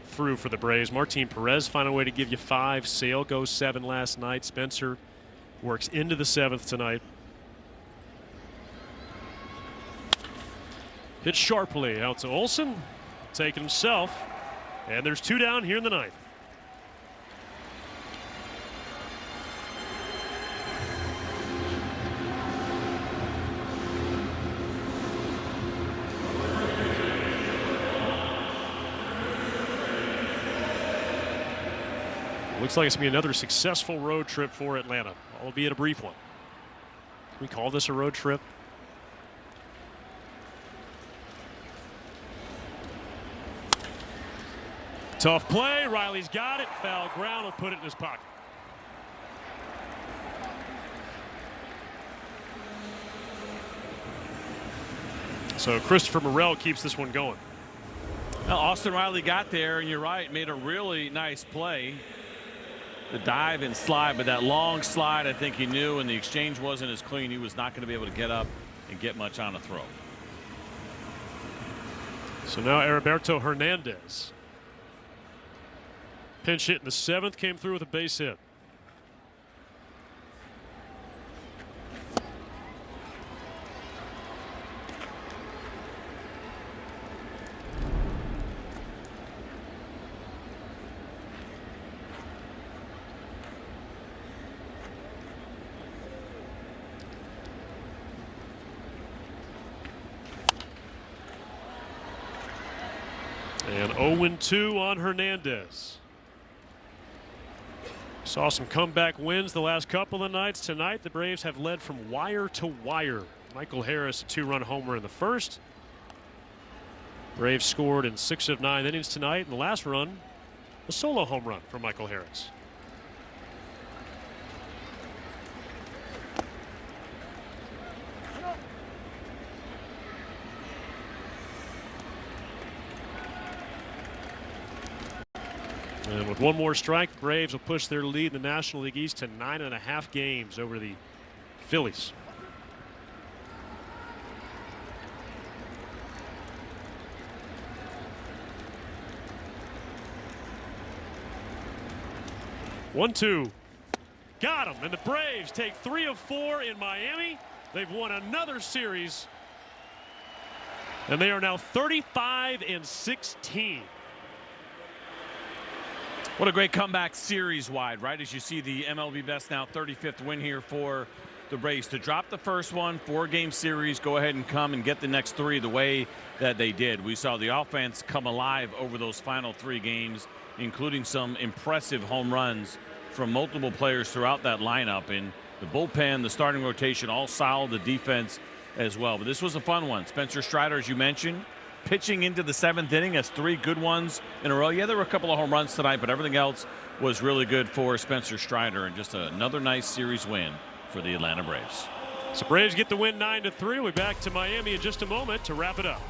[SPEAKER 7] through for the Braves. Martin Perez found a way to give you 5. Sale goes 7 last night. Spencer works into the 7th tonight. Hit sharply out to Olsen. Taking himself. And there's 2 down here in the 9th. Looks like it's going to be another successful road trip for Atlanta, albeit a brief one. Can we call this a road trip? Tough play. Riley's got it. Foul ground. Will put it in his pocket. So Christopher Morel keeps this one going.
[SPEAKER 8] Well, Austin Riley got there, and you're right, made a really nice play. The dive and slide, but that long slide, I think he knew, and the exchange wasn't as clean. He was not going to be able to get up and get much on a throw.
[SPEAKER 7] So now Heriberto Hernandez. Pinch hit in the 7th, came through with a base hit. And 0-2 on Hernandez. Saw some comeback wins the last couple of nights. Tonight, the Braves have led from wire to wire. Michael Harris, a 2-run homer in the 1st. Braves scored in 6 of 9 innings tonight. In the last run, a solo home run from Michael Harris. And with one more strike, Braves will push their lead in the National League East to 9.5 games over the Phillies. One, two. Got him. And the Braves take 3 of 4 in Miami. They've won another series. And they are now 35-16.
[SPEAKER 8] What a great comeback series-wide, right? As you see the MLB best now 35th win here for the Braves. To drop the first one, 4-game series, go ahead and come and get the next 3 the way that they did. We saw the offense come alive over those final 3 games, including some impressive home runs from multiple players throughout that lineup. And the bullpen, the starting rotation, all solid, the defense as well. But this was a fun one. Spencer Strider, as you mentioned, pitching into the 7th inning, has 3 good ones in a row. Yeah, there were a couple of home runs tonight, but everything else was really good for Spencer Strider, and just another nice series win for the Atlanta Braves.
[SPEAKER 7] So Braves get the win 9-3. We'll be back to Miami in just a moment to wrap it up.